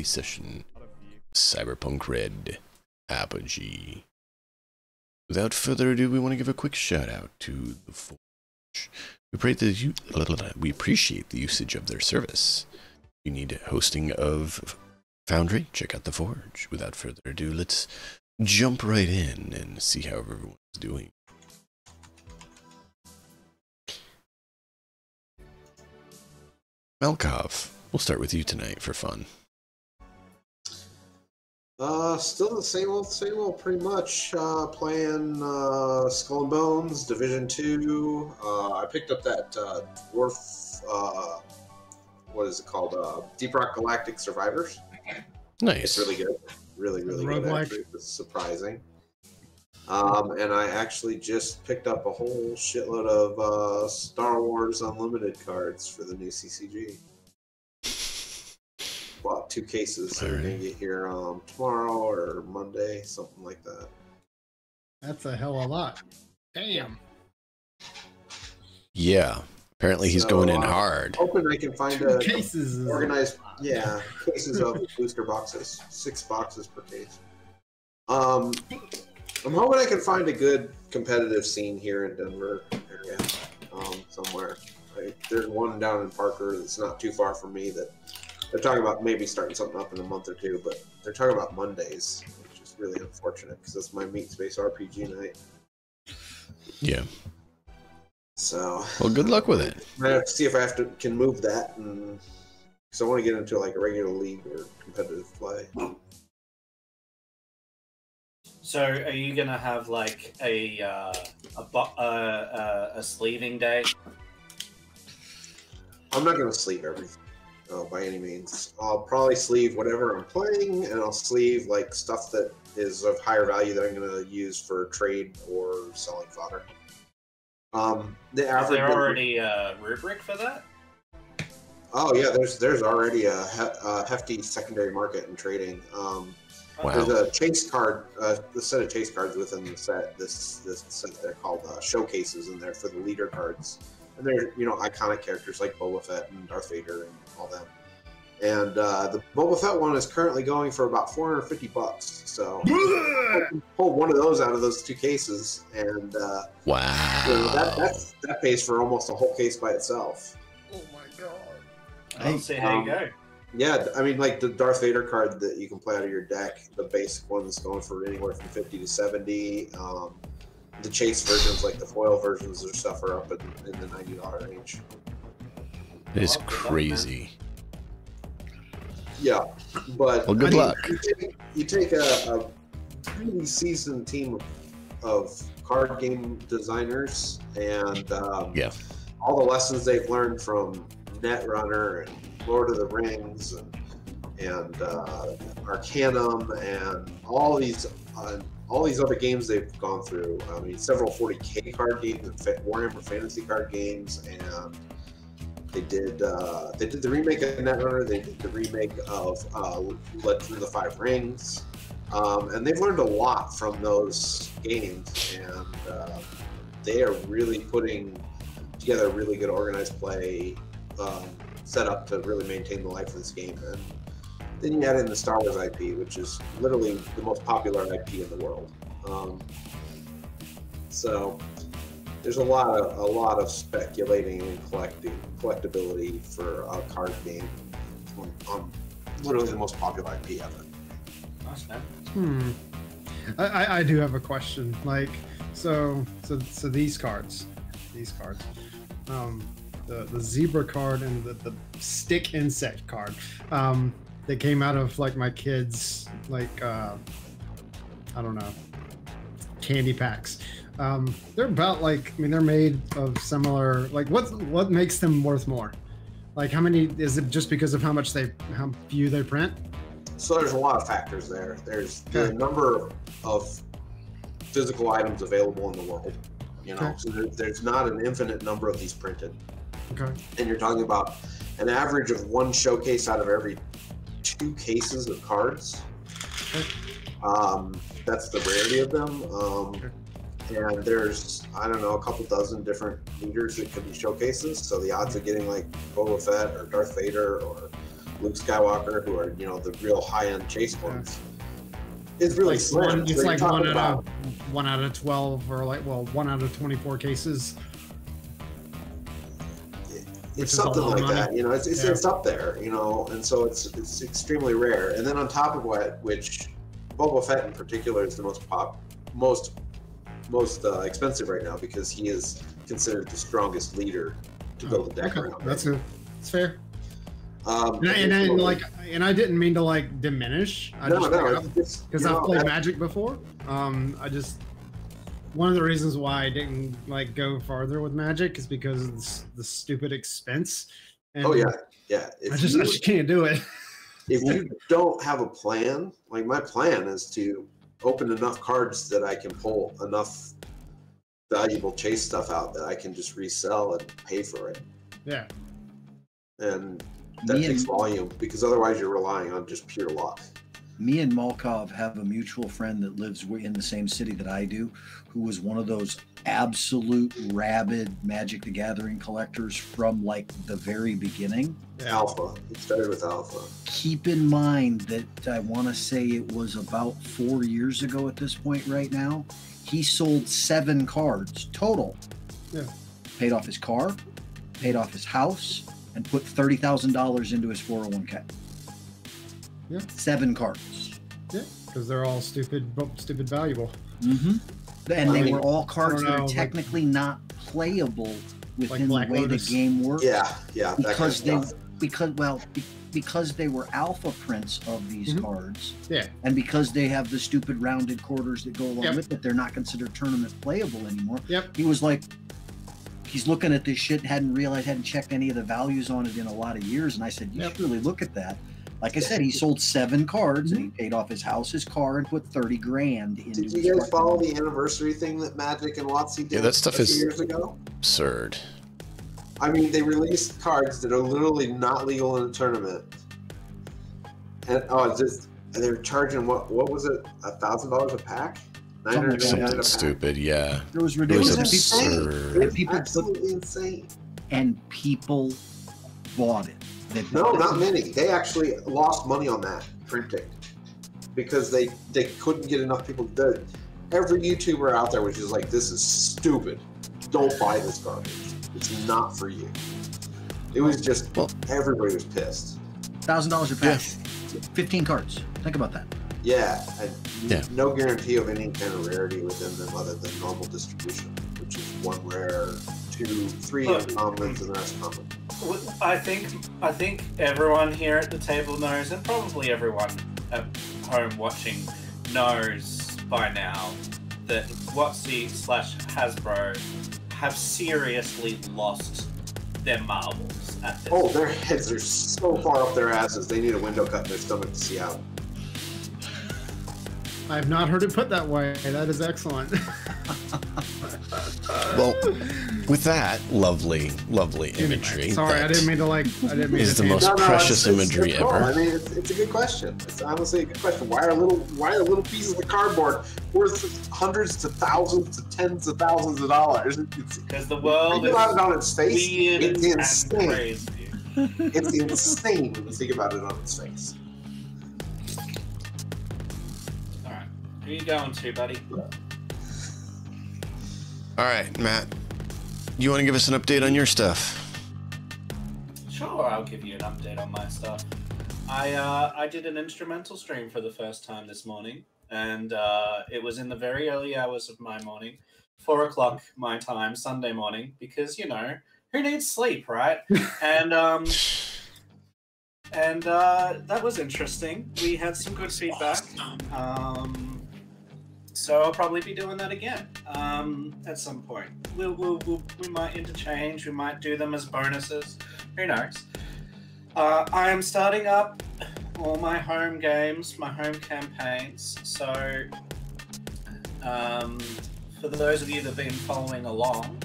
session. Cyberpunk Red. Apogee. Without further ado, we want to give a quick shout out to the Forge. We appreciate the usage of their service. If you need hosting of Foundry, check out the Forge. Without further ado, let's jump right in and see how everyone's doing. Malkov, we'll start with you tonight for fun. Still the same old, pretty much. Playing Skull and Bones, Division 2. I picked up that Dwarf, what is it called? Deep Rock Galactic Survivors. Nice. It's really good. Really good, actually. It's surprising. And I actually just picked up a whole shitload of Star Wars Unlimited cards for the new CCG. Bought 2 cases, so we're gonna get here tomorrow or Monday, something like that. That's a hell of a lot. Damn. Yeah. Apparently he's going in hard. Hoping I can find cases organized, cases of booster boxes, 6 boxes per case. I'm hoping I can find a good competitive scene here in Denver area, somewhere. There's one down in Parker that's not too far from me that they're talking about maybe starting something up in a month or 2, but they're talking about Mondays, which is really unfortunate because that's my Meat Space RPG night. Yeah. So. Well, good luck with it. I have to see if I can move that, and because I want to get into like a regular league or competitive play. So, are you gonna have like a sleeving day? I'm not gonna sleeve everything. By any means. I'll probably sleeve whatever I'm playing, and I'll sleeve like stuff that is of higher value that I'm going to use for trade or selling fodder. The average. Is there already a rubric for that? Oh yeah, there's already a hefty secondary market in trading. Wow. There's a chase card, the set of chase cards within the set. This set they're called showcases in there for the leader cards. And they're, iconic characters like Boba Fett and Darth Vader and all them. And the Boba Fett one is currently going for about $450. So pull one of those out of those 2 cases, and wow, that pays for almost a whole case by itself. Oh my god! I'll see how you go. Yeah, I mean, like the Darth Vader card that you can play out of your deck, the basic one is going for anywhere from 50 to 70. The chase versions, like the foil versions or stuff, are up in the $90 range. It is crazy. Yeah, but well, good luck. You take a really seasoned team of card game designers and all the lessons they've learned from Netrunner and Lord of the Rings and Arcanum and all these other games they've gone through. I mean, several 40K card games and Warhammer Fantasy card games, and they did the remake of Netrunner. They did the remake of Legend of the Five Rings, and they've learned a lot from those games, and they are really putting together a really good organized play set up to really maintain the life of this game. And then you add in the Star Wars IP, which is literally the most popular IP in the world. So there's a lot of speculating and collectability for a card game on literally the most popular IP ever. Nice, man. I do have a question. Like, so these cards, the zebra card and the stick insect card. They came out of like my kids, like I don't know, candy packs. They're about like, I mean, they're made of similar. Like, what makes them worth more? Like, how many is it? Just because of how few they print? So there's a lot of factors there. There's the number of physical items available in the world. So there's not an infinite number of these printed. Okay. And you're talking about an average of 1 showcase out of every 2 cases of cards. Okay. That's the rarity of them. And there's, I don't know, a couple dozen different leaders that could be showcases. So the odds of getting like Boba Fett or Darth Vader or Luke Skywalker, who are the real high-end chase ones. It's really slim. It's like 1 out of 12, or 1 out of 24 cases. It's something like that, it's up there, and so it's extremely rare. And then on top of which Boba Fett in particular is the most expensive right now, because he is considered the strongest leader to go the deck around. That's fair. And I didn't mean to diminish. Because I've played Magic before. One of the reasons why I didn't go farther with Magic is because of the stupid expense. And yeah. I just can't do it. If you don't have a plan, my plan is to open enough cards that I can pull enough valuable chase stuff out that I can just resell and pay for it. Yeah. And that takes volume, because otherwise you're relying on just pure luck. Me and Malkov have a mutual friend that lives in the same city that I do, who was one of those absolute rabid Magic the Gathering collectors from the very beginning. Alpha. It started with Alpha. Keep in mind that I want to say it was about 4 years ago at this point right now. He sold 7 cards total. Yeah. Paid off his car, paid off his house, and put $30,000 into his 401k. Yeah. 7 cards. Yeah, because they're all stupid valuable. Mm-hmm. And they were all cards that are technically not playable within the way the game works. Yeah. Because they were alpha prints of these cards. Yeah. And because they have the stupid rounded quarters that go along with it, they're not considered tournament playable anymore. Yep. He was he's looking at this shit, hadn't checked any of the values on it in a lot of years. And I said, you should really look at that. Like I said, he sold 7 cards and he paid off his house, his car, and put 30 grand into Did you guys follow the anniversary thing that Magic and WotC did? Yeah, that stuff is years ago? Absurd. I mean, they released cards that are literally not legal in a tournament. And they're charging what was it? $1,000 a pack? Something stupid, yeah. It was ridiculous. It was absurd. It was absolutely insane. And people bought it. No, not many. They actually lost money on that printing because they couldn't get enough people. Every YouTuber out there was just like, "This is stupid. Don't buy this garbage. It's not for you." It was just everybody was pissed. $1,000 a pack, 15 cards. Think about that. Yeah, and no guarantee of any kind of rarity within them other than normal distribution, which is 1 rare, 2, 3 uncommons, and the rest common. I think everyone here at the table knows, and probably everyone at home watching knows by now, that WotC/Hasbro have seriously lost their marbles at this point. Their heads are so far up their asses, they need a window cut in their stomach to see out. I have not heard it put that way. That is excellent. Well, with that lovely imagery. Sorry, I didn't mean to is the most precious imagery it's cool. ever. I mean, it's a good question. It's honestly a good question. Why are little pieces of cardboard worth hundreds to thousands to tens of thousands of dollars? Because the world is on its face. weird It's and insane. crazy. It's insane when you think about it on its face. All right, who are you going to, buddy? All right, Matt. You want to give us an update on your stuff? Sure, I'll give you an update on my stuff. I did an instrumental stream for the first time this morning, and it was in the very early hours of my morning, 4 o'clock my time, Sunday morning, because who needs sleep, right? And that was interesting. We had some good feedback. So I'll probably be doing that again at some point. We might interchange. We might do them as bonuses. Who knows? I am starting up all my home games, my home campaigns. So for those of you that have been following along,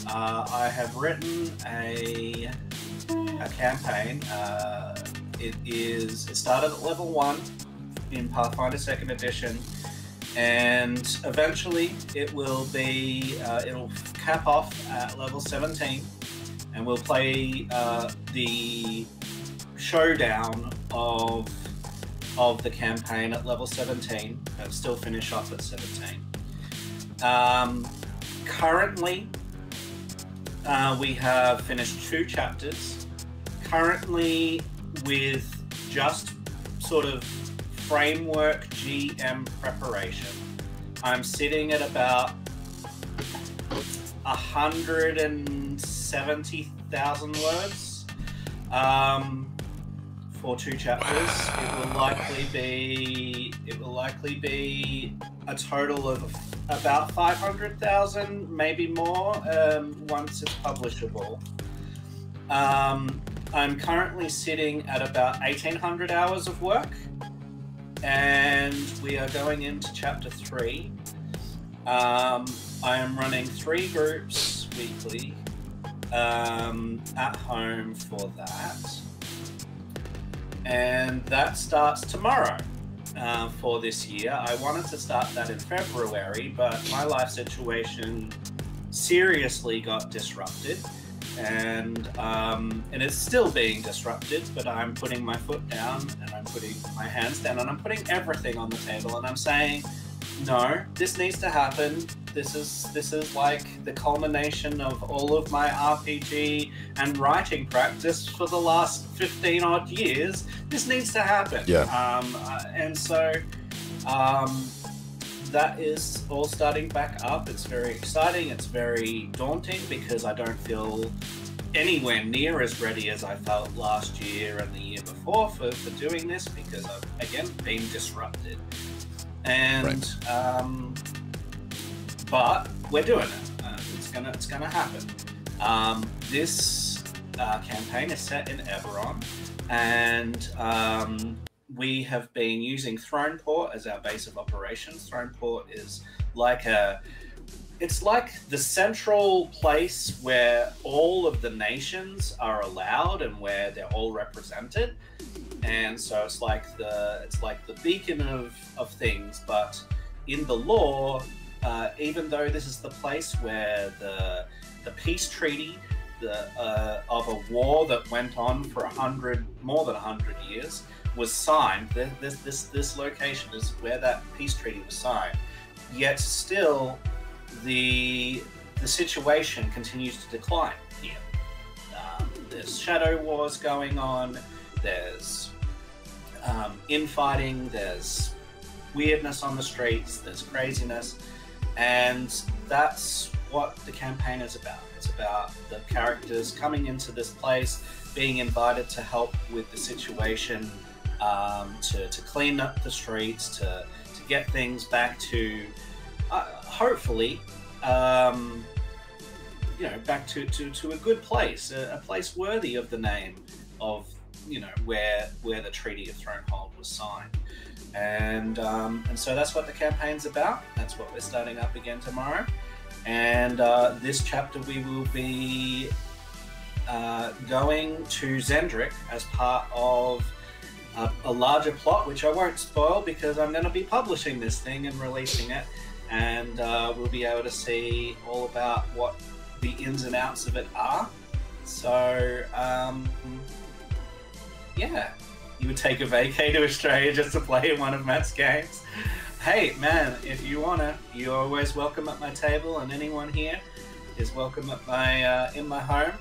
I have written a campaign. It started at level 1 in Pathfinder 2nd Edition. And eventually it will be, it'll cap off at level 17, and we'll play the showdown of the campaign at level 17. Still finish off at 17. Currently, we have finished 2 chapters. Currently, with just sort of framework GM preparation, I'm sitting at about 170,000 words for 2 chapters. It will likely be a total of about 500,000, maybe more, once it's publishable. I'm currently sitting at about 1,800 hours of work, and we are going into chapter 3. I am running 3 groups weekly at home for that, and that starts tomorrow for this year. I wanted to start that in February, but my life situation seriously got disrupted, and it's still being disrupted, but I'm putting my foot down, and I'm putting my hands down, and I'm putting everything on the table, and I'm saying, no, this needs to happen. This is like the culmination of all of my RPG and writing practice for the last 15 odd years. This needs to happen. Yeah. And so that is all starting back up. It's very exciting. It's very daunting because I don't feel anywhere near as ready as I felt last year and the year before for doing this, because I've, again, been disrupted. And but we're doing it. It's gonna happen. This campaign is set in Eberron, and we have been using Throneport as our base of operations. Throneport is like it's like the central place where all of the nations are allowed and where they're all represented. And so it's like the beacon of things, but in the lore, even though this is the place where the peace treaty of a war that went on for more than 100 years was signed, this location is where that peace treaty was signed. Yet still, the situation continues to decline here. There's shadow wars going on. There's infighting, there's weirdness on the streets, there's craziness, and that's what the campaign is about. It's about the characters coming into this place, being invited to help with the situation, to clean up the streets, to get things back to, hopefully, back to a good place, a place worthy of the name of, where the Treaty of Thronehold was signed. And so that's what the campaign's about. That's what we're starting up again tomorrow. And this chapter we will be going to Zendrick as part of a larger plot, which I won't spoil because I'm going to be publishing this thing and releasing it. And we'll be able to see all about what the ins and outs of it are. So, yeah, you would take a vacay to Australia just to play in one of Matt's games. Hey, man, if you wanna, you're always welcome at my table, and anyone here is welcome at my in my home.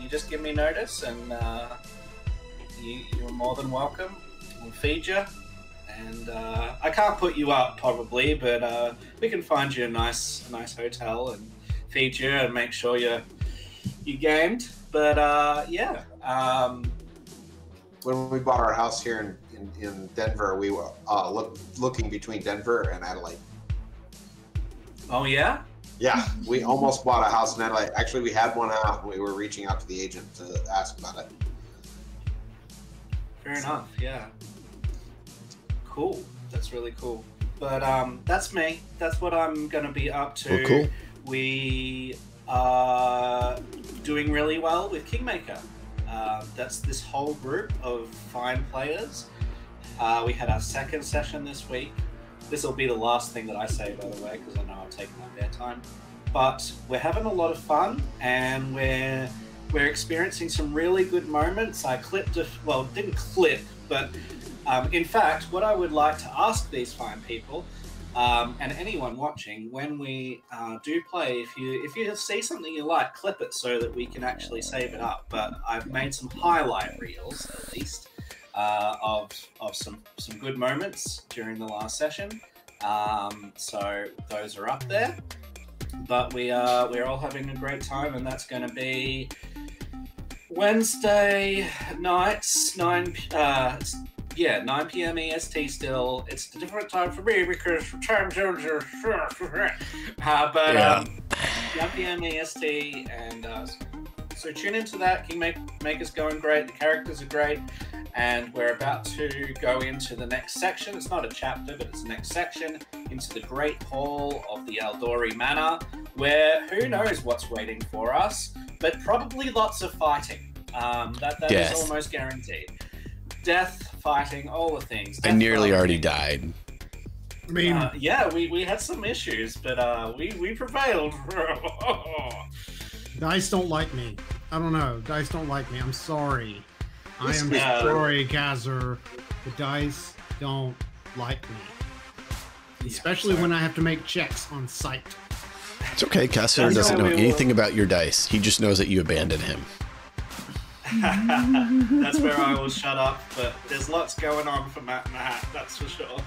You just give me notice, and you're more than welcome. We'll feed you, and I can't put you up probably, but we can find you a nice hotel and feed you and make sure you gamed. But yeah. When we bought our house here in Denver, we were looking between Denver and Adelaide. Oh yeah? Yeah, we almost bought a house in Adelaide. Actually, we had one out, and we were reaching out to the agent to ask about it. Fair enough, yeah. Cool. That's really cool. But that's me. That's what I'm going to be up to. Oh, cool. We are doing really well with Kingmaker. That's this whole group of fine players. We had our second session this week. This will be the last thing that I say, by the way, because I know I'll take my bare time. But we're having a lot of fun, and we're we're experiencing some really good moments. I clipped didn't clip, but in fact, what I would like to ask these fine people and anyone watching, when we do play, if you see something you like, clip it so that we can actually save it up. But I've made some highlight reels, at least, of some good moments during the last session. So those are up there. But we're all having a great time, and that's going to be Wednesday nights, 9 p.m. EST still. It's a different time for me because time zones are... 9 p.m. EST, and so tune into that. Kingmaker's going great. The characters are great. And we're about to go into the next section. It's not a chapter, but it's the next section, into the Great Hall of the Eldori Manor, where who knows what's waiting for us, but probably lots of fighting. That is almost guaranteed. Death, fighting, all the things. I nearly already died. I mean, we had some issues, but we prevailed. Dice don't like me. I don't know. Dice don't like me. I'm sorry. I am sorry, Kazzer. The dice don't like me. Especially when I have to make checks on site. It's okay. Kazzer doesn't know anything about your dice. He just knows that you abandoned him. That's where I will shut up, but there's lots going on for Matt and Matt, that's for sure.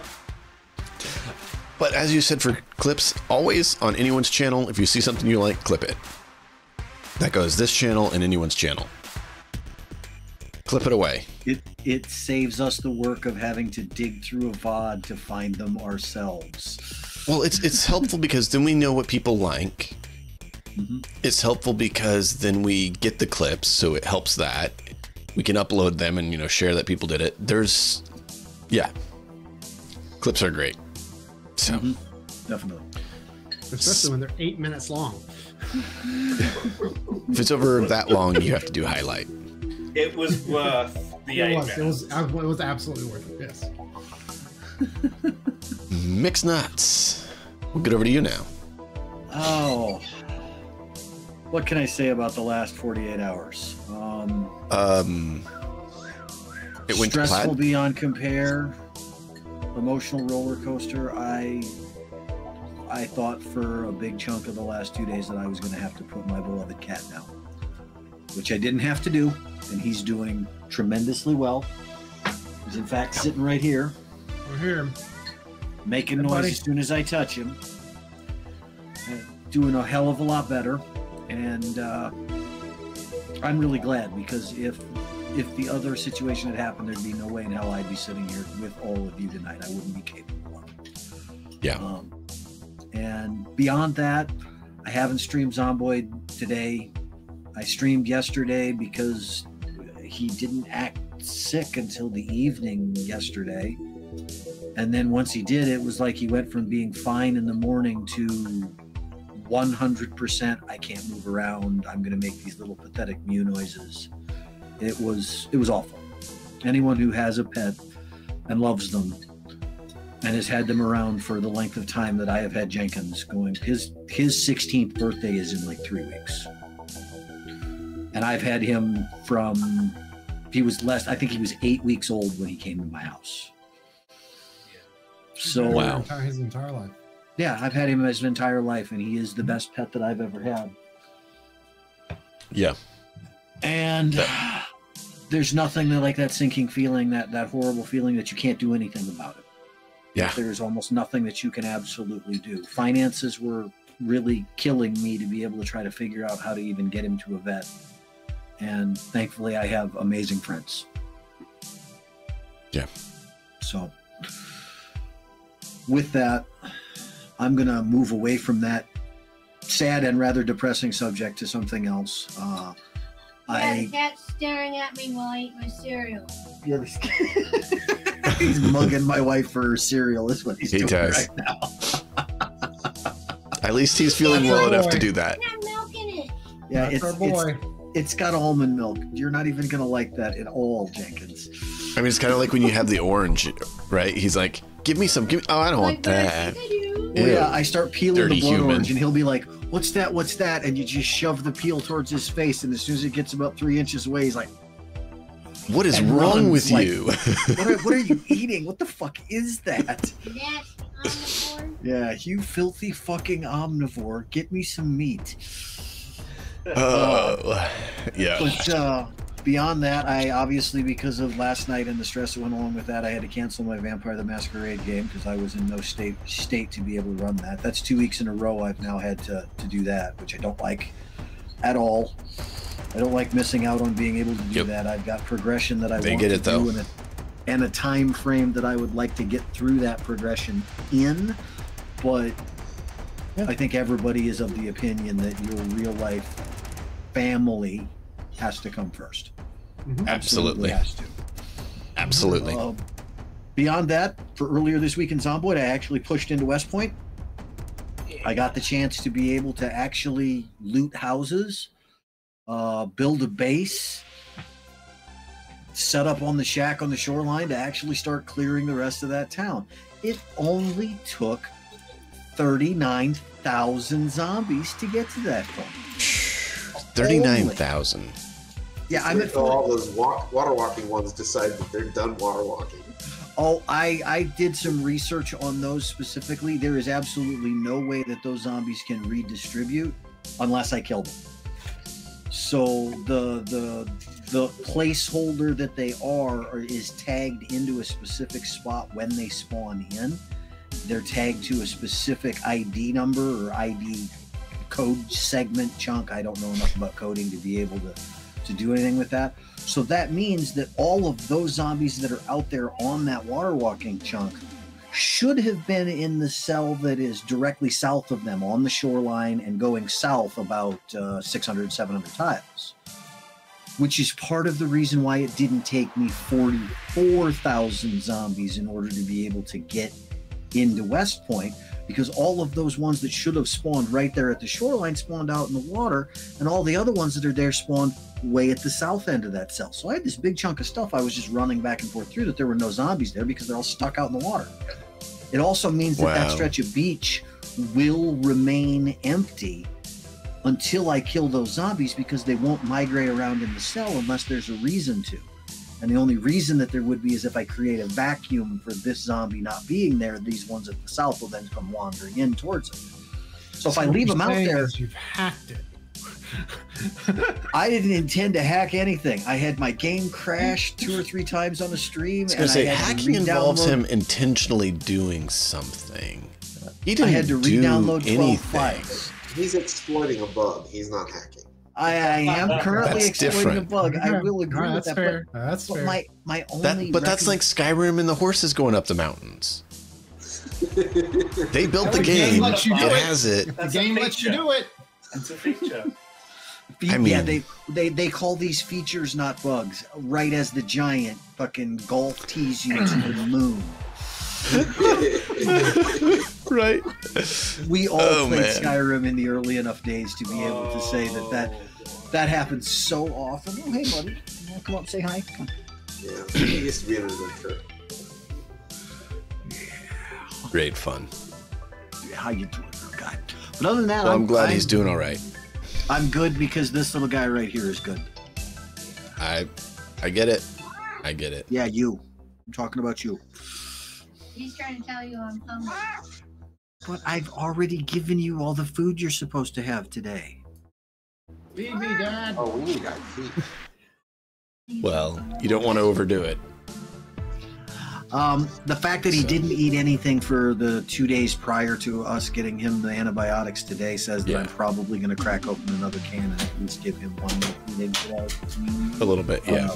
But as you said, for clips, always on anyone's channel, if you see something you like, clip it. That goes this channel and anyone's channel. Clip it away. It saves us the work of having to dig through a VOD to find them ourselves. Well, it's helpful because then we know what people like. Mm-hmm. It's helpful because then we get the clips, so it helps that. We can upload them and, share that people did it. Clips are great. So definitely. Especially when they're 8 minutes long. If it's over that long, you have to do highlight. It was worth the 8 minutes. It was absolutely worth it, yes. Mixed nuts. We'll get over to you now. Oh. What can I say about the last 48 hours? It went stressful beyond compare. Emotional roller coaster. I thought for a big chunk of the last 2 days that I was going to have to put my beloved cat down, which I didn't have to do, and he's doing tremendously well. He's in fact sitting right here. We're here. Making noise as soon as I touch him. Doing a hell of a lot better. And I'm really glad, because if the other situation had happened, there'd be no way in hell I'd be sitting here with all of you tonight. I wouldn't be capable of it. Yeah. And beyond that, I haven't streamed Zomboid today. I streamed yesterday because he didn't act sick until the evening yesterday. And then once he did, it was like he went from being fine in the morning to 100% I can't move around. I'm going to make these little pathetic mew noises. It was awful. Anyone who has a pet and loves them and has had them around for the length of time that I have had Jenkins going, his 16th birthday is in like 3 weeks. And I've had him from, I think he was 8 weeks old when he came to my house. So wow. His entire life. Yeah, I've had him his entire life, and he is the best pet that I've ever had. Yeah. And there's nothing like that sinking feeling, that horrible feeling that you can't do anything about it. Yeah. There's almost nothing that you can absolutely do. Finances were really killing me to be able to try to figure out how to even get him to a vet. And thankfully, I have amazing friends. Yeah. So with that, I'm going to move away from that sad and rather depressing subject to something else. The cat's staring at me while I eat my cereal. Yeah, he's mugging my wife for her cereal. That's what he's doing right now. At least he's feeling well enough to do that. I'm milking it. Yeah, That's our boy. It's got almond milk. You're not even going to like that at all, Jenkins. I mean, it's kind of like when you have the orange, right? He's like, give me some. Oh, I don't want that. Yeah, I start peeling the blood orange, and he'll be like, what's that? What's that? And you just shove the peel towards his face, and as soon as it gets about 3 inches away, he's like, what is wrong with like, you? what are you eating? What the fuck is that? That's omnivore. Yeah, you filthy fucking omnivore. Get me some meat. Yeah. But beyond that, I obviously, because of last night and the stress that went along with that, I had to cancel my Vampire the Masquerade game because I was in no state to be able to run that. That's 2 weeks in a row I've now had to do that, which I don't like at all. I don't like missing out on being able to do that. I've got progression that I want to do and a time frame that I would like to get through that progression in. But I think everybody is of the opinion that your real life family has to come first. Absolutely has to. Absolutely. Beyond that, for earlier this week in Zomboid, I actually pushed into West Point. I got the chance to be able to actually loot houses, build a base, set up on the shack on the shoreline to actually start clearing the rest of that town. It only took 39,000 zombies to get to that point. 39,000. Yeah, I'm at all those water walking ones decide that they're done water walking. Oh, I did some research on those specifically. There is absolutely no way that those zombies can redistribute unless I kill them. So the placeholder that they are is tagged into a specific spot when they spawn in. They're tagged to a specific ID number or ID code segment chunk. I don't know enough about coding to be able to do anything with that. So that means that all of those zombies that are out there on that water walking chunk should have been in the cell that is directly south of them on the shoreline and going south about 600, 700 tiles, which is part of the reason why it didn't take me 44,000 zombies in order to be able to get into West Point, because all of those ones that should have spawned right there at the shoreline spawned out in the water, and all the other ones that are there spawned way at the south end of that cell. So I had this big chunk of stuff I was just running back and forth through that there were no zombies there because they're all stuck out in the water. It also means that that stretch of beach will remain empty until I kill those zombies, because they won't migrate around in the cell unless there's a reason to. And the only reason that there would be is if I create a vacuum for this zombie not being there, these ones at the south will then come wandering in towards it. So if I leave them out there... You've hacked it. I didn't intend to hack anything. I had my game crash 2 or 3 times on the stream. I was going to say, hacking involves him intentionally doing something. He didn't I had to re-download 12 files. He's exploiting a bug. He's not hacking. I am currently exploiting a bug. I will agree with that. Fair. That's fair. My only that's like Skyrim and the horses going up the mountains. They built the game. It has it. The game lets you do it. It's a feature. I mean, yeah, they call these features not bugs, right as the giant fucking golf tees you to the moon. Right. We all played Skyrim in the early enough days to be able to say that happens so often. Oh, hey, buddy. You want to come up and say hi? Come on. Yeah, he used to be an adventurer. Great fun. How you doing, little guy? But other than that, I'm glad he's doing all right. I'm good because this little guy right here is good. I get it. I get it. Yeah, you. I'm talking about you. He's trying to tell you I'm hungry. But I've already given you all the food you're supposed to have today. Feed me, Dad. Oh, we need our feet. Well, you don't want to overdo it. The fact that he didn't eat anything for the 2 days prior to us getting him the antibiotics today says that I'm probably going to crack open another can and at least give him one more. A little bit, yeah.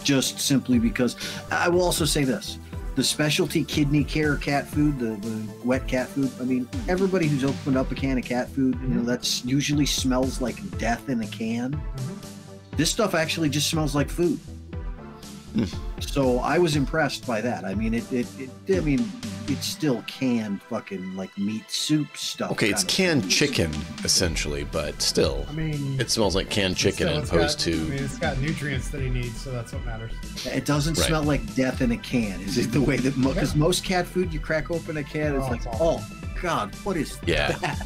Just simply because I will also say this. The specialty kidney care cat food, the wet cat food. I mean, everybody who's opened up a can of cat food, you know, that's usually smells like death in a can. This stuff actually just smells like food. So I was impressed by that. I mean, it's still canned fucking like meat soup stuff. Okay, it's canned chicken essentially, but still, I mean, it smells like canned chicken as opposed to. I mean, it's got nutrients that he needs, so that's what matters. It doesn't smell like death in a can. Is it the way that because most cat food you crack open a can, it's like, oh God, what is that?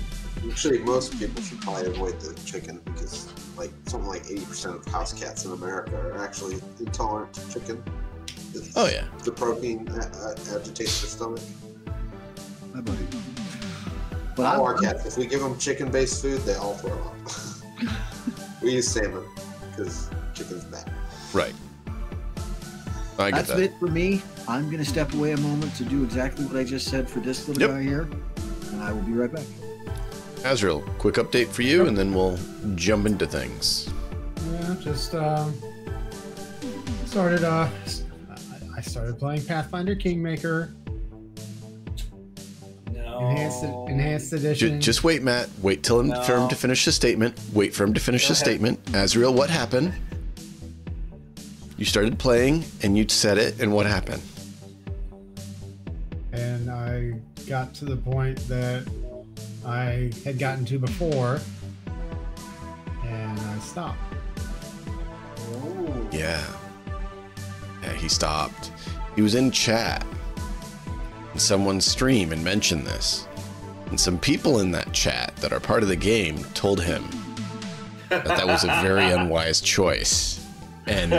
Actually, most people should probably avoid the chicken because, like, something like 80% of house cats in America are actually intolerant to chicken. Oh yeah. The protein agitates their stomach. I believe. But all our cats, if we give them chicken-based food, they all throw up. We use salmon because chicken's bad. Right. I get That's that. it for me. I'm going to step away a moment to do exactly what I just said for this little guy here, and I will be right back. Azrael, quick update for you, and then we'll jump into things. Yeah, just started. I started playing Pathfinder Kingmaker. No. Enhanced edition. Just wait, Matt. Wait till for him to finish the statement. Wait for him to finish the statement. Azrael, what happened? You started playing, and you said it, and what happened? And I got to the point that I had gotten to before, and I stopped. Ooh. Yeah. Yeah, he stopped. He was in chat. And someone's stream and mentioned this. And some people in that chat that are part of the game told him that was a very unwise choice. And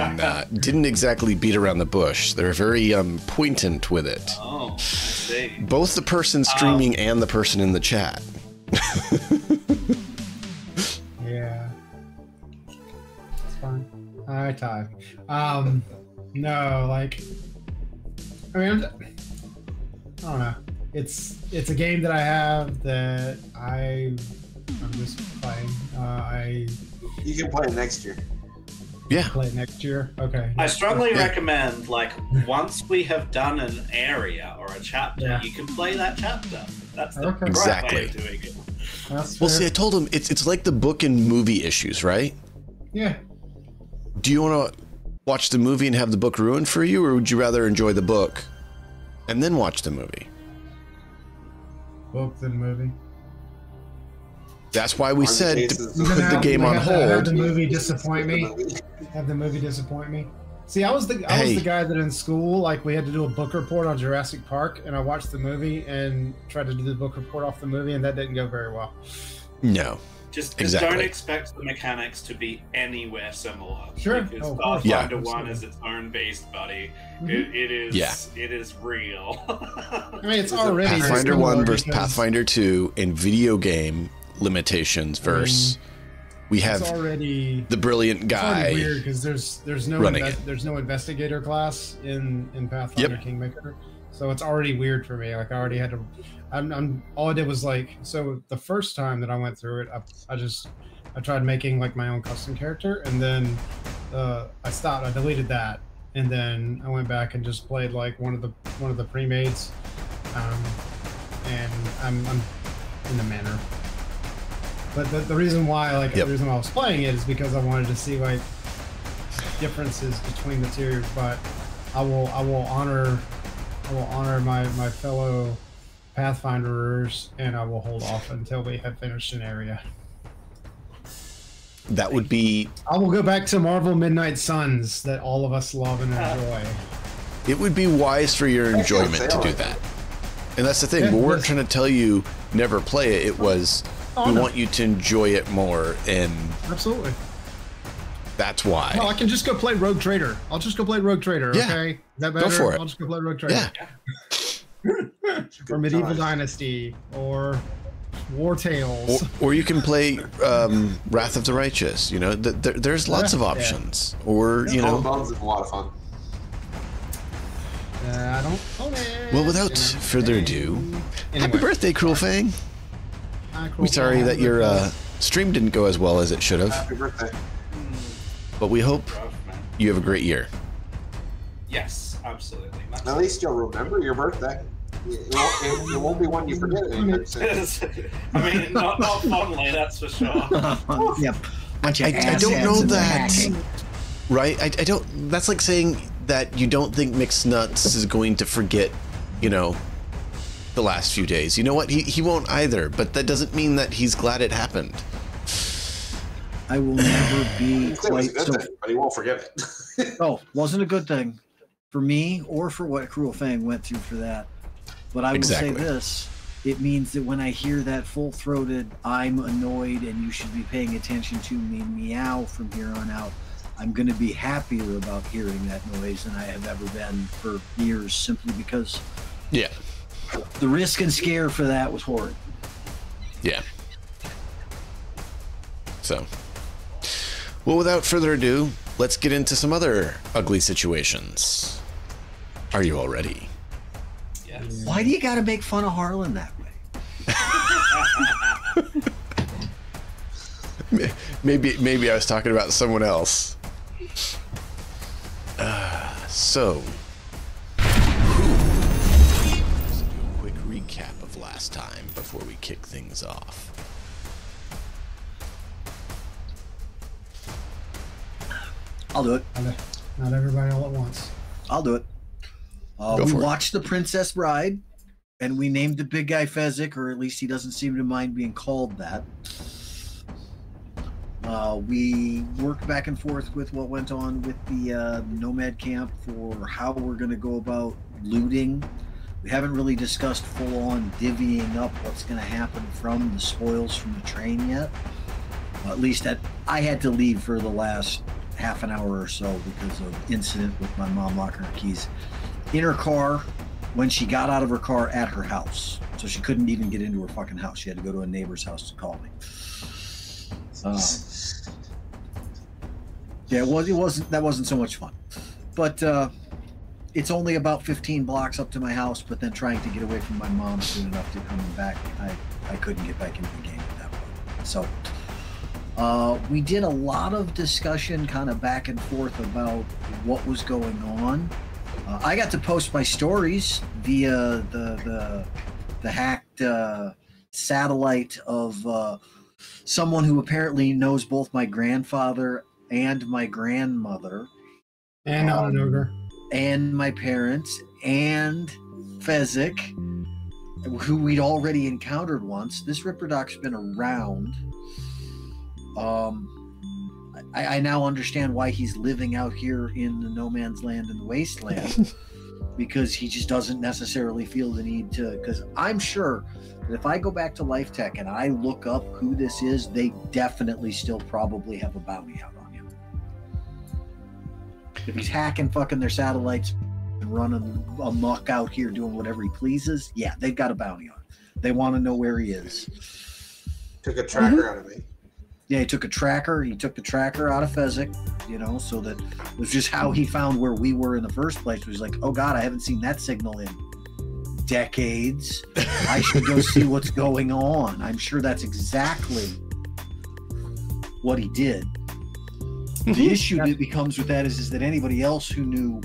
didn't exactly beat around the bush. They're very poignant with it. Oh, I see. Both the person streaming and the person in the chat. Yeah. It's fine. Alright, Ty. No, like, I mean, I don't know. It's a game that I have that I'm just playing. You can play it next year. Yeah. Play it next year. Okay. I strongly recommend, like, once we have done an area or a chapter, you can play that chapter. That's the right way of doing it. Well, see, I told him it's like the book and movie issues, right? Yeah. Do you want to watch the movie and have the book ruined for you, or would you rather enjoy the book and then watch the movie? Book than movie. That's why we said to put the game on hold. Have the movie disappoint me. Have the movie disappoint me. See, I was the guy that in school, like, we had to do a book report on Jurassic Park, and I watched the movie and tried to do the book report off the movie, and that didn't go very well. No. Just don't expect the mechanics to be anywhere similar. Sure. Because Pathfinder 1 is its own based buddy. It is real. I mean, it's already Pathfinder 1 versus Pathfinder 2 in video game limitations versus we have already the brilliant guy. It's weird because there's no investigator class in Pathfinder Kingmaker, so it's already weird for me. Like, I already had to. All I did was, like, so the first time that I went through it, I tried making, like, my own custom character, and then I stopped. I deleted that, and then I went back and just played, like, one of the pre-mades, and I'm in the manor. But the reason why, like, the reason why I was playing it is because I wanted to see, like, differences between the two. But I will honor my fellow Pathfinderers, and I will hold off until we have finished an area. That would be. I will go back to Marvel Midnight Suns that all of us love and enjoy. It would be wise for your enjoyment to do that. And that's the thing. We weren't trying to tell you never play it. It was. We want you to enjoy it more, and absolutely. That's why. No, I can just go play Rogue Trader. I'll just go play Rogue Trader. Yeah. Okay, is that better? Go for it. I'll just go play Rogue Trader. Yeah. Or Medieval Dynasty, or War Tales. Or you can play Wrath of the Righteous. You know, there's lots of options. Or you know, Bones is a lot of fun. I don't own it. Well, without further ado, happy birthday, Cruel Fang. We're sorry that your stream didn't go as well as it should have. Happy birthday. But we hope you have a great year. Yes, absolutely. At least you'll remember your birthday. It won't be one you forget anytime soon. I mean, not fondly, that's for sure. Yep. I don't know that. Right? I don't. That's like saying that you don't think Mixed Nuts is going to forget, you know, the last few days. You know what? He won't either, but that doesn't mean that he's glad it happened. I will never be quite so. But he won't forget it. Oh, wasn't a good thing for me or for what Cruel Fang went through for that. But I will say this: it means that when I hear that full-throated, I'm annoyed and you should be paying attention to me meow from here on out, I'm going to be happier about hearing that noise than I have ever been for years, simply because the risk and scare for that was horrid. Yeah. So, well, without further ado, let's get into some other ugly situations. Are you all ready? Yes. Why do you got to make fun of Harlan that way? Maybe I was talking about someone else. So, let's do a quick recap of last time before we kick things off. I'll do it. Not everybody all at once. I'll do it. We watched The Princess Bride, and we named the big guy Fezzik, or at least he doesn't seem to mind being called that. We worked back and forth with what went on with the Nomad camp for how we're going to go about looting. We haven't really discussed full-on divvying up what's going to happen from the spoils from the train yet. At least I had to leave for the last half an hour or so because of incident with my mom locking her keys in her car when she got out of her car at her house. So she couldn't even get into her fucking house. She had to go to a neighbor's house to call me. Yeah, that wasn't so much fun. But it's only about 15 blocks up to my house, but then trying to get away from my mom soon enough to coming back, I couldn't get back into the game at that point. So we did a lot of discussion kind of back and forth about what was going on. I got to post my stories via the hacked satellite of someone who apparently knows both my grandfather and my grandmother. And not an ogre. And my parents and Fezzik, who we'd already encountered once. This Ripper Doc's been around. I now understand why he's living out here in the no man's land and the wasteland, because he just doesn't necessarily feel the need to, because I'm sure that if I go back to Life Tech and I look up who this is, they definitely still probably have a bounty out on him. If he's hacking fucking their satellites and running amok out here doing whatever he pleases, yeah, they've got a bounty on him. They want to know where he is. Took a tracker out of me. Yeah, he took a tracker. He took the tracker out of Fezzik, so that it was just how he found where we were in the first place. It was like, oh God, I haven't seen that signal in decades. I should go see what's going on. I'm sure that's exactly what he did. The issue that becomes with that is that anybody else who knew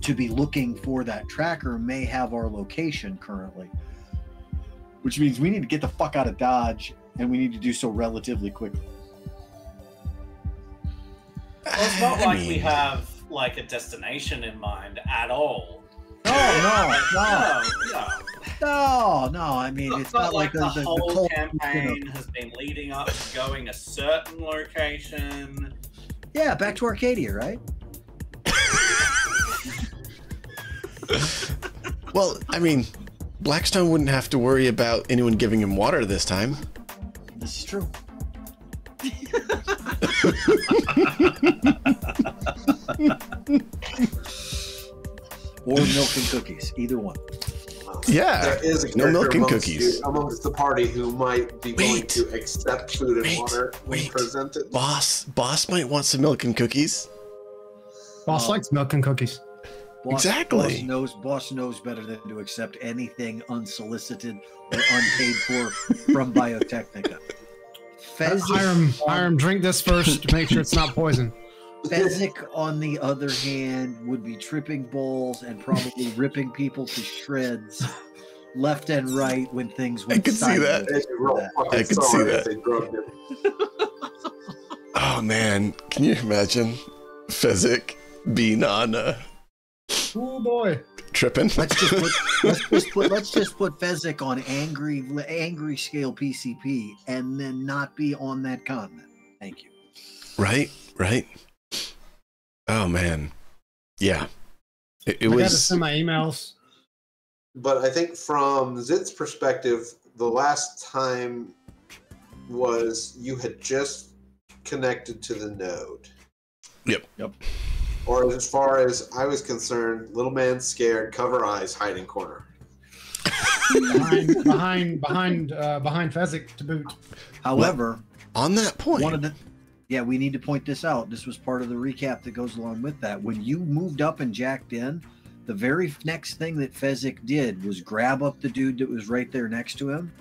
to be looking for that tracker may have our location currently, which means we need to get the fuck out of Dodge. And we need to do so relatively quickly. Well, it's not like we have like a destination in mind at all. No. I mean, it's not like the whole campaign has been leading up to going a certain location. Yeah, back to Arcadia, right? Well, I mean, Blackstone wouldn't have to worry about anyone giving him water this time. This is true. Or milk and cookies, either one. Yeah, there is a no milk and amongst cookies amongst the party who might be willing to accept food and water when presented. Boss might want some milk and cookies. Boss likes milk and cookies. Exactly. Boss knows better than to accept anything unsolicited or unpaid for from Biotechnica. Hiram, drink this first to make sure it's not poison. Fezzik, on the other hand, would be tripping balls and probably ripping people to shreds left and right when things went sideways. I can see that. Oh man, can you imagine Fezzik being on oh boy, tripping? Let's just put Fezzik on angry scale PCP and then not be on that continent. Thank you. Right. Oh man, yeah. It I was. got to send my emails. But I think from Zid's perspective, the last time was you had just connected to the node. Yep. Or as far as I was concerned, little man scared, cover eyes, hide in corner. behind Fezzik to boot. However, on that point, we need to point this out. This was part of the recap that goes along with that. When you moved up and jacked in, the very next thing that Fezzik did was grab up the dude that was right there next to him,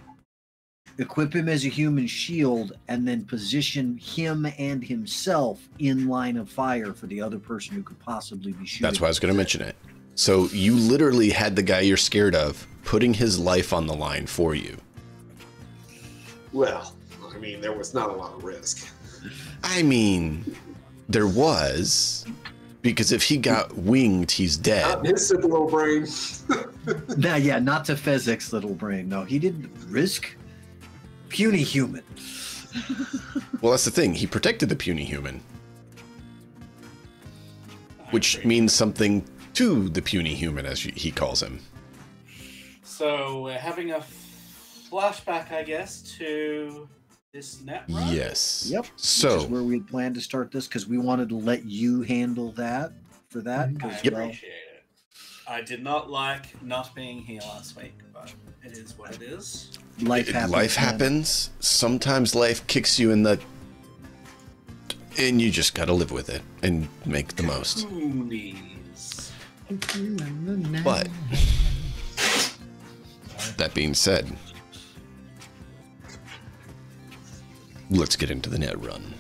equip him as a human shield, and then position him and himself in line of fire for the other person who could possibly be shooting. That's why I was going to mention it. So you literally had the guy you're scared of putting his life on the line for you. Well, I mean, there was not a lot of risk. I mean, there was, because if he got winged, he's dead. Not his simple little brain. Not to Fezzik's little brain. No, he didn't risk puny human. Well, that's the thing. He protected the puny human, which means something to the puny human, as he calls him. So we're having a flashback, I guess, to this net run? Yes. Yep. So which is where we had planned to start this, because we wanted to let you handle that for that. I appreciate it. I did not like not being here last week, but it is what it is. Life happens. Sometimes life kicks you in the... And you just gotta live with it and make the most. But that being said, let's get into the net run.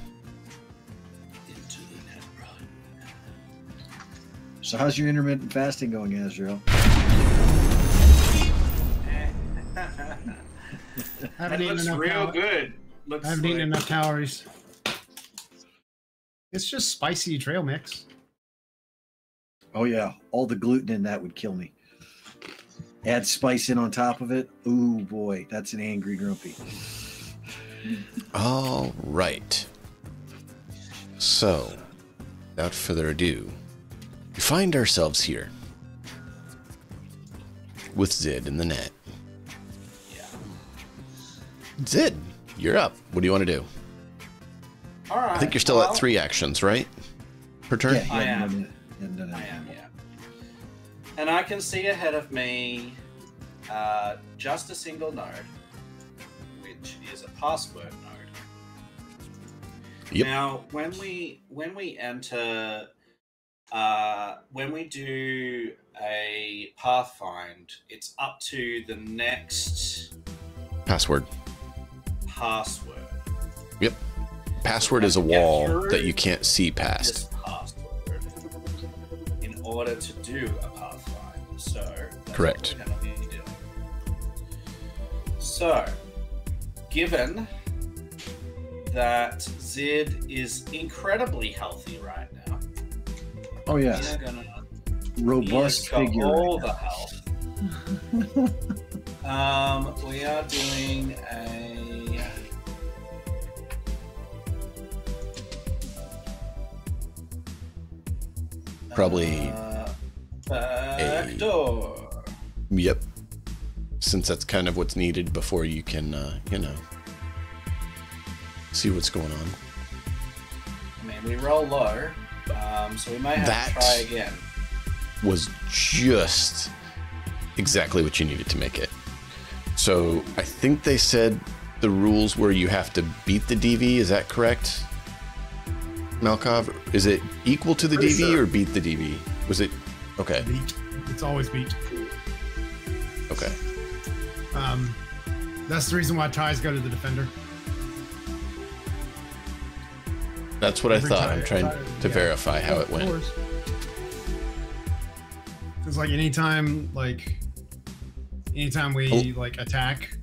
So how's your intermittent fasting going, Azrael? That looks real good. I haven't eaten enough calories. It's just spicy trail mix. Oh yeah, all the gluten in that would kill me. Add spice in on top of it. Ooh boy, that's an angry grumpy. All right. So, without further ado, we find ourselves here with Zid in the net. Yeah. Zid, you're up. What do you want to do? All right. I think you're still at 3 actions, right? Per turn? Yeah, I am. I am. And I can see ahead of me just a single node, which is a password node. Yep. Now, when we enter, when we do a pathfind, it's up to the next Password. password. Yep. Password is a wall that you can't see past. This password in order to do a pathfind. So that's correct. What we're going to be doing. So, given that Zid is incredibly healthy right now. Oh yeah. We are gonna Robust figure. All the health. We are doing a Probably backdoor. Yep. Since that's kind of what's needed before you can, you know, see what's going on. I mean, we roll low, so we may have to try again. Was just exactly what you needed to make it. So I think they said the rules were you have to beat the DV. Is that correct, Malkov? Is it equal to the DV or beat the DV? Was it okay? Beat. It's always beat. Okay. That's the reason why ties go to the defender. That's what I thought. I'm trying to verify how it went. Because like anytime we like attack,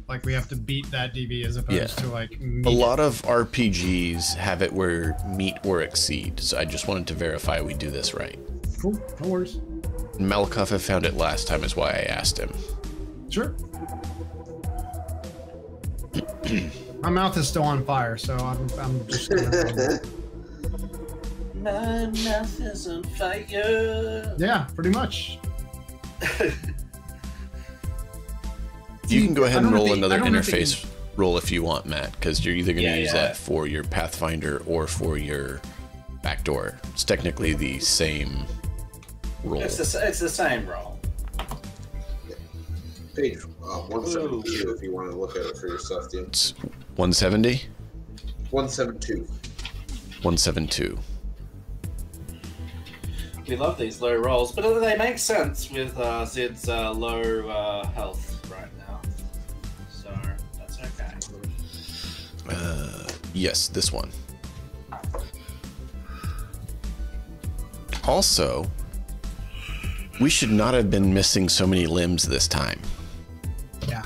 like we have to beat that DB as opposed to like meet a lot of RPGs have it where meet or exceed. So I just wanted to verify we do this right. Cool, no worries. Malkov had found it last time, is why I asked him. Sure. My mouth is still on fire, so I'm just gonna... My mouth is on fire. Yeah, pretty much. You can go ahead and roll another interface roll if you want, Matt, because you're either going to use that for your Pathfinder or for your backdoor. It's technically the same roll. It's the same roll. Page 172 if you want to look at it for yourself, Dean. It's 170? 172. 172. We love these low rolls, but they make sense with Zid's low health right now. So that's okay. Yes, this one. Also, we should not have been missing so many limbs this time. Yeah.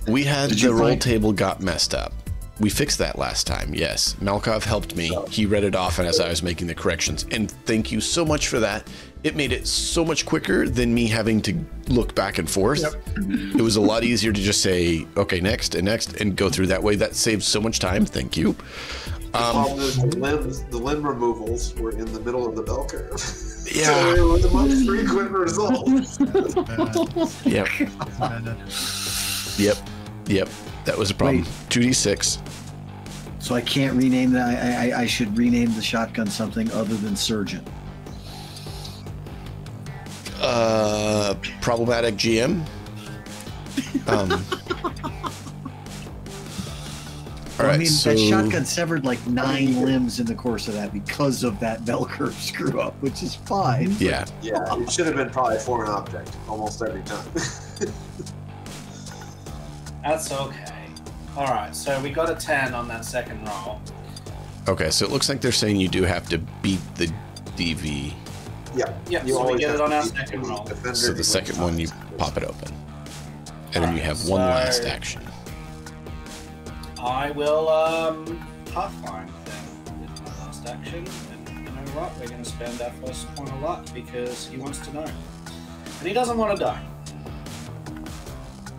We had the roll table got messed up. We fixed that last time, yes. Malkov helped me. He read it off as I was making the corrections. And thank you so much for that. It made it so much quicker than me having to look back and forth. Yep. It was a lot easier to just say, okay, next, and go through that way. That saves so much time. Thank you. The limb removals were in the middle of the bell curve. Yeah. So it was the most frequent result. Yep. That was a problem. 2d6. So I can't rename that. I should rename the shotgun something other than Surgeon. Problematic GM. All right, that shotgun severed like 9 limbs in the course of that because of that bell curve screw up, which is fine. Yeah. Yeah, it should have been probably a foreign object almost every time. That's okay. All right, so we got a 10 on that second roll. Okay, so it looks like they're saying you do have to beat the DV. Yeah. So we get it on our second roll. So the second one, you pop it open. And then you have one last action. I will Pathfind then with my last action. And you know what? We're going to spend our first point of luck because he wants to know. And he doesn't want to die.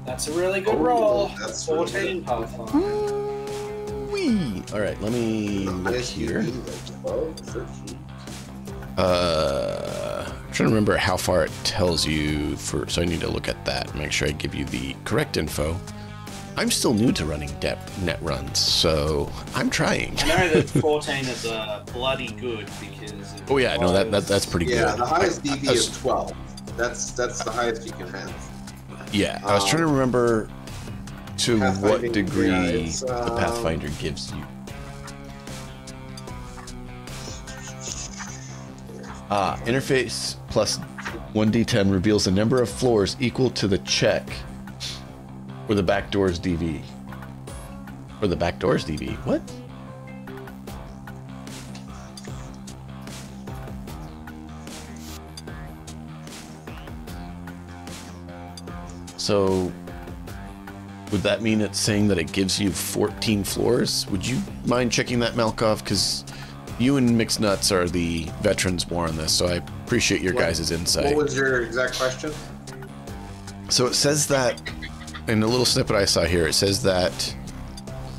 That's a really good roll. That's 14 Pathfinder. All right, let me look here. I'm trying to remember how far it tells you so I need to look at that and make sure I give you the correct info. I'm still new to running net runs, so I'm trying. I know that 14 is bloody good because. Oh yeah, no, that's pretty good. Yeah, the highest DV is 12. That's the highest you can have. Yeah, I was trying to remember to what degree the Pathfinder gives you. Interface plus 1d10 reveals the number of floors equal to the check or the backdoor's DV. Or the backdoor's DV. What? So, would that mean it's saying that it gives you 14 floors? Would you mind checking that, Malkov? Because you and Mixed Nuts are the veterans more on this, so I appreciate your guys' insight. What was your exact question? So it says that, in a little snippet I saw here, it says that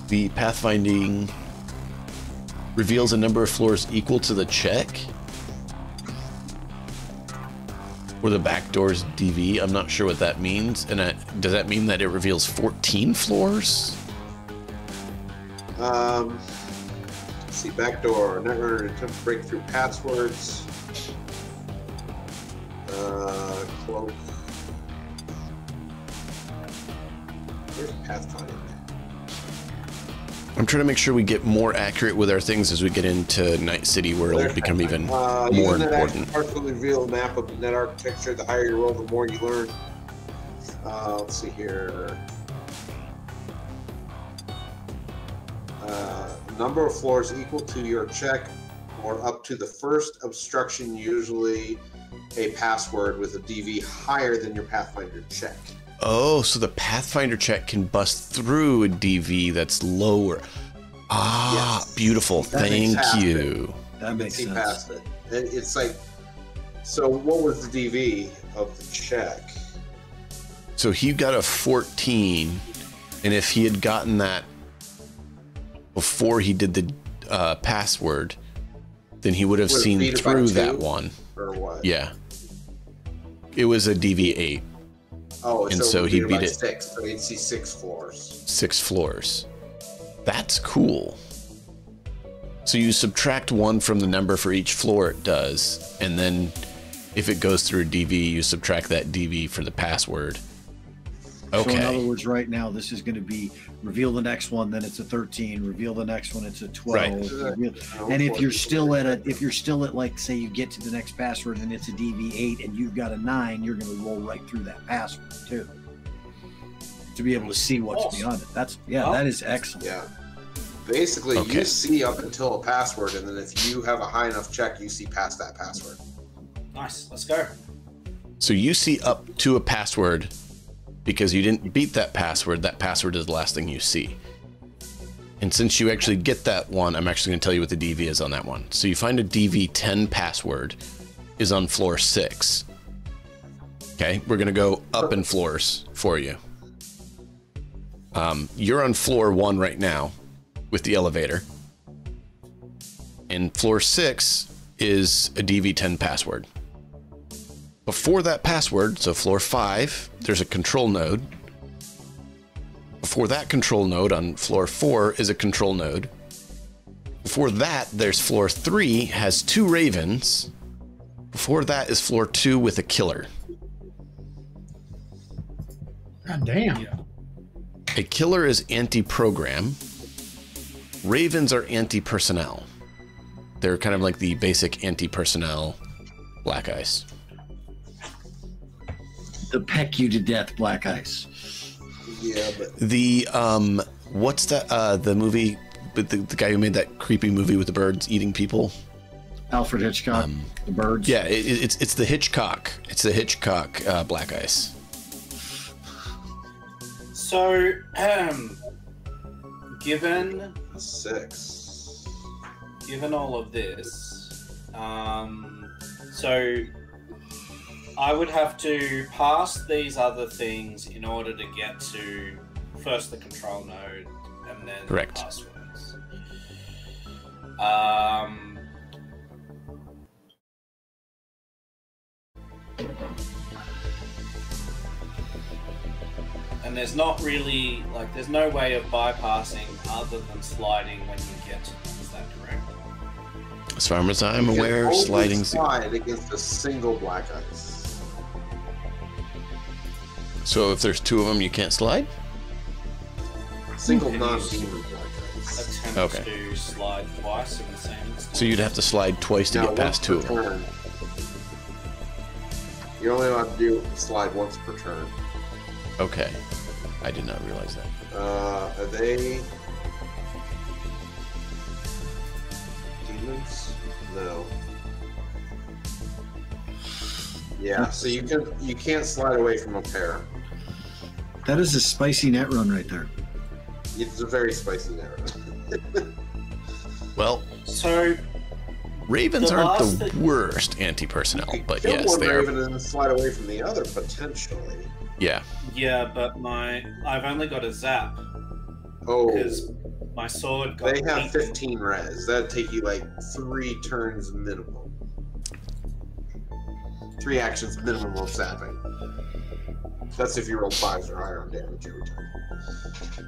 the pathfinding reveals a number of floors equal to the check. Or the backdoor's DV. I'm not sure what that means. And does that mean that it reveals 14 floors? Let's see, backdoor. Netrunner attempt to break through passwords. Cloak. Where's pathfinding? I'm trying to make sure we get more accurate with our things as we get into Night City, where it'll become even more important. Partially reveal a map of the net architecture. The higher you roll, the more you learn. Let's see here. Number of floors equal to your check, or up to the first obstruction, usually a password with a DV higher than your Pathfinder check. Oh, so the Pathfinder check can bust through a DV that's lower. Ah, yes. Beautiful. Thank you. That makes sense. Past it. It's like, so what was the DV of the check? So he got a 14, and if he had gotten that before he did the password, then he would have seen through that one. Or what? Yeah. It was a DV8. Oh, and so he beat it 6. So he'd see 6 floors. 6 floors. That's cool. So you subtract 1 from the number for each floor it does, and then if it goes through a DV, you subtract that DV for the password. Okay. So in other words, right now, this is going to be reveal the next one, then it's a 13. Reveal the next one, it's a 12. Right. And if you're still at like, say you get to the next password and it's a DV8 and you've got a 9, you're going to roll right through that password too, to be able to see what's beyond it. That is excellent. Yeah. Basically, you see up until a password, and then if you have a high enough check, you see past that password. Nice. Let's go. So you see up to a password because you didn't beat that password is the last thing you see. And since you actually get that one, I'm actually going to tell you what the DV is on that one. So you find a DV10 password is on floor 6. Okay, we're going to go up in floors for you. You're on floor 1 right now with the elevator. And floor 6 is a DV10 password. Before that password, so floor 5, there's a control node. Before that control node on floor 4 is a control node. Before that, there's floor 3 has 2 ravens. Before that is floor 2 with a killer. God damn. Yeah. A killer is anti-program. Ravens are anti-personnel. They're kind of like the basic anti-personnel Black Ice. The peck you to death Black Ice. Yeah, but the what's that the movie with the guy who made that creepy movie with the birds eating people? Alfred Hitchcock, The Birds. Yeah, it's the Hitchcock. It's the Hitchcock Black Ice. So, given 6. Given all of this, so I would have to pass these other things in order to get to first the control node and then Correct. The passwords. And there's not really, like, there's no way of bypassing other than sliding when you get to them. Is that correct? As far as I'm aware, sliding. Slide against a single Black Ice. So if there's 2 of them, you can't slide? Single Can non-demon Black Ice. Attempt to slide twice in the same instance. So you'd have to slide twice to get past 2 of them. Turn. You're only allowed to slide once per turn. Okay. I did not realize that. Are they demons? No. Yeah, so you can't slide away from a pair. That is a spicy net run right there. It's a very spicy narrative. Well, so ravens aren't the worst anti-personnel, but kill yes, one they are. raven and then slide away from the other potentially. Yeah. yeah, but I've only got a zap Oh, because my sword got. they have 8. 15 res. That'd take you like 3 turns minimum. 3 actions minimum of zapping. That's if you roll 5s or higher on damage every time.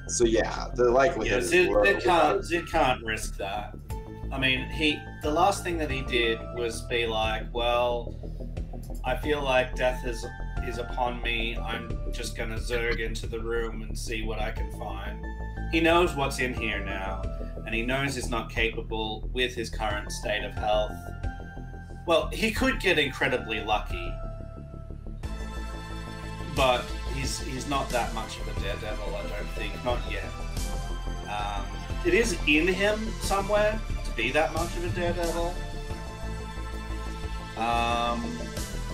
So yeah, the likelihood is low. Zid can't risk that. I mean, the last thing that he did was be like, well, I feel like death is upon me. I'm just gonna zerg into the room and see what I can find. He knows what's in here now, and he knows he's not capable with his current state of health. Well, he could get incredibly lucky, but he's not that much of a daredevil, I don't think. Not yet. It is in him somewhere to be that much of a daredevil.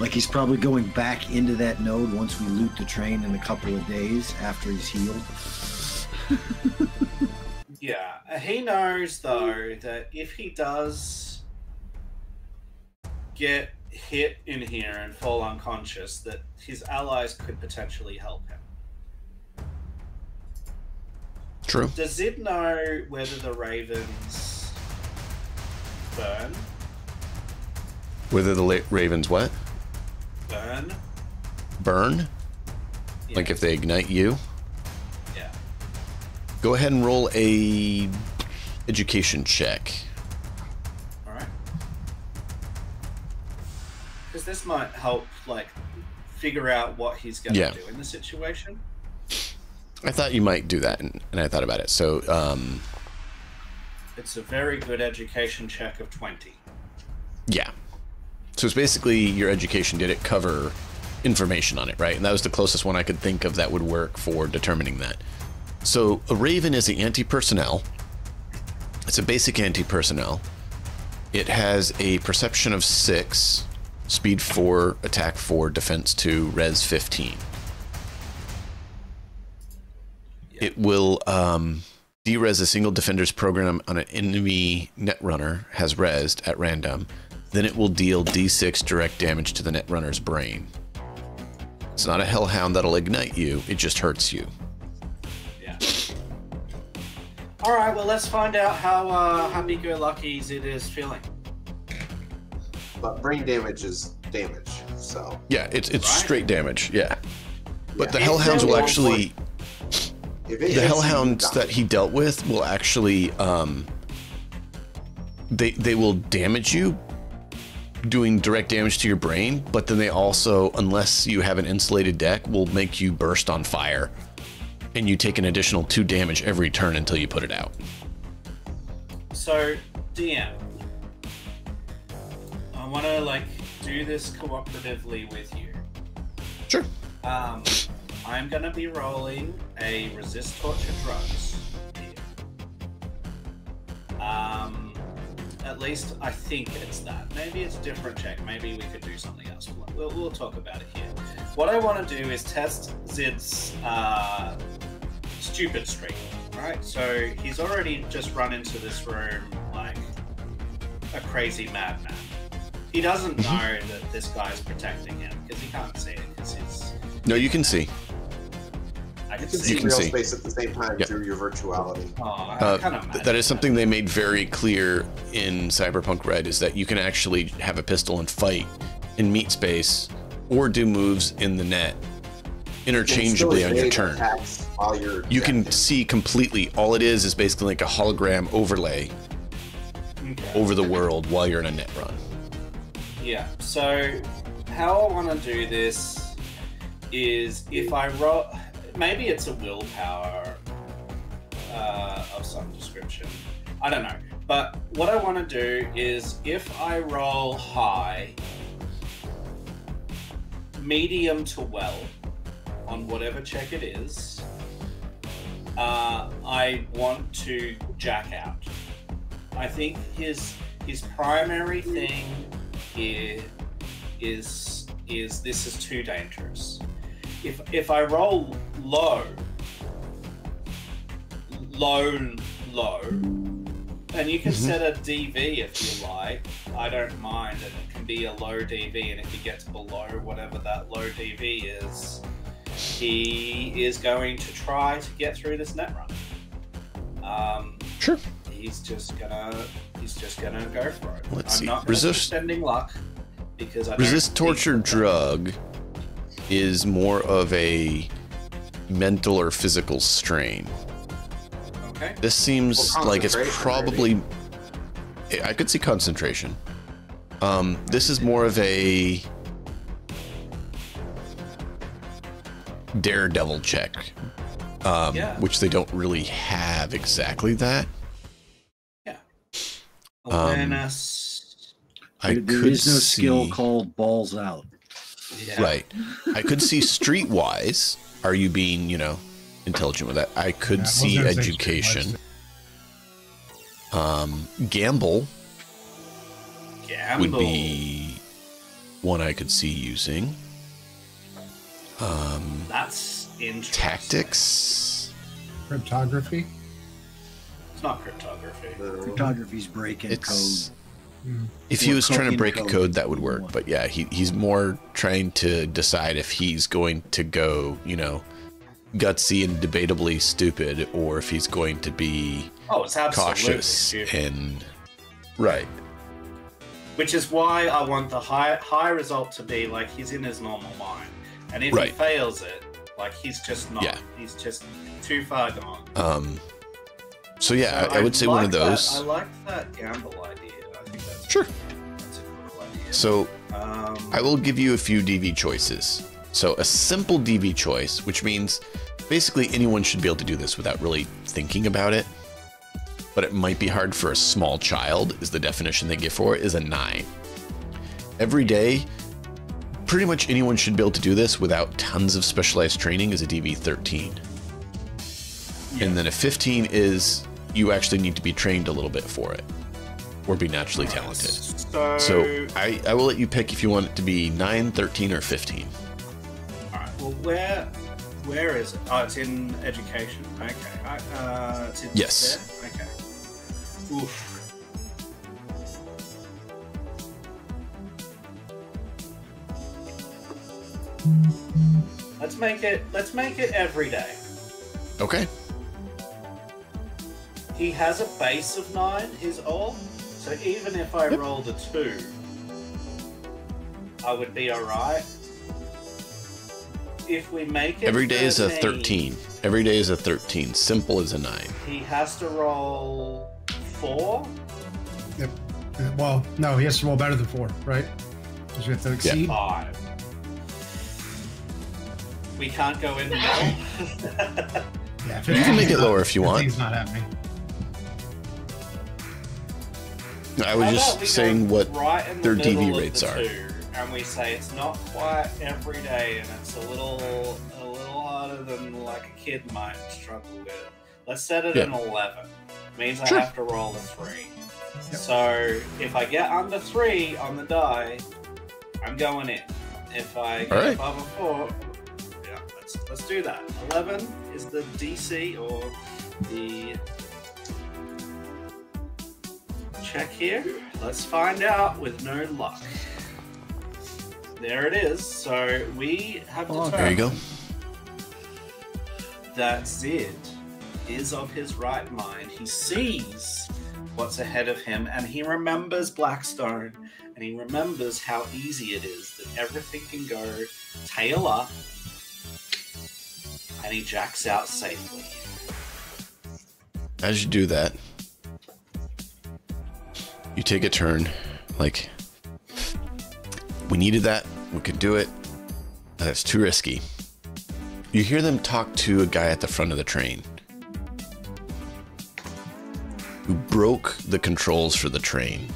Like he's probably going back into that node once we loot the train in a couple of days after he's healed. Yeah, he knows though that if he does get hit in here and fall unconscious, that his allies could potentially help him. True. Does Zid know whether the ravens burn? Whether the ravens what? Burn? Burn? Yeah. Like if they ignite you. Yeah. Go ahead and roll a education check. All right. Because this might help, like, figure out what he's going to do in the situation. I thought you might do that, and I thought about it. So, it's a very good education check of 20. Yeah. So it's basically your education. Did it cover information on it, right? And that was the closest one I could think of that would work for determining that. So a Raven is the anti-personnel. It's a basic anti-personnel. It has a perception of 6, speed 4, attack 4, defense 2, res 15. It will de-res a single defender's program on an enemy netrunner has resed at random. Then it will deal D6 direct damage to the netrunner's brain. It's not a hellhound that'll ignite you, it just hurts you. Yeah. Alright, well let's find out how happy-go-lucky it is feeling. But brain damage is damage, so... Yeah, it's straight damage, yeah. But the hellhounds will actually... The hellhounds that he dealt with will actually, they will damage you, doing direct damage to your brain, but then they also, unless you have an insulated deck, will make you burst on fire, and you take an additional 2 damage every turn until you put it out. So, DM, I want to, like, do this cooperatively with you. Sure. I'm going to be rolling a resist torture drugs here. At least I think it's that. Maybe it's a different check. Maybe we could do something else. We'll talk about it here. What I want to do is test Zid's stupid streak. Right? So he's already just run into this room like a crazy madman. He doesn't know that this guy's protecting him because he can't see it because he's... No, you can see. You can see real space at the same time through your virtuality. That is something they made very clear in Cyberpunk Red, is that you can actually have a pistol and fight in meat space or do moves in the net interchangeably on your turn. You can see completely. All it is basically like a hologram overlay over the world while you're in a net run. Yeah, so how I want to do this is if I roll... Maybe it's a willpower of some description. I don't know. But what I want to do is if I roll high, medium to well, on whatever check it is, I want to jack out. I think his primary thing here is this is too dangerous. If I roll low, and you can set a DV if you like, I don't mind, and it can be a low DV, and if he gets below whatever that low DV is, he is going to try to get through this net run. Sure. He's just gonna go for it. Let's see. Not spending luck because I resist torture drug is more of a mental or physical strain. Okay. This seems like it's probably... I could see concentration. This is more of a daredevil check, which they don't really have exactly that. Yeah. Awareness. There is no skill called balls out. Yeah. Right. I could see streetwise. Are you being, intelligent with that? I could see education. Gamble would be one I could see using. That's interesting. Tactics. Cryptography. It's not cryptography. Cryptography's breaking code. If he was trying to break a code, that would work. But yeah, he's more trying to decide if he's going to go, gutsy and debatably stupid, or if he's going to be cautious and right. Which is why I want the high result to be like he's in his normal mind, and if he fails it, Like, he's just not. Yeah. He's just too far gone. So yeah, I would say like one of those. I like that gamble idea. I think that's Sure. That's a cool idea. So I will give you a few DV choices. So a simple DV choice, which means basically anyone should be able to do this without really thinking about it, but it might be hard for a small child, is the definition they give for it, is a 9. Every day, pretty much anyone should be able to do this without tons of specialized training, is a DV 13. Yeah. And then a 15 is you actually need to be trained a little bit for it or be naturally talented. So I will let you pick if you want it to be 9, 13, or 15. All right. Well, where is it? Oh, it's in education. Okay. It's in yes. There? Okay. Oof. Let's make it every day. Okay. He has a base of 9 is all. So even if I rolled a 2, I would be alright. If we make it every day 13, is a 13. Every day is a 13. Simple as a 9. He has to roll 4. Yep. Well, no, he has to roll better than 4, right? Because you have to exceed 5. We can't go in the middle. Yeah, you can make it lower if you want. It's not happening. I was just saying what right their DV rates are. And we say it's not quite every day, and it's a little harder than like a kid might struggle with. Let's set it an 11. Means I have to roll a 3. Yep. So if I get under 3 on the die, I'm going in. If I get above a 4, yeah, let's do that. 11 is the DC or the check here. Let's find out with no luck. There it is. So we have determined there you go. that Zid is of his right mind. He sees what's ahead of him, and he remembers Blackstone, and he remembers how easy it is that everything can go tail up, and he jacks out safely. As you do that, you take a turn, like, we needed that, we could do it, that's too risky. You hear them talk to a guy at the front of the train who broke the controls for the train,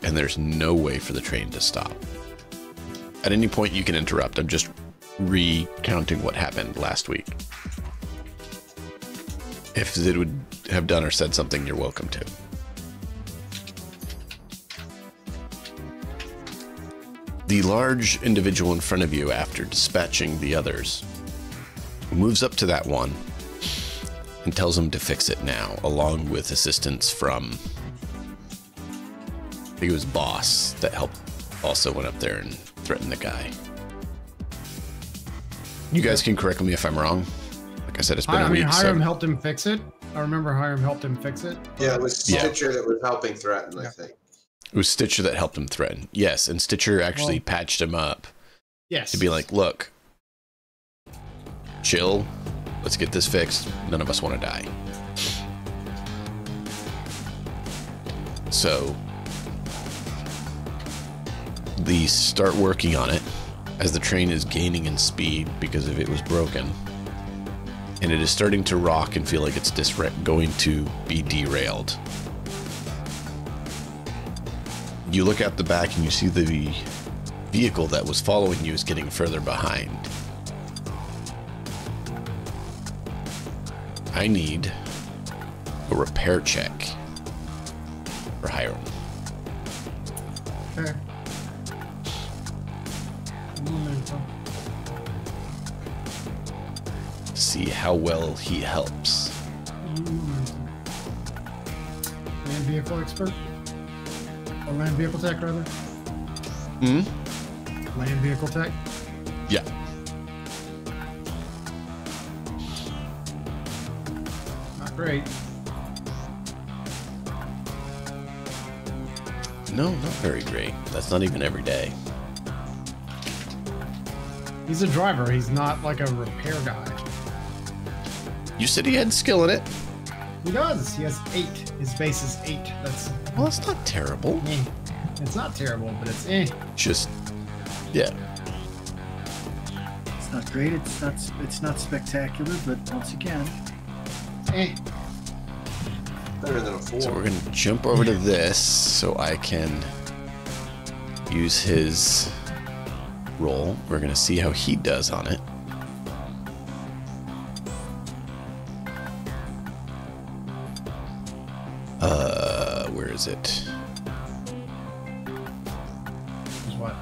and there's no way for the train to stop. At any point you can interrupt. I'm just recounting what happened last week. If Zid would have done or said something, you're welcome to. The large individual in front of you, after dispatching the others, moves up to that one and tells him to fix it now, along with assistance from, I think it was Boss that helped, also went up there and threatened the guy. You guys can correct me if I'm wrong. Like I said, it's been a week. Hiram helped him fix it. I remember Hiram helped him fix it. Yeah, it was Stitcher that was helping threaten, I think. It was Stitcher that helped him threaten. Yes, and Stitcher actually patched him up. Yes. To be like, look, chill, let's get this fixed. None of us want to die. So, they start working on it as the train is gaining in speed because of it was broken. And it is starting to rock and feel like it's going to be derailed. You look out the back and you see the vehicle that was following you is getting further behind. I need a repair check for Hiram. Okay. See how well he helps. Land vehicle expert? Or land vehicle tech, rather? Land vehicle tech? Yeah. Not great. No, not very great. That's not even every day. He's a driver. He's not like a repair guy. You said he had skill in it. He does. He has 8. His base is 8. Well, it's not terrible. It's not terrible, but it's Just, yeah. It's not great. It's not spectacular, but once again, better than a 4. So we're gonna jump over to this so I can use his roll. We're gonna see how he does on it. Where is it? what?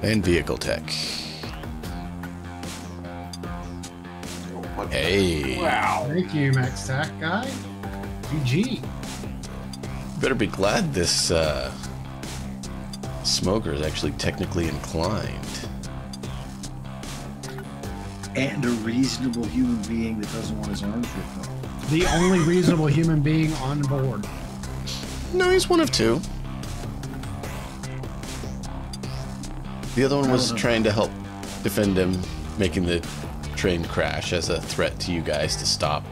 And vehicle tech. Hey. Wow. Thank you, Max Tack guy. GG. Better be glad this smoker is actually technically inclined. And a reasonable human being that doesn't want his arms ripped off. The only reasonable human being on board. No, he's one of 2. The other one was trying to help defend him, making the train crash as a threat to you guys to stop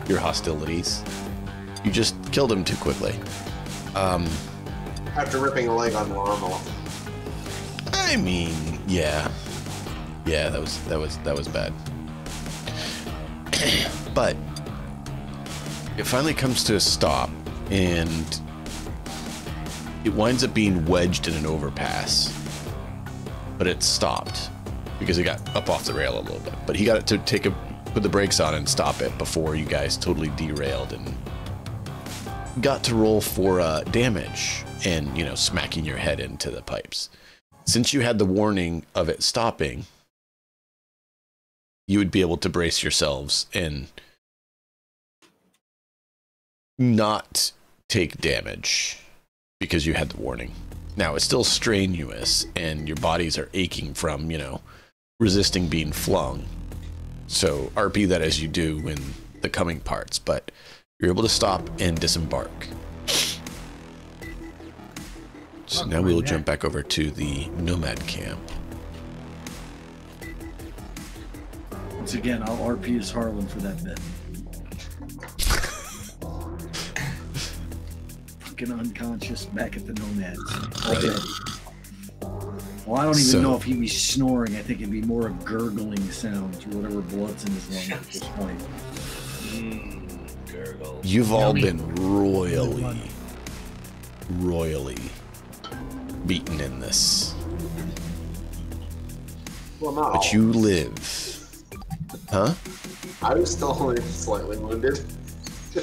your hostilities. You just killed him too quickly. After ripping a leg on the arm off. I mean, yeah. Yeah, that was bad. But it finally comes to a stop, and it winds up being wedged in an overpass. But it stopped because it got up off the rail a little bit. But he got it to put the brakes on and stop it before you guys totally derailed and got to roll for damage and, you know, smacking your head into the pipes. Since you had the warning of it stopping, you would be able to brace yourselves and not take damage because you had the warning. Now, it's still strenuous, and your bodies are aching from, you know, resisting being flung. So, RP that as you do in the coming parts, but you're able to stop and disembark. So now we'll jump back over to the Nomad camp. Once again, I'll RP as Harlan for that bit. Fucking unconscious back at the Nomads. Already. Well, I don't even know if he'd be snoring. I think it'd be more a gurgling sound or whatever blood's in his lungs at this point. Gurgle. You've all been royally beaten in this. Well, not but all. you live. Huh? I was still only slightly wounded.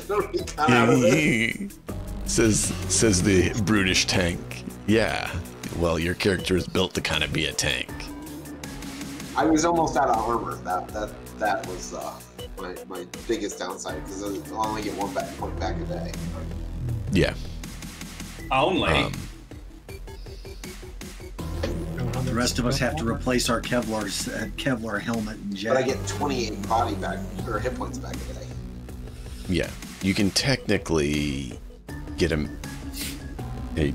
Got out of it. Says the brutish tank. Yeah. Well, your character is built to kind of be a tank. I was almost out of armor. That was my biggest downside because I only get one point back a day. Yeah. Only. The rest of us have to replace our Kevlar helmet and jacket. But I get 28 body back or hit points back a day. Yeah. You can technically get a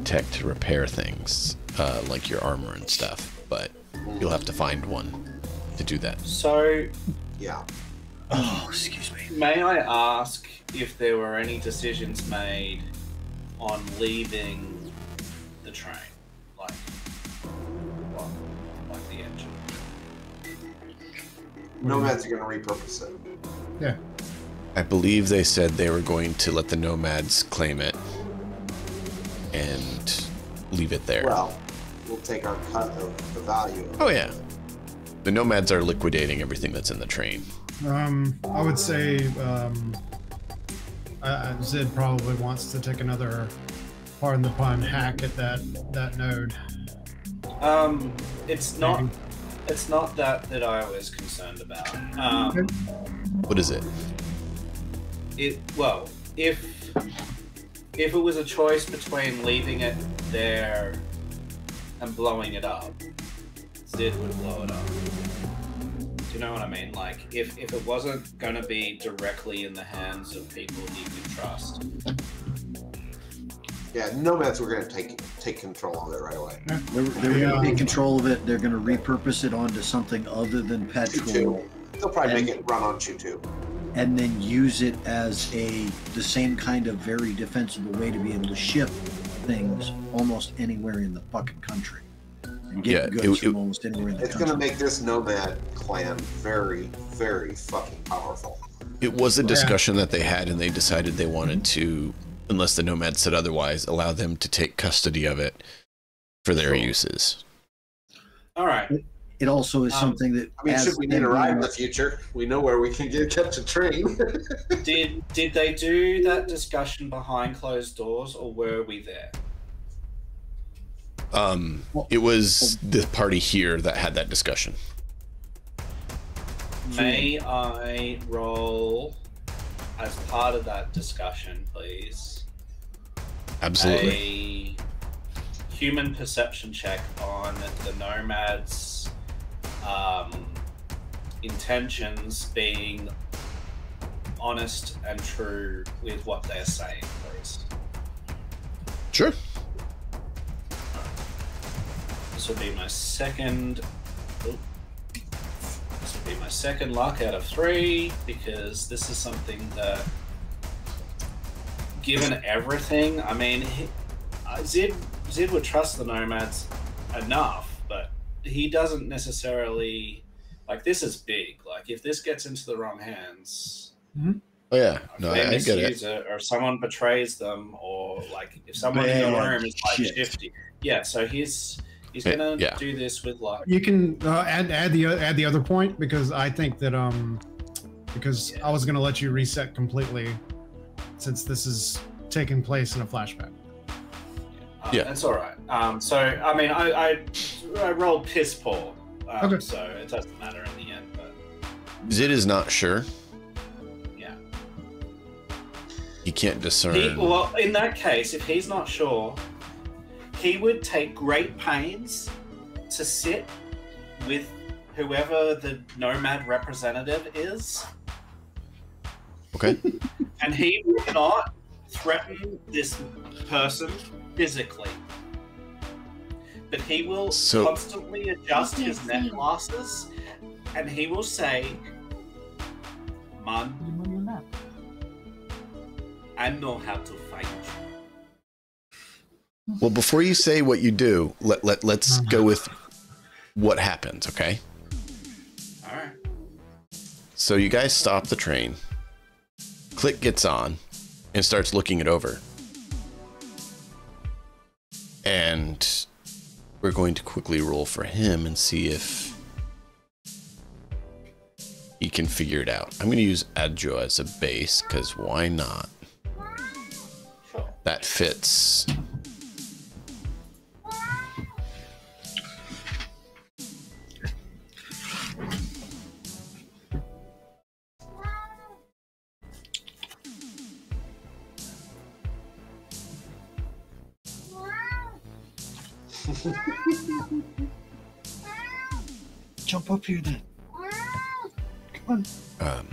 tech to repair things, like your armor and stuff, but you'll have to find one to do that. So, yeah. Oh, excuse me. May I ask if there were any decisions made on leaving the train? Like the engine? Nomads are going to repurpose it. Yeah. I believe they said they were going to let the Nomads claim it and leave it there. Well, we'll take our cut of the value. Oh, yeah. The Nomads are liquidating everything that's in the train. I would say Zid probably wants to take another, pardon the pun, hack at that node. It's not. Maybe. It's not that I was concerned about. What is it? Well, if it was a choice between leaving it there and blowing it up, Zid would blow it up. Do you know what I mean? Like, if it wasn't going to be directly in the hands of people he could trust. Yeah, nomads were going to take control of it right away. They're going to take control of it. They're going to repurpose it onto something other than petrol. They'll probably make it run on Choo-2. And then use it as the same kind of very defensible way to be able to ship things almost anywhere in the fucking country. And get goods from almost anywhere in the country. It's going to make this nomad clan very, very fucking powerful. It was a discussion that they had, and they decided they wanted to, unless the nomads said otherwise, allow them to take custody of it for their uses. All right. It also is something that... I mean, should we need a ride in the future, we know where we can catch a train. Did they do that discussion behind closed doors, or were we there? It was the party here that had that discussion. May I roll as part of that discussion, please? Absolutely. A human perception check on the nomads' intentions being honest and true with what they're saying, please. Sure. This will be my second. This will be my second luck out of 3, because this is something that, given everything, I mean, Zid would trust the nomads enough, but he doesn't necessarily, like, this is big. Like, if this gets into the wrong hands, oh yeah, no, I get it. Or if someone betrays them, or like if someone in the room is like shifty, so he's gonna do this with like. You can add the other point, because I think that because I was gonna let you reset completely, since this is taking place in a flashback. That's all right. So I mean, I rolled piss poor, okay. So it doesn't matter in the end. But Zid is not sure. Yeah. He can't discern. Well, in that case, if he's not sure, he would take great pains to sit with whoever the nomad representative is. Okay. And he will not threaten this person physically, but he will constantly adjust his net glasses, and he will say, "Man, I know how to fight you." Well, before you say what you do, let's go with what happens, okay? All right. So you guys stop the train. Click gets on and starts looking it over. And we're going to quickly roll for him and see if he can figure it out. I'm going to use Adjo as a base, because why not? Sure. That fits. Jump up here then. Come on.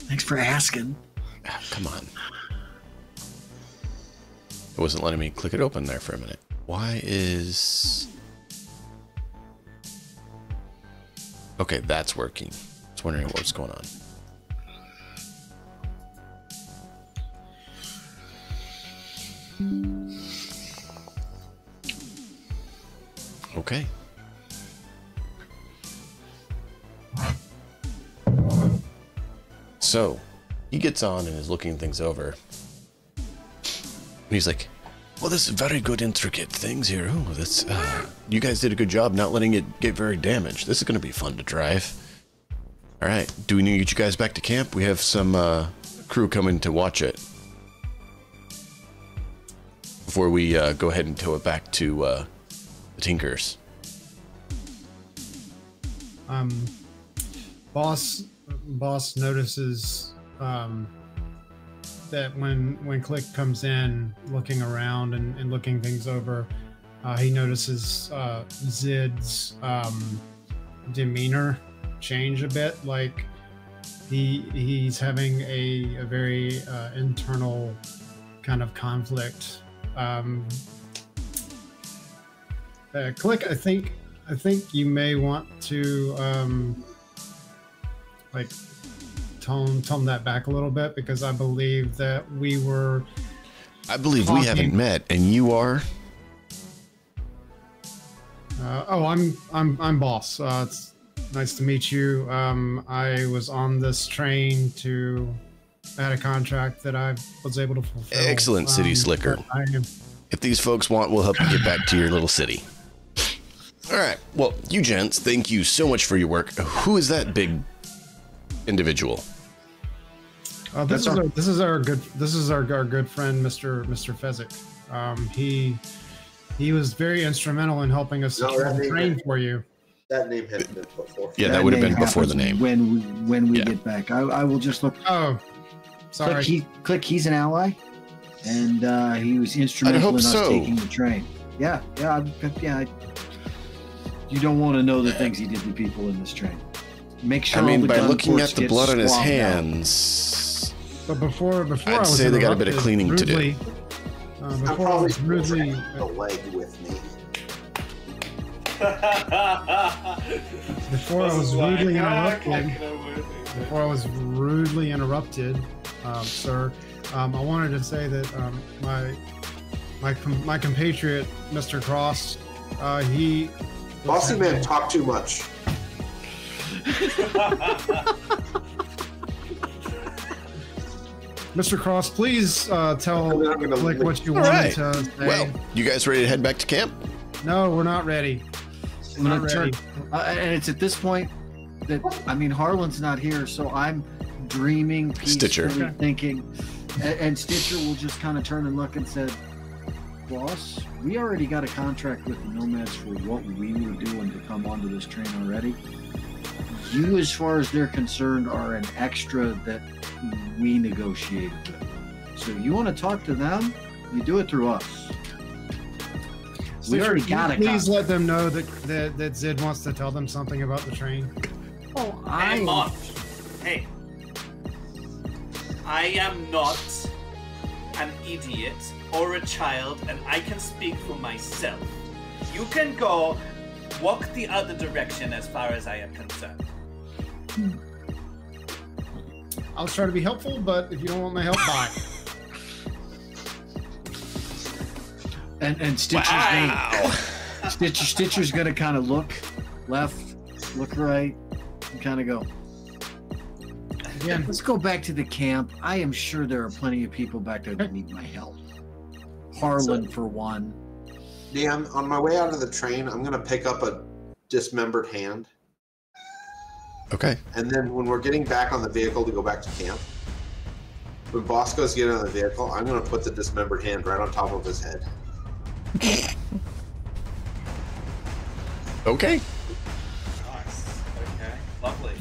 Thanks for asking. Come on. It wasn't letting me click it open there for a minute. Why is... Okay, that's working. I was wondering what's going on. Okay. So, he gets on and is looking things over. And he's like, well, this is very good intricate things here. Oh, that's, you guys did a good job not letting it get very damaged. This is going to be fun to drive. All right, do we need to get you guys back to camp? We have some crew coming to watch it. Before we go ahead and tow it back to the Tinkers. Boss notices that when Click comes in, looking around and looking things over, he notices Zid's demeanor change a bit. Like he's having a very internal kind of conflict. Click, I think you may want to like tone that back a little bit, because I believe that we were. I believe we haven't met, and you are. I'm Boss. It's nice to meet you. I was on this train I had a contract that I was able to fulfill. Excellent, City Slicker. If these folks want, we'll help you get back to your little city. All right. Well, you gents, thank you so much for your work. Who is that big individual? This is our good friend, Mr. Fezzik. He was very instrumental in helping us secure the train for you. That name had been before. Yeah, that would have been before the name. When we get back, I will just look. Oh, sorry. Click. He's an ally, and he was instrumental in us taking the train. Yeah. You don't want to know the things he did to people in this train. Make sure. By looking at the blood on his hands. But before I'd say they got a bit of cleaning to do. Before I was rudely the leg with me. Before I was rudely interrupted, sir, I wanted to say that my compatriot, Mr. Cross, he. Bossy man talk too much. Mr. Cross, please tell Click what you wanted to say. Well, you guys ready to head back to camp? No, we're not ready. And it's at this point that, Harlan's not here, so I'm dreaming, peacefully thinking, and Stitcher will just kind of turn and look and say, Boss, we already got a contract with the Nomads for what we were doing to come onto this train already. You, as far as they're concerned, are an extra that we negotiated with. So you want to talk to them, you do it through us. We already got it. Please let them know that Zid wants to tell them something about the train. Oh, I am not an idiot or a child, and I can speak for myself. You can go walk the other direction as far as I am concerned. I'll try to be helpful, but if you don't want my help, bye. And Stitcher's gonna kind of look left, look right, and kind of go. Yeah, let's go back to the camp. I am sure there are plenty of people back there that need my help. Harlan, for one. Dan, on my way out of the train, I'm gonna pick up a dismembered hand. Okay. And then when we're getting back on the vehicle to go back to camp, when Boss goes to get on the vehicle, I'm gonna put the dismembered hand right on top of his head. Okay. Nice. Okay. Lovely.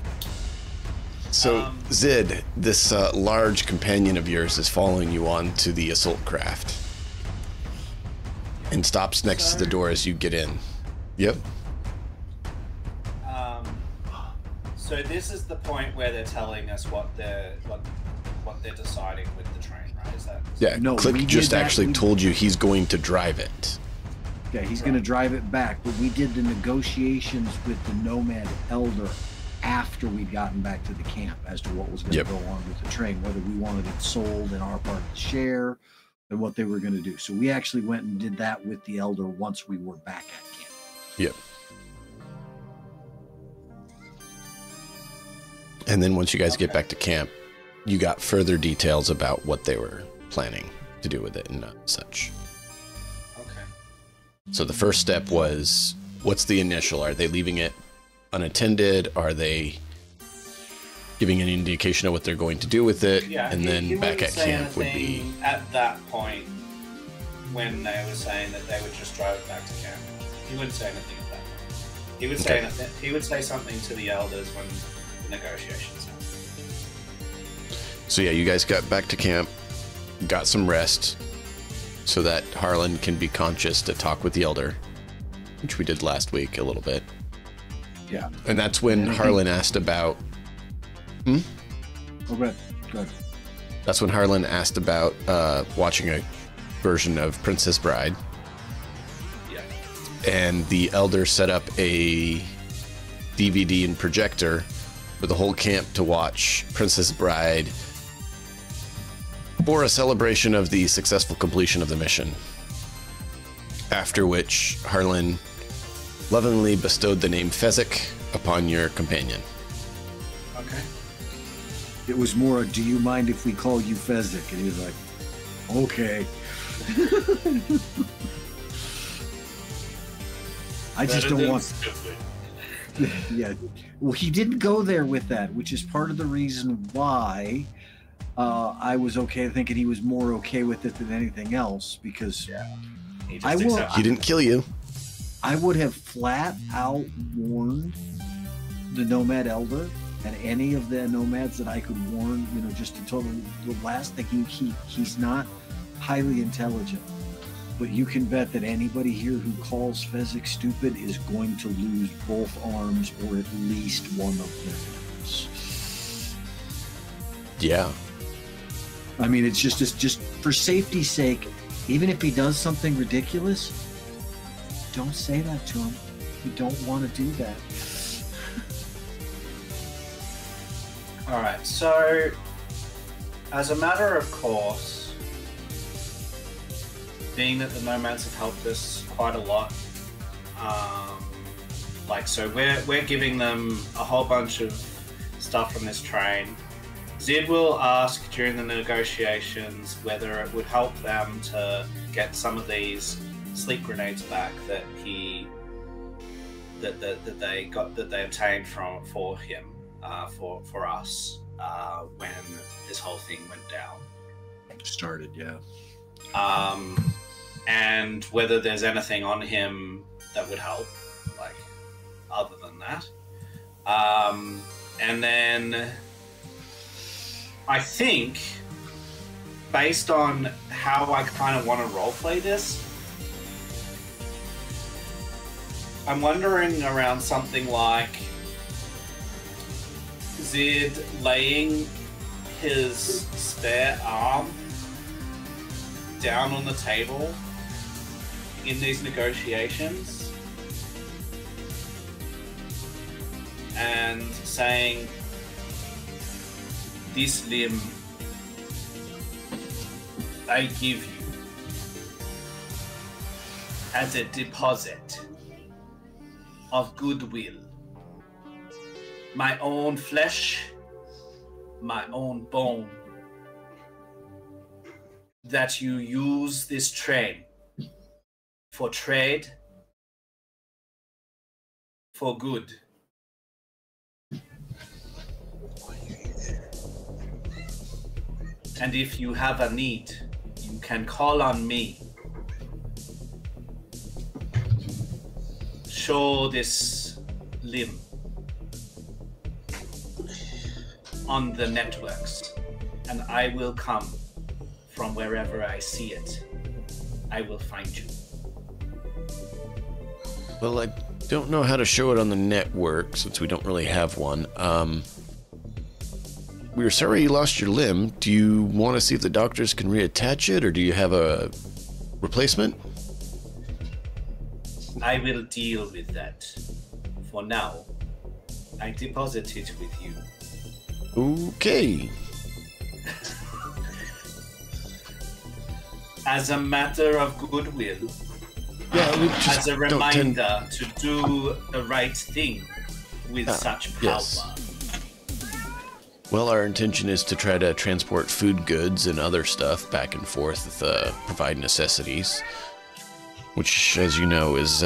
So, Zid, this large companion of yours is following you on to the assault craft and stops next to the door as you get in. Yep. So this is the point where they're telling us what they're deciding with the train, right? Is that? Yeah. No, Click just actually told you he's going to drive it. Yeah, he's going to drive it back, but we did the negotiations with the Nomad Elder after we'd gotten back to the camp as to what was going to go on with the train, whether we wanted it sold in our part of the share, and what they were going to do. So we actually went and did that with the Elder once we were back at camp. Yep. And then once you guys get back to camp, you got further details about what they were planning to do with it and such. Okay. So the first step was, what's the initial? Are they leaving it unattended? Are they giving any indication of what they're going to do with it? Yeah, and then back at camp would be... At that point, when they were saying that they would just drive it back to camp, he wouldn't say anything at that point. He would say anything. He would say something to the elders when negotiations. So yeah, you guys got back to camp, got some rest, so that Harlan can be conscious to talk with the Elder, which we did last week a little bit. Yeah. And that's when Harlan asked about... Oh, good. That's when Harlan asked about watching a version of Princess Bride. Yeah. And the elder set up a DVD and projector for the whole camp to watch Princess Bride for a celebration of the successful completion of the mission. After which Harlan lovingly bestowed the name Fezzik upon your companion. Okay. It was more, do you mind if we call you Fezzik? And he was like, okay. I just don't want... Yeah. Well, he didn't go there with that, which is part of the reason why I was okay thinking he was more okay with it than anything else, because he didn't kill you. I would have flat out warned the Nomad Elder and any of the nomads that I could warn, you know, just to tell them the last thing. He's not highly intelligent, but you can bet that anybody here who calls Fezzik stupid is going to lose both arms or at least one of their limbs. Yeah. I mean, it's just for safety's sake, even if he does something ridiculous, don't say that to him. You don't want to do that. All right, so as a matter of course, being that the nomads have helped us quite a lot, so we're giving them a whole bunch of stuff from this train. Zid will ask during the negotiations whether it would help them to get some of these sleep grenades back that they obtained for him for us when this whole thing went down. Started, yeah. And whether there's anything on him that would help, like, other than that. And then I think, based on how I kind of want to roleplay this, I'm wondering around something like Zid laying his spare arm down on the table in these negotiations and saying, "This limb I give you as a deposit of goodwill. My own flesh, my own bone. That you use this train for trade, for good. And if you have a need, you can call on me. Show this limb on the networks, and I will come from wherever I see it. I will find you." Well, I don't know how to show it on the network since we don't really have one. We're sorry you lost your limb. Do you want to see if the doctors can reattach it, or do you have a replacement? I will deal with that. For now, I deposit it with you. Okay. As a matter of goodwill, as a reminder to do the right thing with such power. Yes. Well, our intention is to try to transport food goods and other stuff back and forth, provide necessities, which, as you know, is,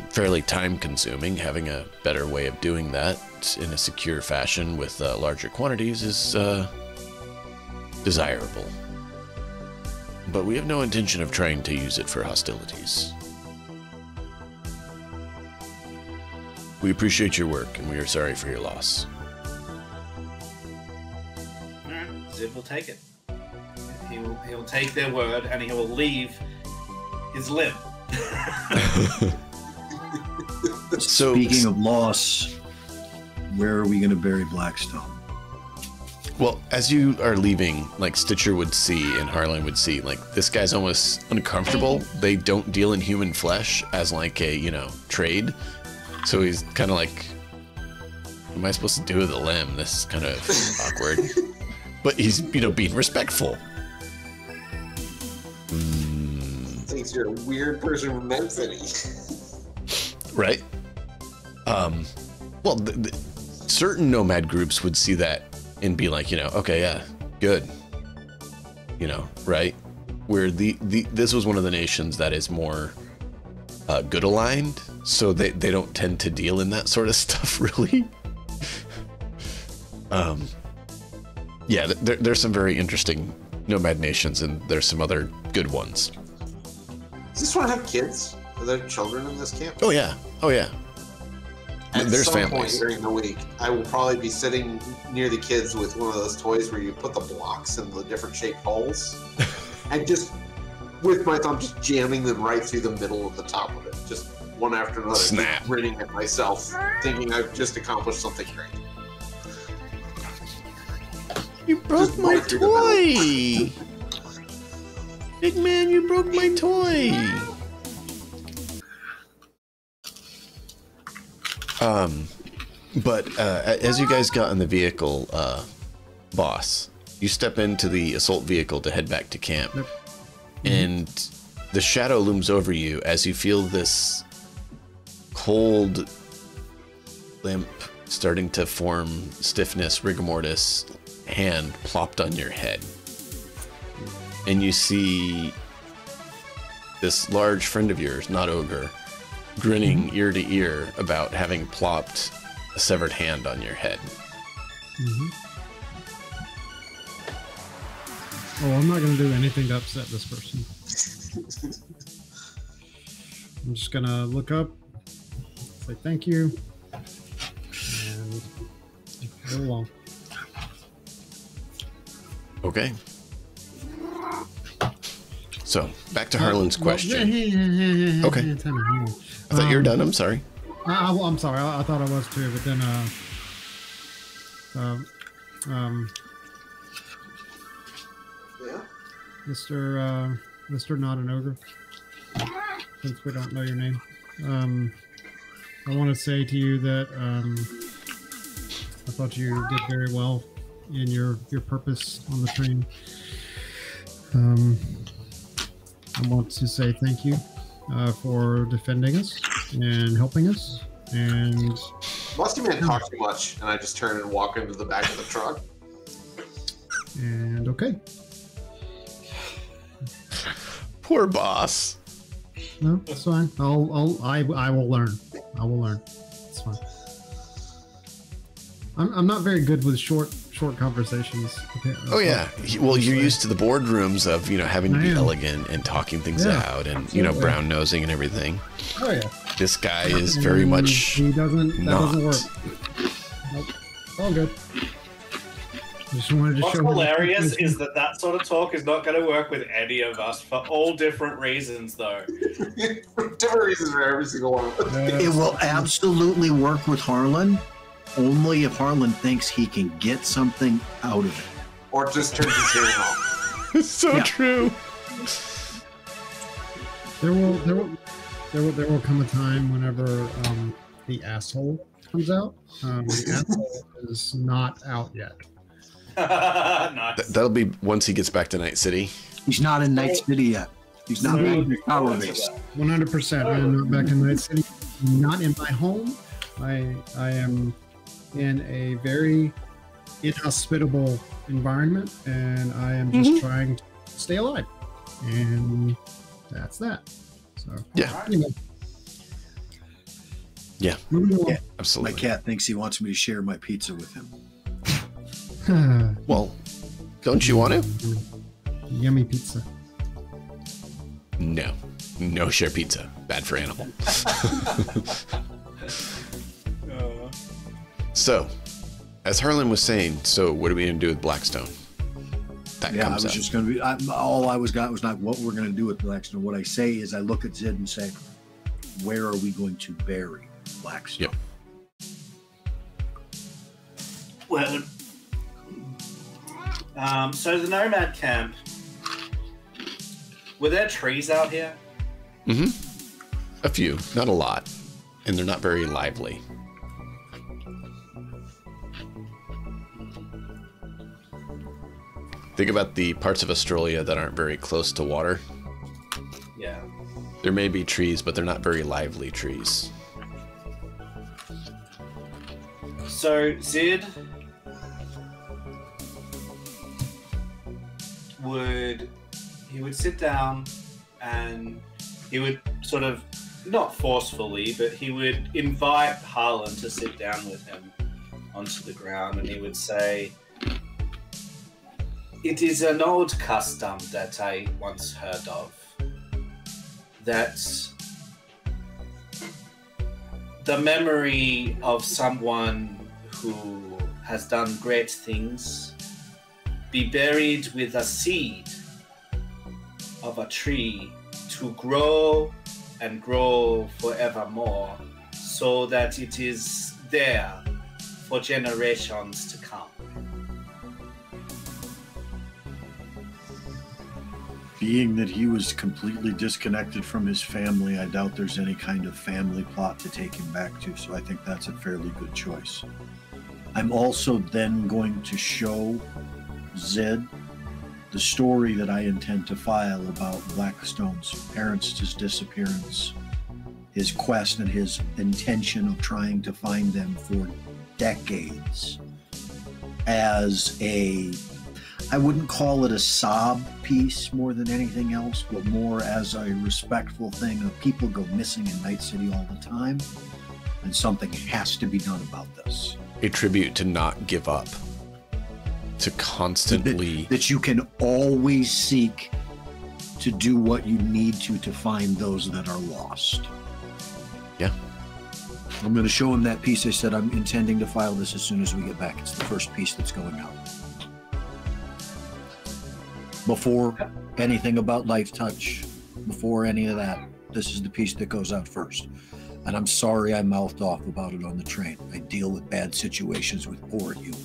fairly time-consuming. Having a better way of doing that in a secure fashion with larger quantities is desirable. But we have no intention of trying to use it for hostilities. We appreciate your work, and we are sorry for your loss. Zid will take it. He will take their word, and he will leave his limb. So, speaking of loss, where are we going to bury Blackstone? Well, as you are leaving, like Stitcher would see and Harlan would see, like this guy's almost uncomfortable. They don't deal in human flesh as like a, you know, trade. So he's kind of like, what am I supposed to do with a limb? This is kind of awkward. But he's, you know, being respectful. Thinks you're a weird person from that city. Right? Well, certain nomad groups would see that and be like, you know, okay, yeah, good. You know, right? Where this was one of the nations that is more good aligned, so they don't tend to deal in that sort of stuff, really. Yeah, there's some very interesting nomad nations, and there's some other good ones. Does this one have kids? Are there children in this camp? Oh yeah, oh yeah. There's some families. Point during the week, I will probably be sitting near the kids with one of those toys where you put the blocks in the different shaped holes, and just with my thumb just jamming them right through the middle of the top of it, just one after another. Snap. Just grinning at myself, thinking I've just accomplished something great. You broke my toy! Big man, you broke my toy! But as you guys got in the vehicle, boss, you step into the assault vehicle to head back to camp. Yep. And the shadow looms over you as you feel this cold, limp, starting to form stiffness, rigor mortis, hand plopped on your head. And you see this large friend of yours, not ogre, grinning ear to ear about having plopped a severed hand on your head. Oh, I'm not going to do anything to upset this person. I'm just going to look up, say thank you, and go along. Okay. So, back to Harlan's question. Okay. I thought you were done. I'm sorry. I'm sorry. I thought I was too, but then, Yeah. Mr. Not an Ogre, since we don't know your name, I want to say to you that I thought you did very well in your purpose on the train. I want to say thank you for defending us and helping us. And Musty Man talks too much, and I just turn and walk into the back of the truck. And okay. Poor boss. No, it's fine. I will learn. I will learn. It's fine. I'm not very good with short conversations. Oh yeah. Well, you're used to the boardrooms of, you know, having to be elegant and talking things out and, you know, brown nosing and everything. Oh yeah. This guy is very much He doesn't. That not. doesn't work. Nope. It's all good. Just wanted to What's show hilarious is that sort of talk is not going to work with any of us for all different reasons, though. Different reasons for every single one of us. It will absolutely work with Harlan, only if Harlan thinks he can get something out of it. Or just turns his hearing off. It's so true. There will come a time whenever the asshole comes out. The asshole is not out yet. Nice. That'll be once he gets back to Night City. He's not in Night City yet. He's not back in the power base. 100%. I am not back in Night City. Not in my home. I am in a very inhospitable environment, and I am just trying to stay alive. And that's that. So Yeah. Anyway. Yeah. Yeah, absolutely. My cat thinks he wants me to share my pizza with him. Well, don't you want to? Yummy pizza. No. No share pizza. Bad for animal. So, as Harlan was saying, so what are we going to do with Blackstone? That Yeah, I comes was up. just going to be, all I was got was not what we're going to do with Blackstone. What I say is I look at Zid and say, where are we going to bury Blackstone? Yep. Well, So the Nomad camp, were there trees out here? Mm-hmm. A few, not a lot. And they're not very lively. Think about the parts of Australia that aren't very close to water. Yeah. There may be trees, but they're not very lively trees. So Zid would sit down and he would sort of, not forcefully, but he would invite Harlan to sit down with him onto the ground, and he would say, "It is an old custom that I once heard of, that the memory of someone who has done great things be buried with a seed of a tree to grow and grow forevermore, so that it is there for generations to come." Being that he was completely disconnected from his family, I doubt there's any kind of family plot to take him back to, so I think that's a fairly good choice. I'm also then going to show Zed the story that I intend to file about Blackstone's parents' disappearance, his quest and his intention of trying to find them for decades, as a, I wouldn't call it a sob piece more than anything else, but more as a respectful thing of people go missing in Night City all the time, and something has to be done about this. A tribute to not give up. To constantly... That you can always seek to do what you need to find those that are lost. Yeah. I'm going to show him that piece. I said I'm intending to file this as soon as we get back. It's the first piece that's going out. Before anything about Life Touch, before any of that, this is the piece that goes out first. And I'm sorry I mouthed off about it on the train. I deal with bad situations with poor humor.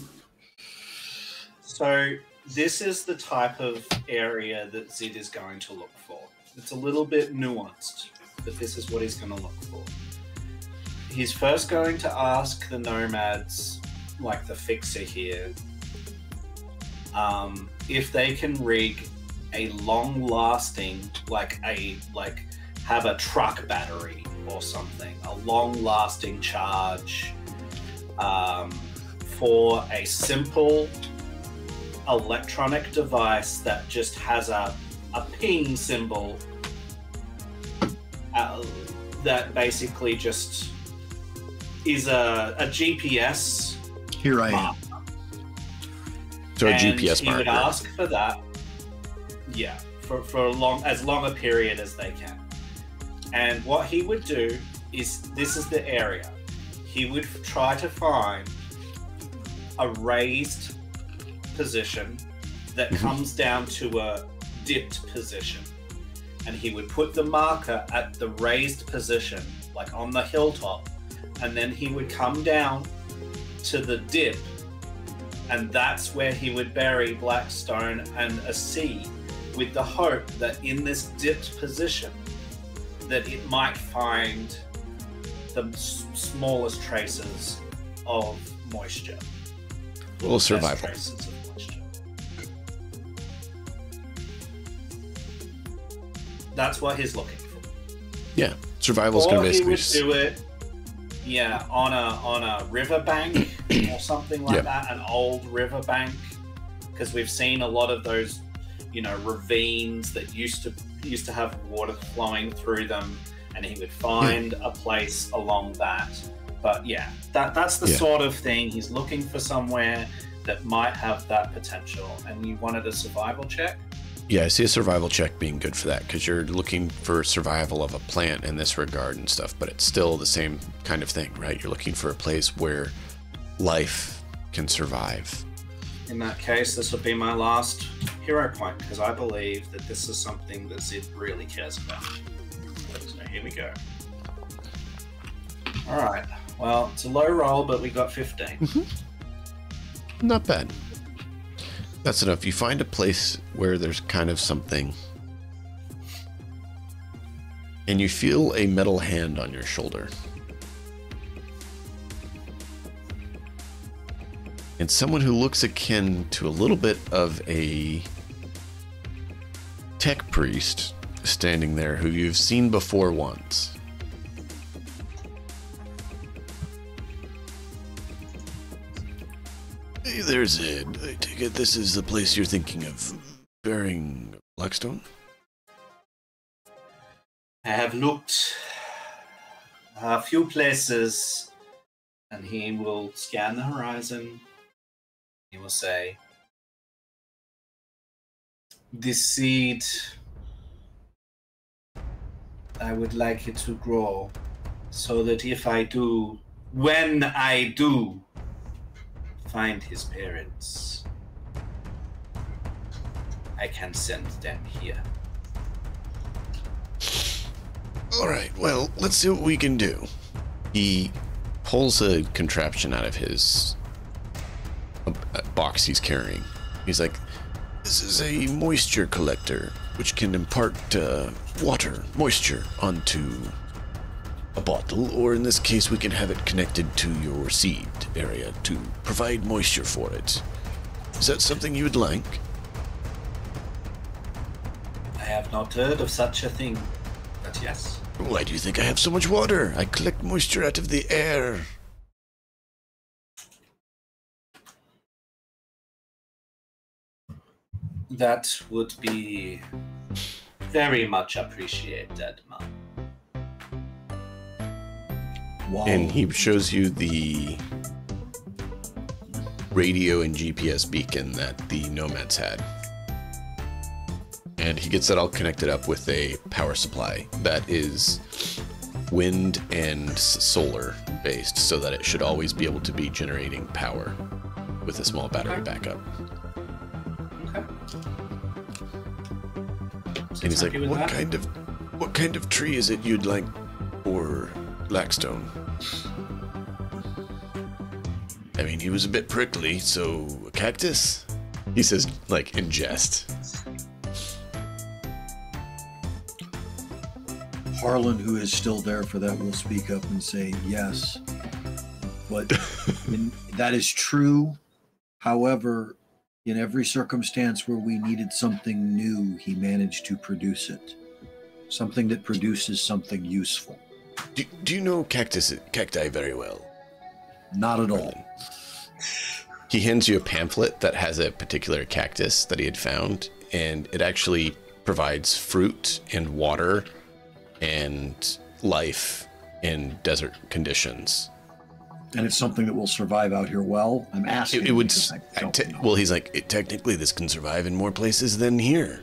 So this is the type of area that Zid is going to look for. It's a little bit nuanced, but this is what he's going to look for. He's first going to ask the nomads, like the fixer here, if they can rig a long-lasting, have a truck battery or something, a long-lasting charge for a simple electronic device that just has a ping symbol that basically just is a GPS. Here I am. So a GPS marker. He would ask for that, yeah, for as long a period as they can. And what he would do is, this is the area. He would try to find a raised position that comes down to a dipped position. And he would put the marker at the raised position, like on the hilltop, and then he would come down to the dip, and that's where he would bury Blackstone and a seed, with the hope that in this dipped position that it might find the smallest traces of moisture. A little survival. Traces of moisture. That's what he's looking for. Yeah, survival's going to basically... Or he would do it, yeah, on a riverbank or something like that, an old riverbank, because we've seen a lot of those, ravines that used to have water flowing through them, and he would find a place along that. But yeah, that's the sort of thing he's looking for, somewhere that might have that potential. And you wanted a survival check? Yeah, I see a survival check being good for that, because you're looking for survival of a plant in this regard and stuff, but it's still the same kind of thing, right? You're looking for a place where life can survive. In that case, this would be my last hero point, because I believe that this is something that Zid really cares about. So here we go. All right. Well, it's a low roll, but we got 15. Not bad. That's enough. You find a place where there's kind of something, and you feel a metal hand on your shoulder. And someone who looks akin to a little bit of a tech priest standing there who you've seen before once. Hey there, Zed. I take it this is the place you're thinking of burying Blackstone? I have looked a few places, and he will scan the horizon. He will say, "This seed, I would like it to grow so that if I do, when I do find his parents, I can send them here." Alright, well, let's see what we can do. He pulls a contraption out of his box he's carrying. He's like, this is a moisture collector, which can impart water, moisture, onto a bottle, or in this case, we can have it connected to your seed area to provide moisture for it. Is that something you would like? I have not heard of such a thing, but yes. Why do you think I have so much water? I collect moisture out of the air. That would be very much appreciated, man. Wow. And he shows you the radio and GPS beacon that the Nomads had. And he gets that all connected up with a power supply that is wind and solar based, so that it should always be able to be generating power with a small battery backup. Okay. And he's like, what kind of tree is it you'd like for Blackstone? I mean, he was a bit prickly, so a cactus? He says, like, in jest. Harlan, who is still there for that, will speak up and say yes. But that is true. However, in every circumstance where we needed something new, he managed to produce it. Something that produces something useful. Do you know cacti very well? Not at all. He hands you a pamphlet that has a particular cactus that he had found, and it actually provides fruit and water and life in desert conditions. And it's something that will survive out here well? I'm asking. It would. Well, he's like, technically this can survive in more places than here.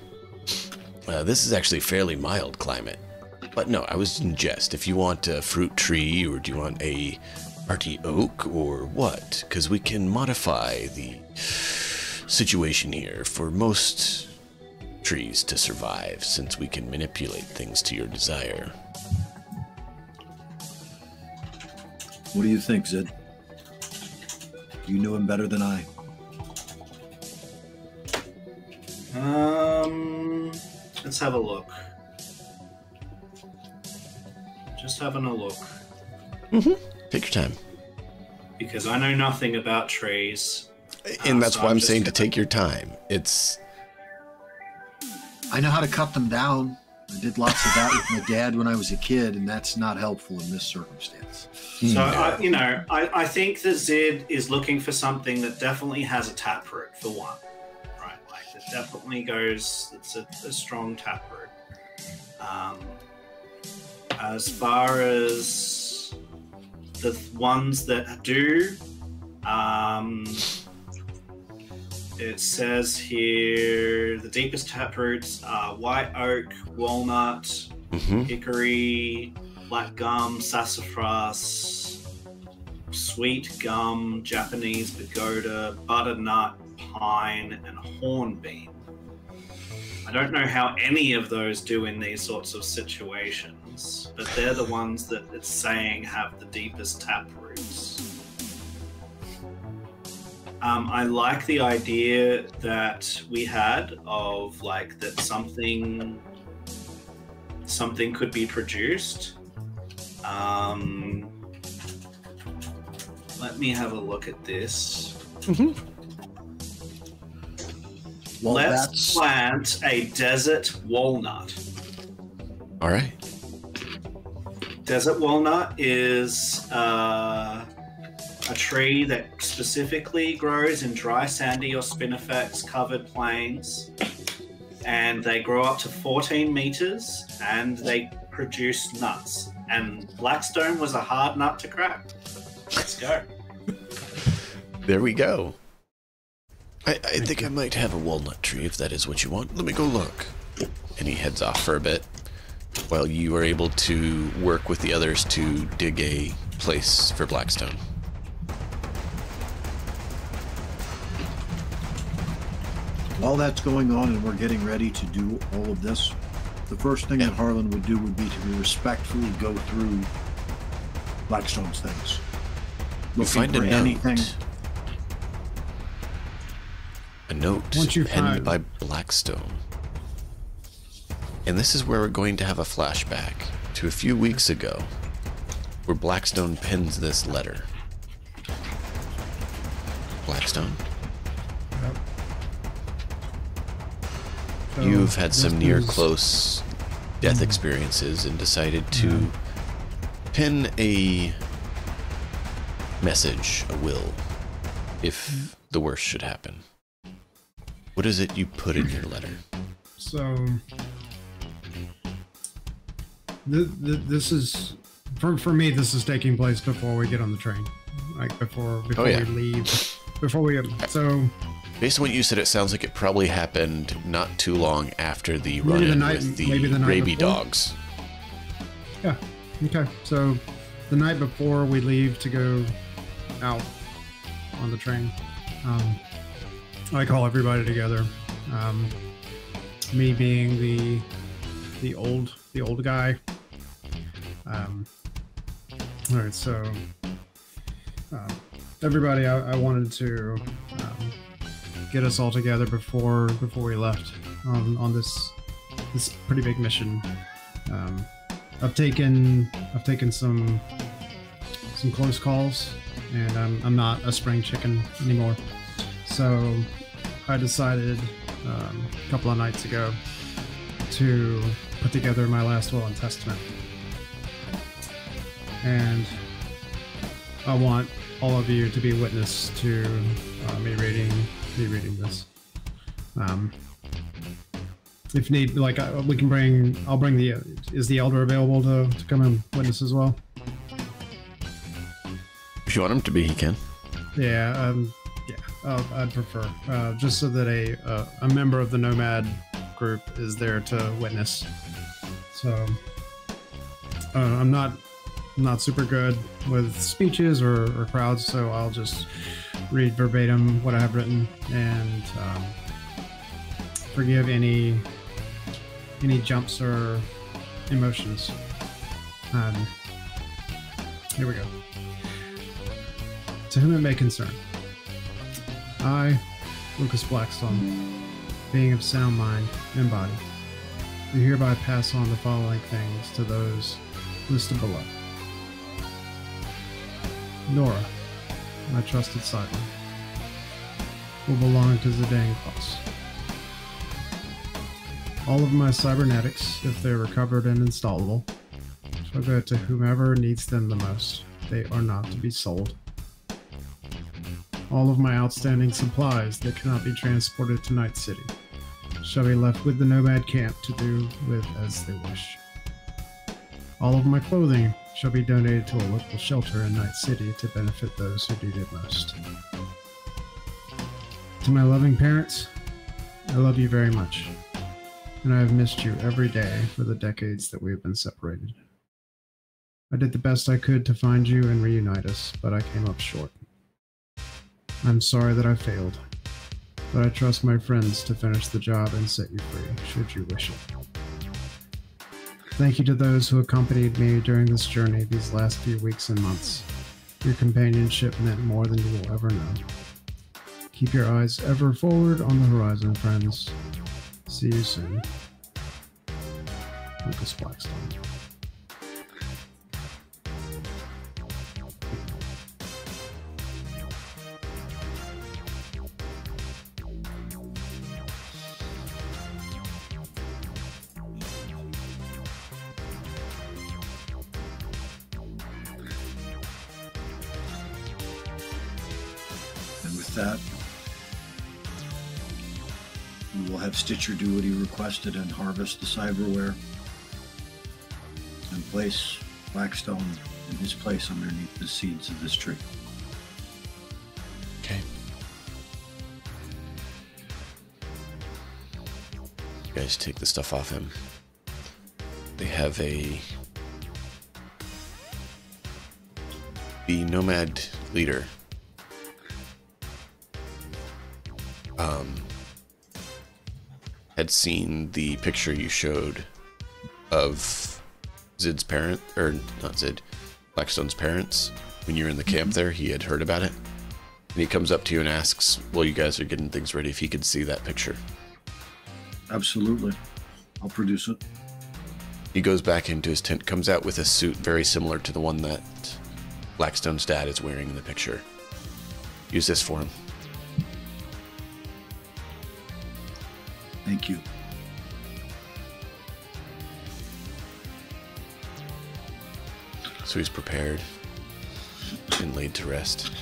This is actually fairly mild climate. But no, I was in jest. If you want a fruit tree, or do you want a hardy oak, or what? Because we can modify the situation here for most trees to survive, since we can manipulate things to your desire. What do you think, Zed? You knew him better than I. Let's have a look. Just having a look. Take your time. Because I know nothing about trees. And that's why I'm saying to take your time. I know how to cut them down. I did lots of that with my dad when I was a kid, and that's not helpful in this circumstance. So, I think that Zed is looking for something that definitely has a taproot, for one. Right? Like, it definitely goes, it's a strong taproot. As far as the ones that do, it says here the deepest taproots are white oak, walnut, hickory, black gum, sassafras, sweet gum, Japanese pagoda, butternut, pine, and hornbeam. I don't know how any of those do in these sorts of situations, but they're the ones that it's saying have the deepest taproots. I like the idea that we had of like that something could be produced. Let me have a look at this. Well, Let's plant a desert walnut. All right. Desert walnut is a tree that specifically grows in dry, sandy, or spinifex covered plains. And they grow up to 14 meters and they produce nuts. And Blackstone was a hard nut to crack. Let's go. There we go. I think I might have a walnut tree if that is what you want. Let me go look. And he heads off for a bit while you are able to work with the others to dig a place for Blackstone. While that's going on and we're getting ready to do all of this, the first thing that Harlan would do would be to respectfully go through Blackstone's things. You find a note. A note penned by Blackstone. And this is where we're going to have a flashback to a few weeks ago, where Blackstone pens this letter. Blackstone? Yep. So you've had some near close death experiences and decided to pen a message, a will, if the worst should happen. What is it you put in your letter? So this is for me. This is taking place before we get on the train, like before we leave. Before we so. Based on what you said, it sounds like it probably happened not too long after the run-in with the rabies dogs. Yeah. Okay. So the night before we leave to go out on the train, I call everybody together. Me being the old guy. All right. So everybody, I wanted to get us all together before we left on this pretty big mission. I've taken some close calls, and I'm not a spring chicken anymore. So I decided a couple of nights ago to put together my last will and testament, and I want all of you to be witness to me reading this. If need, like we can bring. I'll bring the. Is the elder available to come and witness as well? If you want him to be, he can. Yeah. I'd prefer just so that a member of the Nomad group is there to witness. So I'm not super good with speeches or crowds, so I'll just read verbatim what I have written and forgive any jumps or emotions. Here we go. To whom it may concern, I, Lucas Blackstone, being of sound mind and body, do hereby pass on the following things to those listed below. Nora, my trusted sideline, will belong to Zidane Claus. All of my cybernetics, if they're recovered and installable, shall go to whomever needs them the most. They are not to be sold. All of my outstanding supplies that cannot be transported to Night City shall be left with the Nomad camp to do with as they wish. All of my clothing shall be donated to a local shelter in Night City to benefit those who need it most. To my loving parents, I love you very much, and I have missed you every day for the decades that we have been separated. I did the best I could to find you and reunite us, but I came up short. I'm sorry that I failed, but I trust my friends to finish the job and set you free, should you wish it. Thank you to those who accompanied me during this journey these last few weeks and months. Your companionship meant more than you will ever know. Keep your eyes ever forward on the horizon, friends. See you soon. Lucas Blackstone. That we will have Stitcher do what he requested and harvest the cyberware and place Blackstone in his place underneath the seeds of this tree. Okay. You guys take the stuff off him. They have the nomad leader. Had seen the picture you showed of Zid's parent, or not Zid, Blackstone's parents. When you were in the camp there, he had heard about it. And he comes up to you and asks, while you guys are getting things ready, if he could see that picture. Absolutely. I'll produce it. He goes back into his tent, comes out with a suit very similar to the one that Blackstone's dad is wearing in the picture. Use this for him. Thank you. So he's prepared and laid to rest.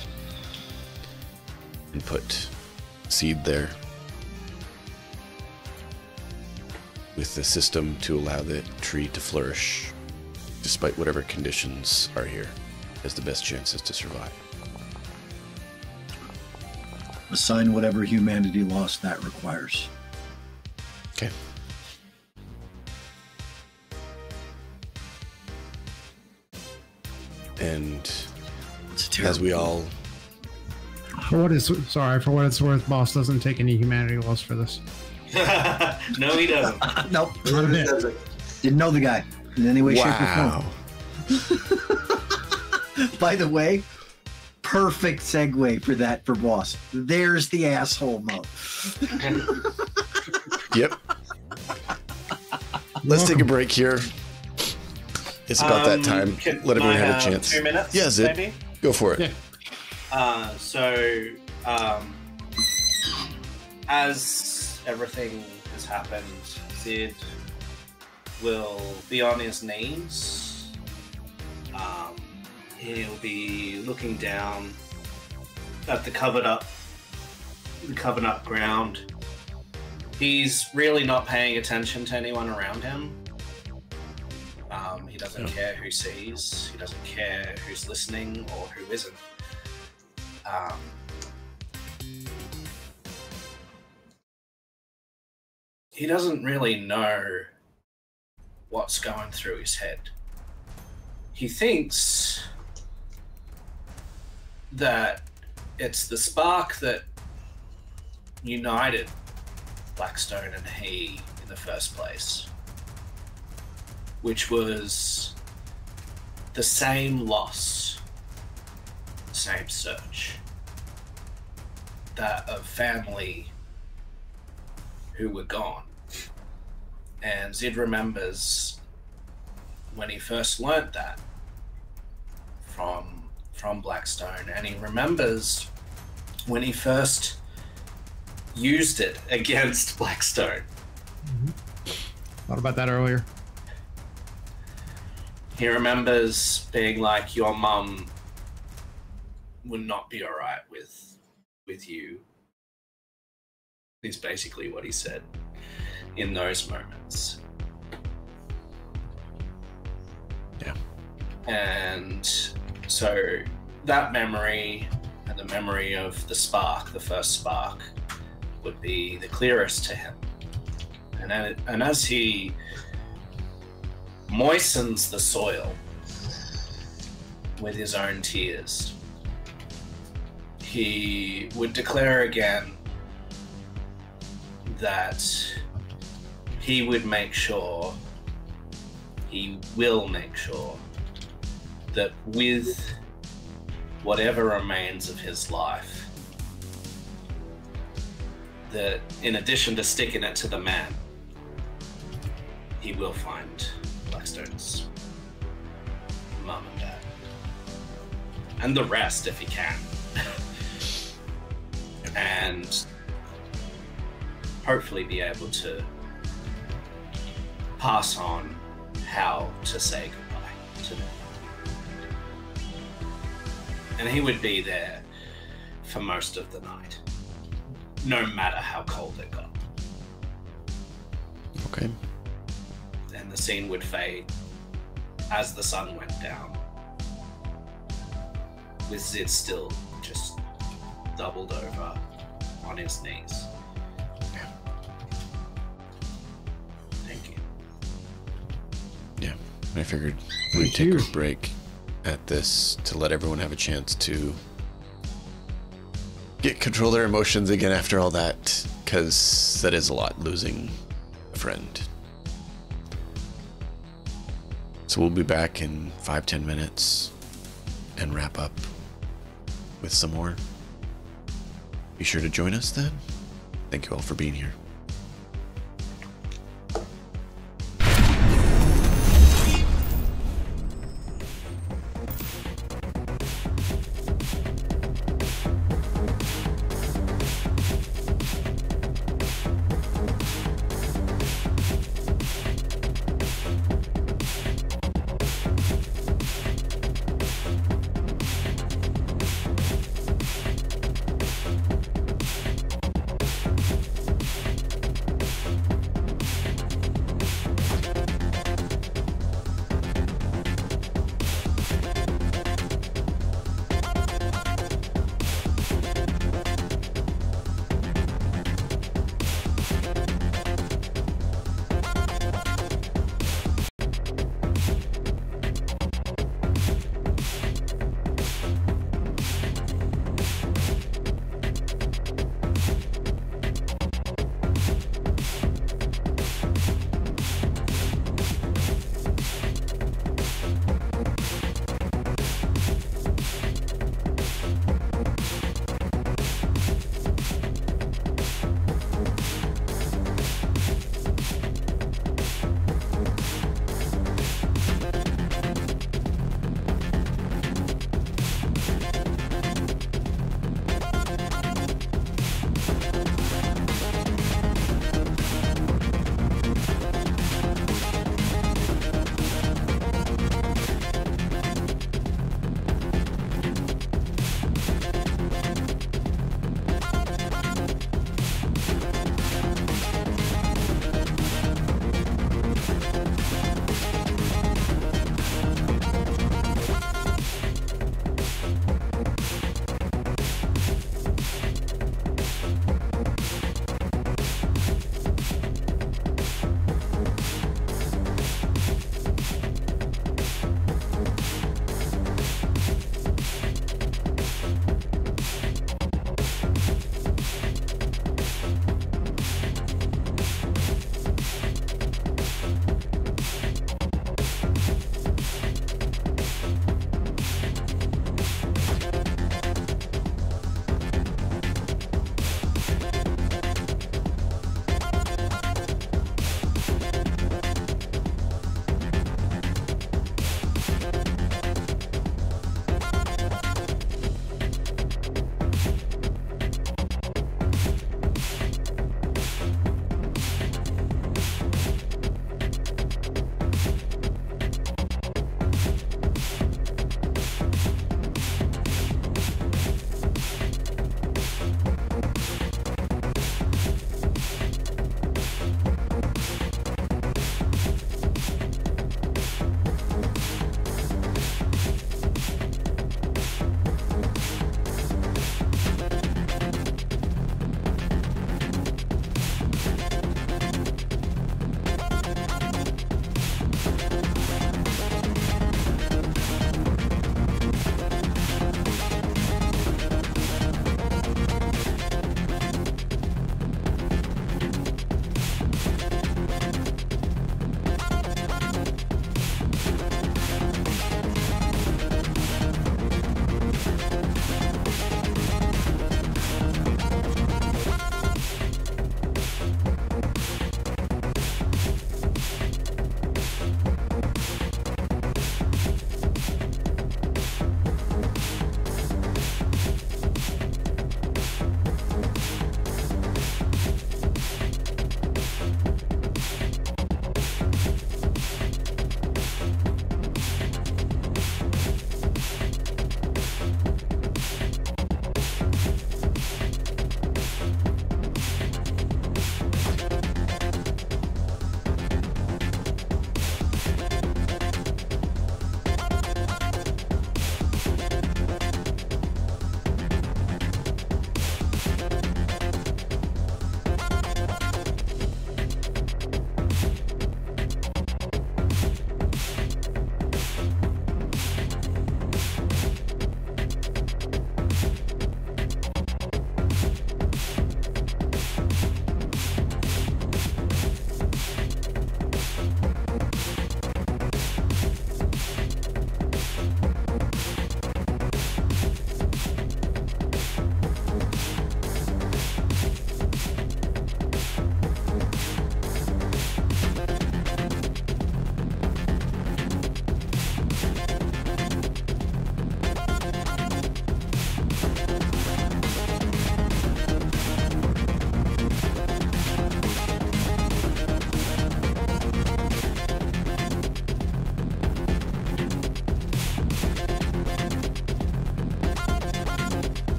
And put seed there with the system to allow the tree to flourish despite whatever conditions are here, has the best chances to survive. Assign whatever humanity loss that requires. Okay. And as we all... For what it's worth, boss doesn't take any humanity loss for this. No, he doesn't. Nope. Not a bit. Didn't know the guy in any way, shape, Wow. or form. By the way, perfect segue for that for boss. There's the asshole mode. Yep. Let's take a break here. It's about that time. Let everyone have a chance. 2 minutes? Yeah, Zid. Maybe? Go for it. Yeah. As everything has happened, Zid will be on his knees. He'll be looking down at the covered up ground. He's really not paying attention to anyone around him. He doesn't care who sees. He doesn't care who's listening or who isn't. He doesn't really know what's going through his head. He thinks that it's the spark that united Blackstone and he in the first place, which was the same loss, the same search, that of family who were gone. And Zid remembers when he first learnt that from Blackstone, and he remembers when he first used it against Blackstone. Thought about that earlier. He remembers being like, your mum would not be alright with you, is basically what he said in those moments. Yeah. And so that memory and the memory of the spark, the first spark, would be the clearest to him. And as he moistens the soil with his own tears, he would declare again that he will make sure that with whatever remains of his life, that in addition to sticking it to the man, he will find Blackstone's mum and dad. And the rest if he can. And hopefully be able to pass on how to say goodbye to them. And he would be there for most of the night, no matter how cold it got. Okay. And the scene would fade as the sun went down, with Zid still just doubled over on his knees. Yeah. Thank you. Yeah, I figured we'd take a break at this to let everyone have a chance to get control of their emotions again after all that, because that is a lot, losing a friend. So we'll be back in 5-10 minutes and wrap up with some more. Be sure to join us then. Thank you all for being here.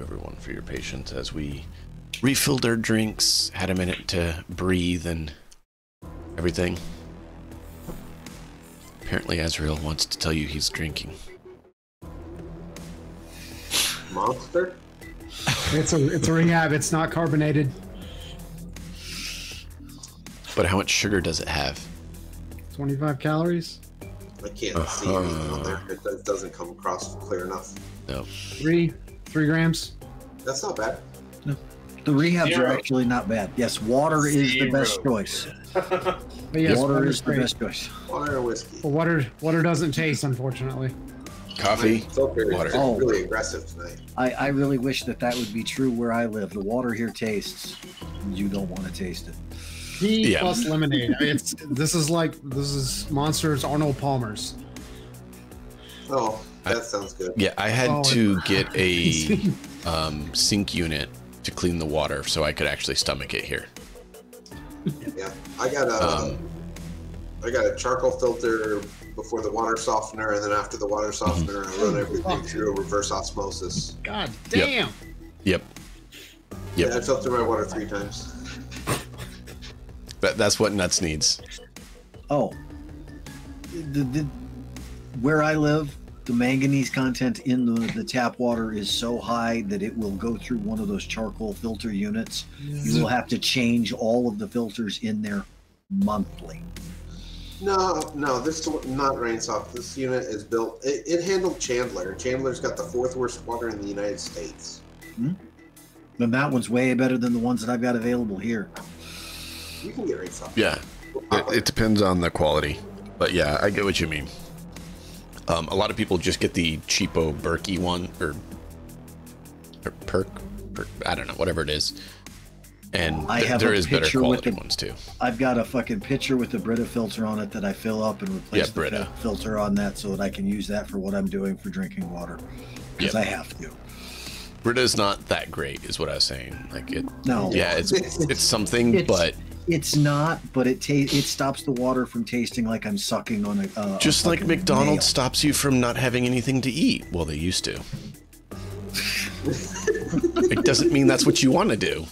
you everyone for your patience as we refilled our drinks, had a minute to breathe and everything. Apparently Azrael wants to tell you he's drinking. Monster? It's a rehab. It's not carbonated. But how much sugar does it have? 25 calories. I can't see anything on there. It doesn't come across clear enough. No. 3 grams. That's not bad. No. The rehabs are actually not bad. Yes, water is the best choice. But yes, water is the great. best choice. Water and whiskey. Well, water doesn't taste, unfortunately. Coffee, water. water. Really aggressive tonight. I really wish that would be true where I live. The water here tastes. You don't want to taste it. Tea plus lemonade. This is Monster's Arnold Palmer's. Oh, that sounds good. Yeah, I had to get a sink unit to clean the water so I could actually stomach it here. Yeah, I got a charcoal filter before the water softener, and then after the water softener, I run everything through a reverse osmosis. God damn. Yep. Yeah, I filter my water 3 times. That's what Nuts needs. Oh, where I live, the manganese content in the tap water is so high that it will go through one of those charcoal filter units. You will have to change all of the filters in there monthly. No, this is not Rainsoft. This unit is built. It handled Chandler. Chandler's got the 4th worst water in the United States. Hmm? And that one's way better than the ones that I've got available here. You can get Rainsoft. Yeah, it depends on the quality, but yeah, I get what you mean. A lot of people just get the cheapo Berkey one or perk, I don't know, whatever it is. And there is better quality ones too. I've got a fucking pitcher with the Brita filter on it that I fill up and replace the filter on that so that I can use that for what I'm doing for drinking water. Because I have to. Brita's not that great, is what I was saying. Like it. No. Yeah, it's something, but it's not. But it stops the water from tasting like I'm sucking on a. Just like McDonald's stops you from not having anything to eat. Well, they used to. It doesn't mean that's what you want to do.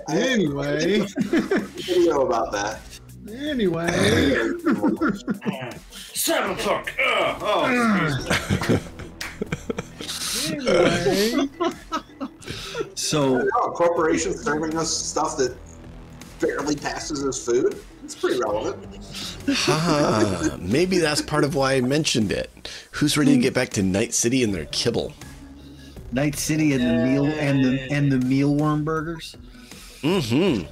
Anyway, video about that. Anyway, Cyberpunk. Anyway. So corporations serving us stuff that barely passes as food. It's pretty relevant. Maybe that's part of why I mentioned it. Who's ready to get back to Night City and their kibble? Night City and the mealworm burgers. Mm-hmm.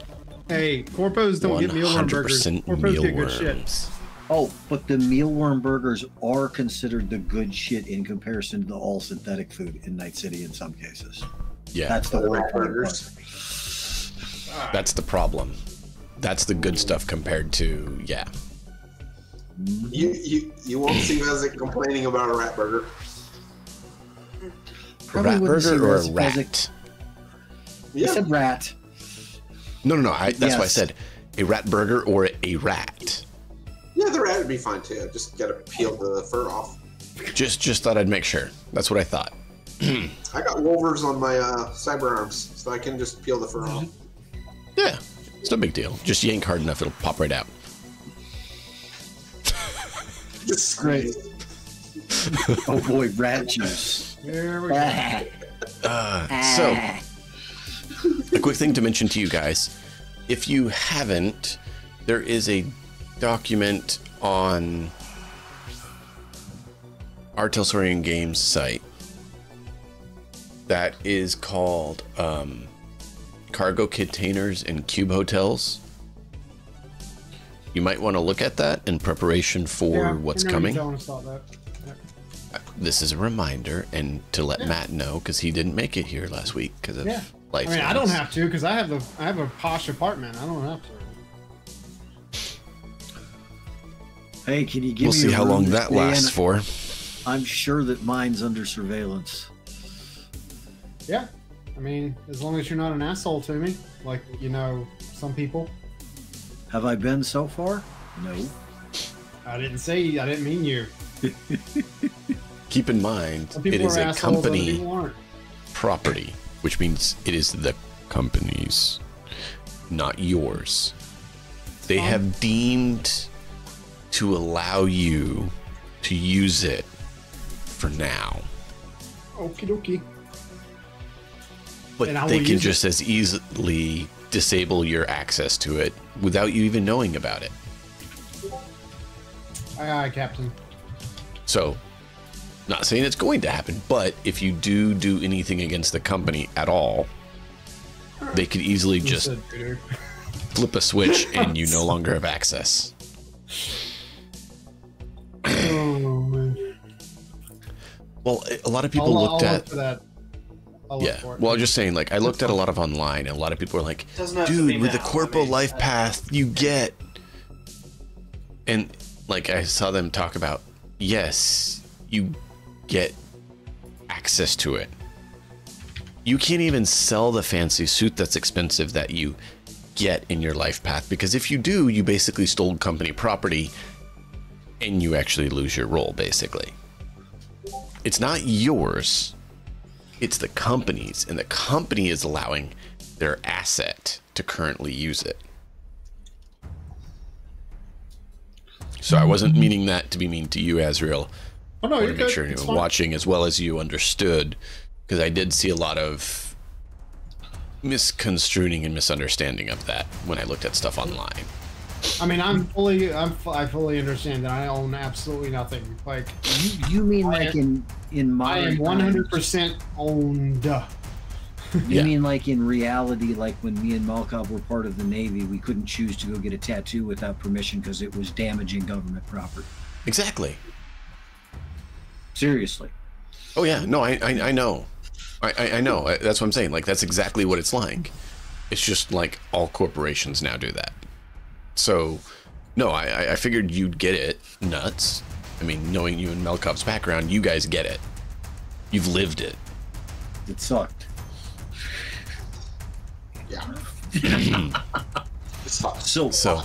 Hey, corpos don't get mealworm burgers. Corpos get good shit. Oh, but the mealworm burgers are considered the good shit in comparison to the all synthetic food in Night City in some cases. Yeah, that's the rat burgers. That's the problem. That's the good stuff compared to You won't see Mezek complaining about a rat burger. A rat burger or a rat? Yeah. I said rat. No. That's why I said a rat burger or a rat. Yeah, the rat would be fine too. Just gotta peel the fur off. Just thought I'd make sure. That's what I thought. I got wolvers on my cyber arms, so I can just peel the fur off. Yeah, it's no big deal. Just yank hard enough, it'll pop right out. Just great. Oh boy, rat juice. There we go. So, a quick thing to mention to you guys. If you haven't, there is a document on our Telsorian Games site that is called Cargo Containers and Cube Hotels. You might want to look at that in preparation for what's coming. This is a reminder, and to let Matt know, because he didn't make it here last week because of life. I mean, I don't have to because I have a posh apartment. I don't have to. Hey, can you give me? We'll see how long that lasts for. I'm sure that mine's under surveillance. Yeah, I mean, as long as you're not an asshole to me, like some people. Have I been so far? No. I didn't say. I didn't mean you. keep in mind, it is a company property, which means it is the company's, not yours. They have deemed to allow you to use it for now. Okie dokie. But they can just as easily disable your access to it without you even knowing about it. Aye, aye, Captain. So, not saying it's going to happen, but if you do anything against the company at all, they could easily just flip a switch and you no longer have access. Oh, man. Well, a lot of people looked at... Look for that. Yeah, well, I'm just saying, like, I looked at a lot of online, and a lot of people were like, dude, with the Corpo Life Path, you get... And, like, I saw them talk about, yes, you get access to it. You can't even sell the fancy suit that's expensive that you get in your life path, because if you do, you basically stole company property, and you actually lose your role, basically. It's not yours. It's the company's, and the company is allowing their asset to currently use it. So I wasn't meaning that to be mean to you, Azrael. Oh, no, I want to make sure anyone watching as well as you understood, because I did see a lot of misconstruing and misunderstanding of that when I looked at stuff online. I mean, I fully understand that I own absolutely nothing. Like, you mean like in my... I am 100% owned. You mean like in reality, like when me and Malkov were part of the Navy, we couldn't choose to go get a tattoo without permission because it was damaging government property. Exactly. Seriously. Oh yeah, no, I know. I know. That's what I'm saying. Like, that's exactly what it's like. It's just like all corporations now do that. So, no, I figured you'd get it. Nuts. I mean, knowing you and Melkov's background, you guys get it. You've lived it. It sucked. Yeah. So,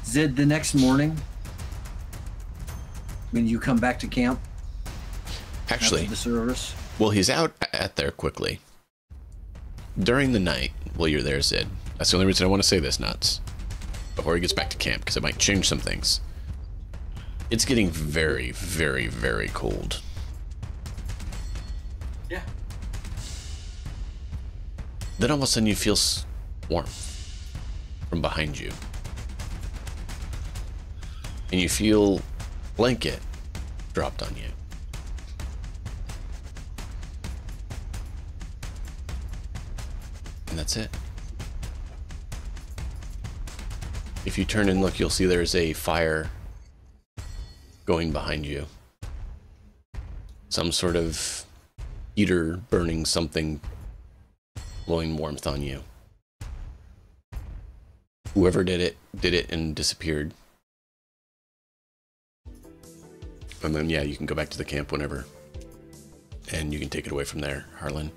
Zed, the next morning, when you come back to camp, actually, after the service, well, he's out at there quickly during the night while you're there, Zed. That's the only reason I want to say this, Nuts. Before he gets back to camp, because it might change some things. It's getting very, very, very cold. Yeah. Then all of a sudden you feel warm from behind you. And you feel a blanket dropped on you. And that's it. If you turn and look, you'll see there's a fire going behind you. Some sort of heater burning something, blowing warmth on you. Whoever did it and disappeared. And then, yeah, you can go back to the camp whenever. And you can take it away from there, Harlan.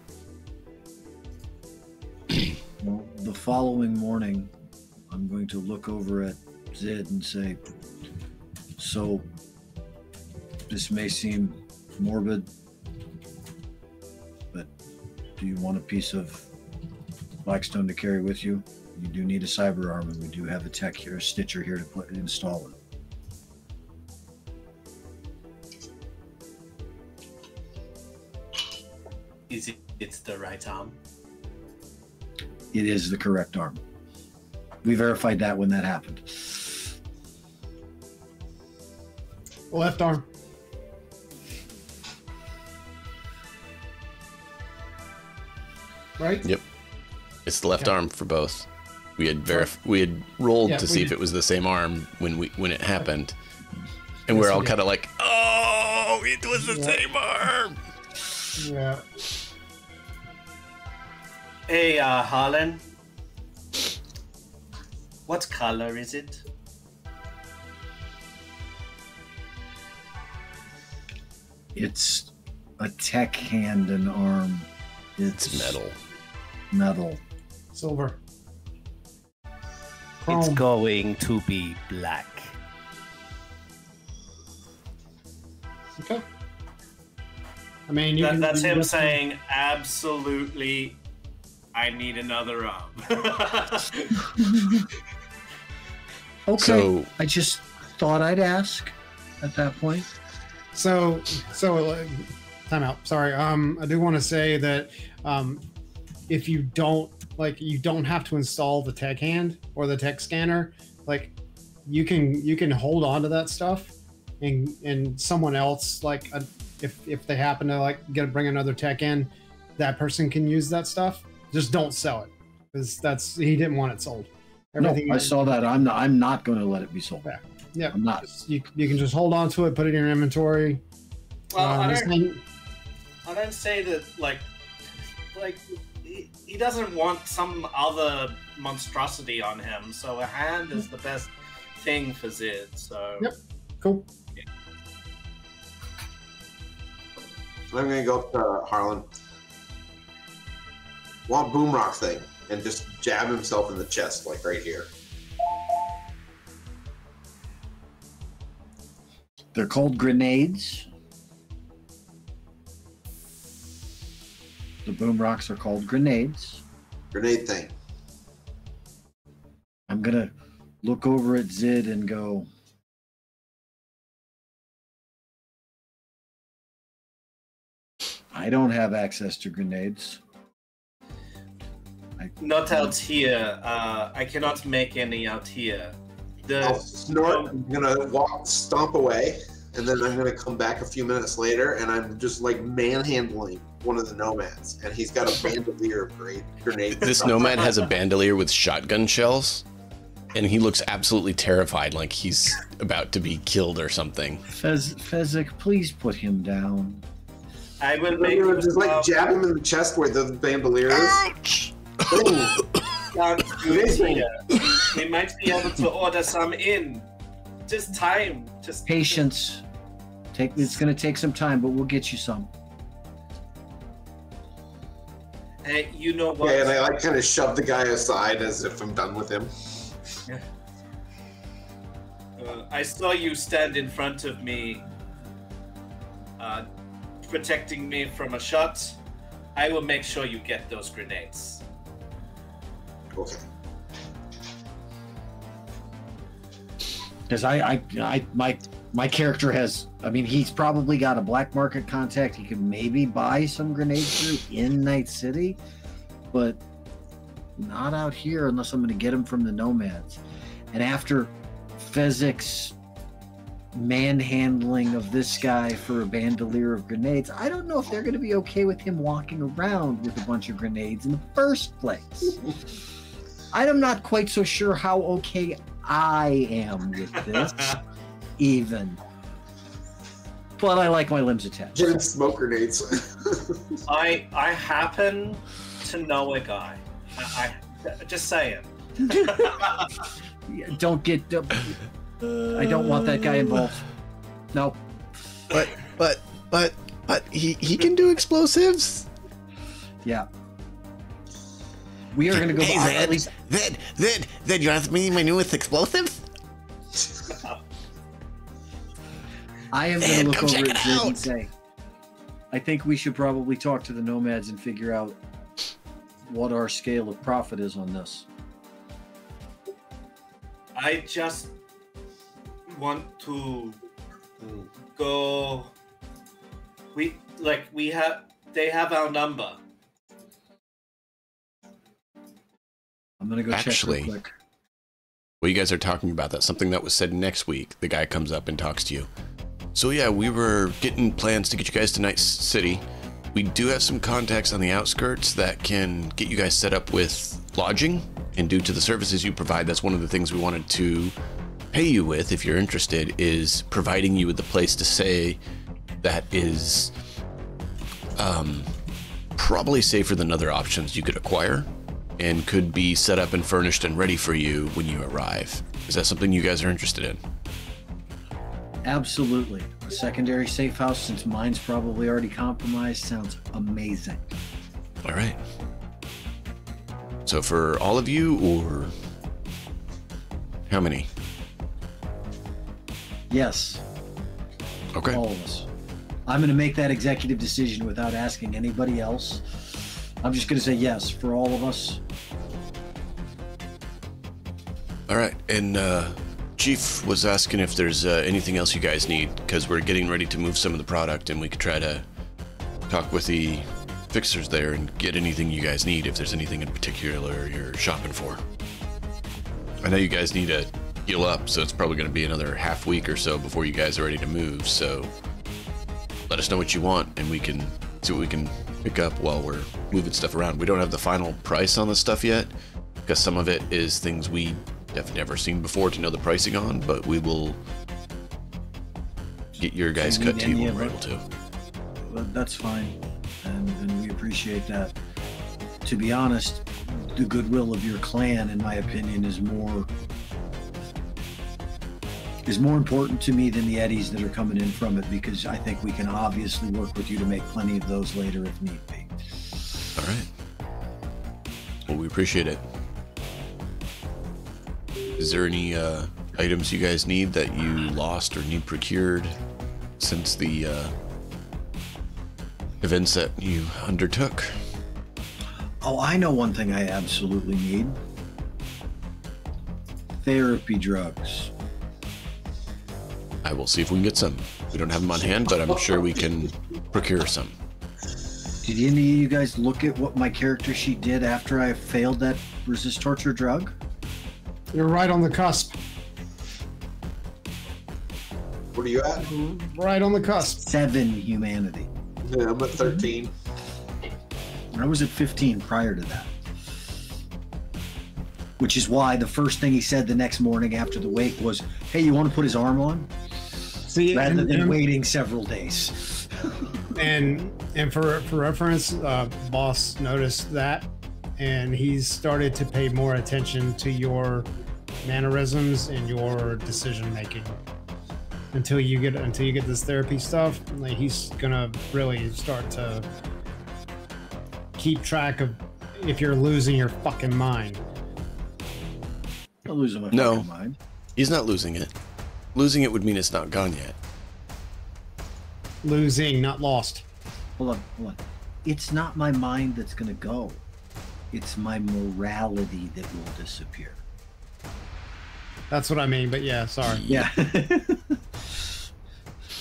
Well, the following morning, I'm going to look over at Zed and say, so this may seem morbid, but do you want a piece of Blackstone to carry with you? You do need a cyber arm, and we do have a tech here, a stitcher here to install it. Is it's the right arm? It is the correct arm. We verified that when that happened. Left arm. Right? Yep. It's the left arm for both. We had rolled to see if it was the same arm when it happened. And we're all kind of like, oh, it was the same arm. Yeah. Hey, Harlan. What color is it? It's a tech hand and arm. It's metal. Metal. Silver. Chrome. It's going to be black. Okay. I mean, that's him saying, absolutely, I need another arm. Okay. So, I just thought I'd ask at that point. So time out. Sorry. I do want to say that if you don't you don't have to install the tech hand or the tech scanner. Like, you can hold on to that stuff, and someone else, like, if they happen to bring another tech in, that person can use that stuff. Just don't sell it, because he didn't want it sold. Everything I saw that. I'm not going to let it be sold. Yeah, I'm not. You can just hold on to it, put it in your inventory. Well, I don't say that like he doesn't want some other monstrosity on him. So a hand is the best thing for Zid. So yep, cool. Yeah. I'm gonna go up to Harlan. Want Boomrock thing and just jab himself in the chest, like right here. They're called grenades. The boom rocks are called grenades. Grenade thing. I'm gonna look over at Zid and go, I don't have access to grenades. Not out here. I cannot make any out here. I'll snort. I'm gonna stomp away, and then I'm gonna come back a few minutes later, and I'm just like manhandling one of the nomads, and he's got a bandolier of grenades. This nomad has a bandolier with shotgun shells, and he looks absolutely terrified, like he's about to be killed or something. Fezzik, please put him down. I will make you just jab him in the chest where the bandolier is. Ouch! Can't do it here. We might be able to order some in. Just time. Just patience. It's going to take some time, but we'll get you some. Hey, you know what? Yeah, and I kind of shove the guy aside as if I'm done with him. I saw you stand in front of me, protecting me from a shot. I will make sure you get those grenades. Okay. Because my character has, I mean, he's probably got a black market contact. He could maybe buy some grenades through in Night City, but not out here unless I'm going to get them from the nomads. And after Fezzik's manhandling of this guy for a bandolier of grenades, I don't know if they're going to be okay with him walking around with a bunch of grenades in the first place. I'm not quite so sure how okay I am with this, even. But I like my limbs attached. Get smoke grenades. I happen to know a guy. I just saying. Don't get. I don't want that guy involved. No. But he can do explosives. Yeah. We are going to go. Hey, at least Zed, you want me my newest explosives? I am going to look over at Zed and say, I think we should probably talk to the nomads and figure out what our scale of profit is on this. I just want to go. They have our number. I'm gonna go check real quick. What you guys are talking about, that's something that was said next week. The guy comes up and talks to you. So yeah, we were getting plans to get you guys to Night City. We do have some contacts on the outskirts that can get you guys set up with lodging, and due to the services you provide, that's one of the things we wanted to pay you with, if you're interested, is providing you with a place to stay that is probably safer than other options you could acquire, and could be set up and furnished and ready for you when you arrive. Is that something you guys are interested in? Absolutely. A secondary safe house, since mine's probably already compromised, sounds amazing. All right. So for all of you, or how many? Yes. Okay. All of us. I'm going to make that executive decision without asking anybody else. I'm just going to say yes for all of us. All right, and Chief was asking if there's anything else you guys need, because we're getting ready to move some of the product, and we could try to talk with the fixers there and get anything you guys need, if there's anything in particular you're shopping for. I know you guys need to heal up, so it's probably going to be another half week or so before you guys are ready to move, so let us know what you want, and we can see what we can pick up while we're moving stuff around. We don't have the final price on this stuff yet, because some of it is things we have never seen before to know the pricing on, but we will get your guys cut to you when we're able to. Well, that's fine, and we appreciate that. To be honest, the goodwill of your clan, in my opinion, is more important to me than the eddies that are coming in from it, because I think we can obviously work with you to make plenty of those later if need be. All right. Well, we appreciate it. Is there any items you guys need that you lost or need procured since the events that you undertook? Oh, I know one thing I absolutely need. Therapy drugs. I will see if we can get some. We don't have them on hand, but I'm sure we can procure some. Did any of you guys look at what my character sheet did after I failed that resist torture drug? You're right on the cusp. What are you at? Right on the cusp. 7 humanity. Yeah, I'm at 13. I was at 15 prior to that. Which is why the first thing he said the next morning after the wake was, hey, you want to put his arm on? See, rather than waiting several days. and for reference, boss noticed that, and he's started to pay more attention to your mannerisms and your decision making. Until you get this therapy stuff, like, he's gonna really start to keep track of if you're losing your fucking mind. I'm losing my fucking mind. He's not losing it. Losing it would mean it's not gone yet. Losing, not lost. Hold on. It's not my mind that's gonna go. It's my morality that will disappear. That's what I mean, but yeah, sorry. Yeah.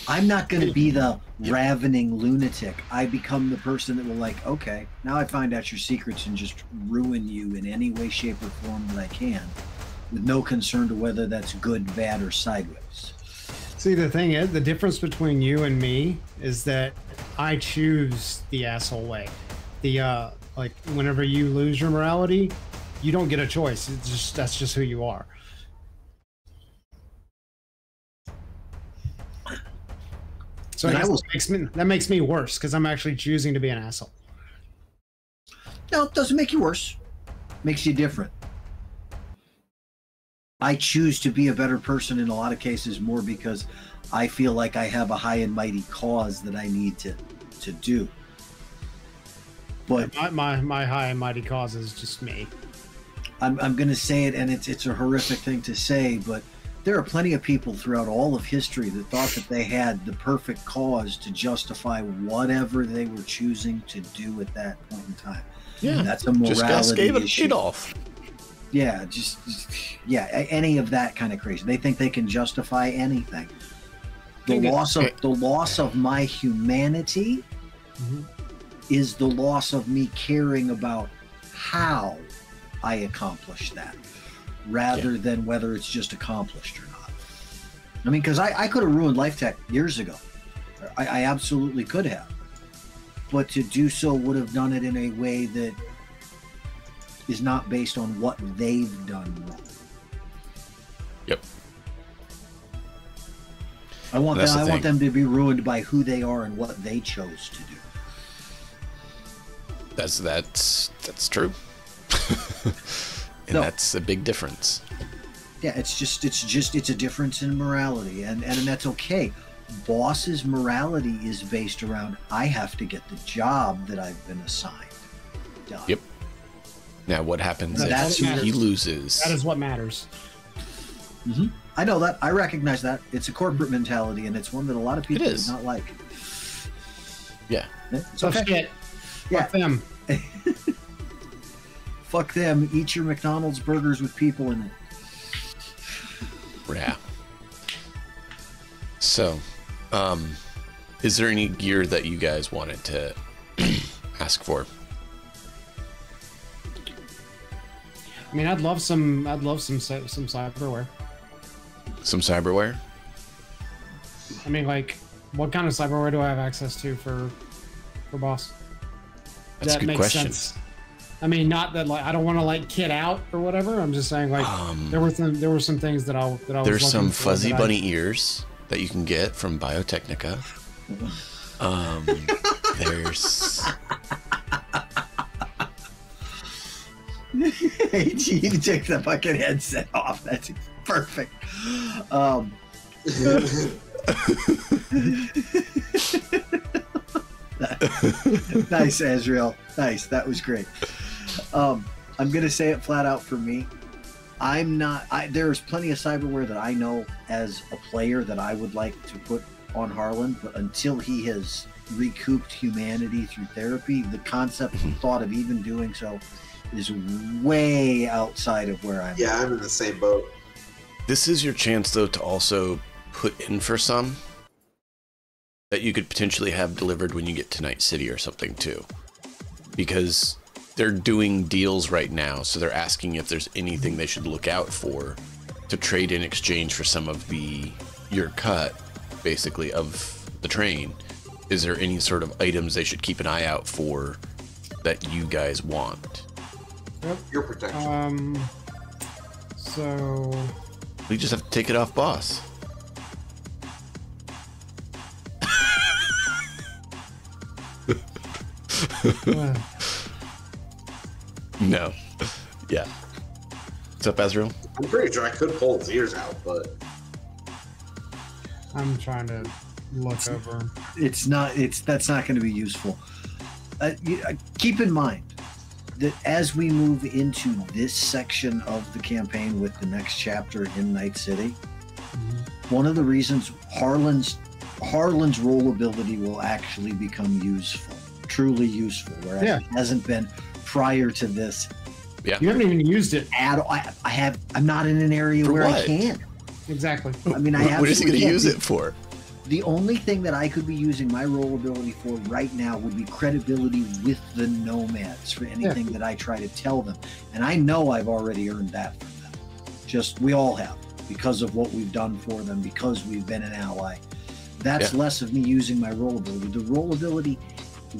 I'm not going to be the ravening lunatic. I become the person that will, like, okay, now I find out your secrets and just ruin you in any way, shape, or form that I can, with no concern to whether that's good, bad, or sideways. See, the thing is, the difference between you and me is that I choose the asshole way. The, like, whenever you lose your morality, you don't get a choice. It's just, that's just who you are. So that makes me worse, because I'm actually choosing to be an asshole. No, it doesn't make you worse. Makes you different. I choose to be a better person in a lot of cases more because I feel like I have a high and mighty cause that I need to do. But my high and mighty cause is just me. I'm going to say it, and it's a horrific thing to say, but there are plenty of people throughout all of history that thought that they had the perfect cause to justify whatever they were choosing to do at that point in time. Yeah, and that's a morality issue. Adolf. Yeah, just any of that kind of crazy. They think they can justify anything. The loss of my humanity is the loss of me caring about how I accomplish that, rather than whether it's just accomplished or not. I mean, because I could have ruined Life Tech years ago. I absolutely could have. But to do so would have done it in a way that is not based on what they've done wrong. Yep. I want them to be ruined by who they are and what they chose to do. That's true. And that's a big difference. Yeah, it's a difference in morality, and that's okay. Boss's morality is based around, I have to get the job that I've been assigned done. Yep. Now what happens if he loses? That is what matters. I know that. I recognize that. It's a corporate mentality, and it's one that a lot of people do not like. Yeah. So shit. Yeah. Fuck them. Fuck them. Eat your McDonald's burgers with people in it. Yeah. So, is there any gear that you guys wanted to ask for? I mean, I'd love some cyberware. Some cyberware? I mean, like, what kind of cyberware do I have access to for boss? That's a good question. Sense. I mean, not that like I don't want to like kid out or whatever. I'm just saying like there were some things that I was. There's some fuzzy bunny ears that you can get from Biotechnica. There's. You took the fucking headset off. That's perfect. Nice, Azrael. Nice. That was great. I'm gonna say it flat out for me. There's plenty of cyberware that I know as a player that I would like to put on Harlan, but until he has recouped humanity through therapy, the concept and thought of even doing so is way outside of where I'm. Yeah, I'm in the same boat. This is your chance, though, to also put in for some that you could potentially have delivered when you get to Night City or something, too. Because they're doing deals right now, so they're asking if there's anything they should look out for to trade in exchange for some of your cut, basically, of the train. Is there any sort of items they should keep an eye out for that you guys want? Yep. Your protection. So we just have to take it off boss. No. Yeah. What's up, Azrael? I'm pretty sure I could pull his ears out, but I'm trying to look over. That's not going to be useful. Keep in mind that as we move into this section of the campaign with the next chapter in Night City, one of the reasons Harlan's roll ability will actually become useful, truly useful, whereas it hasn't been prior to this. Yeah, you haven't even used it at all. I'm not in an area where I can. Exactly. I mean, what is he going to use it for? The only thing that I could be using my roll ability for right now would be credibility with the nomads for anything that I try to tell them. And I know I've already earned that from them. We all have, because of what we've done for them, because we've been an ally. That's less of me using my roll ability. The roll ability,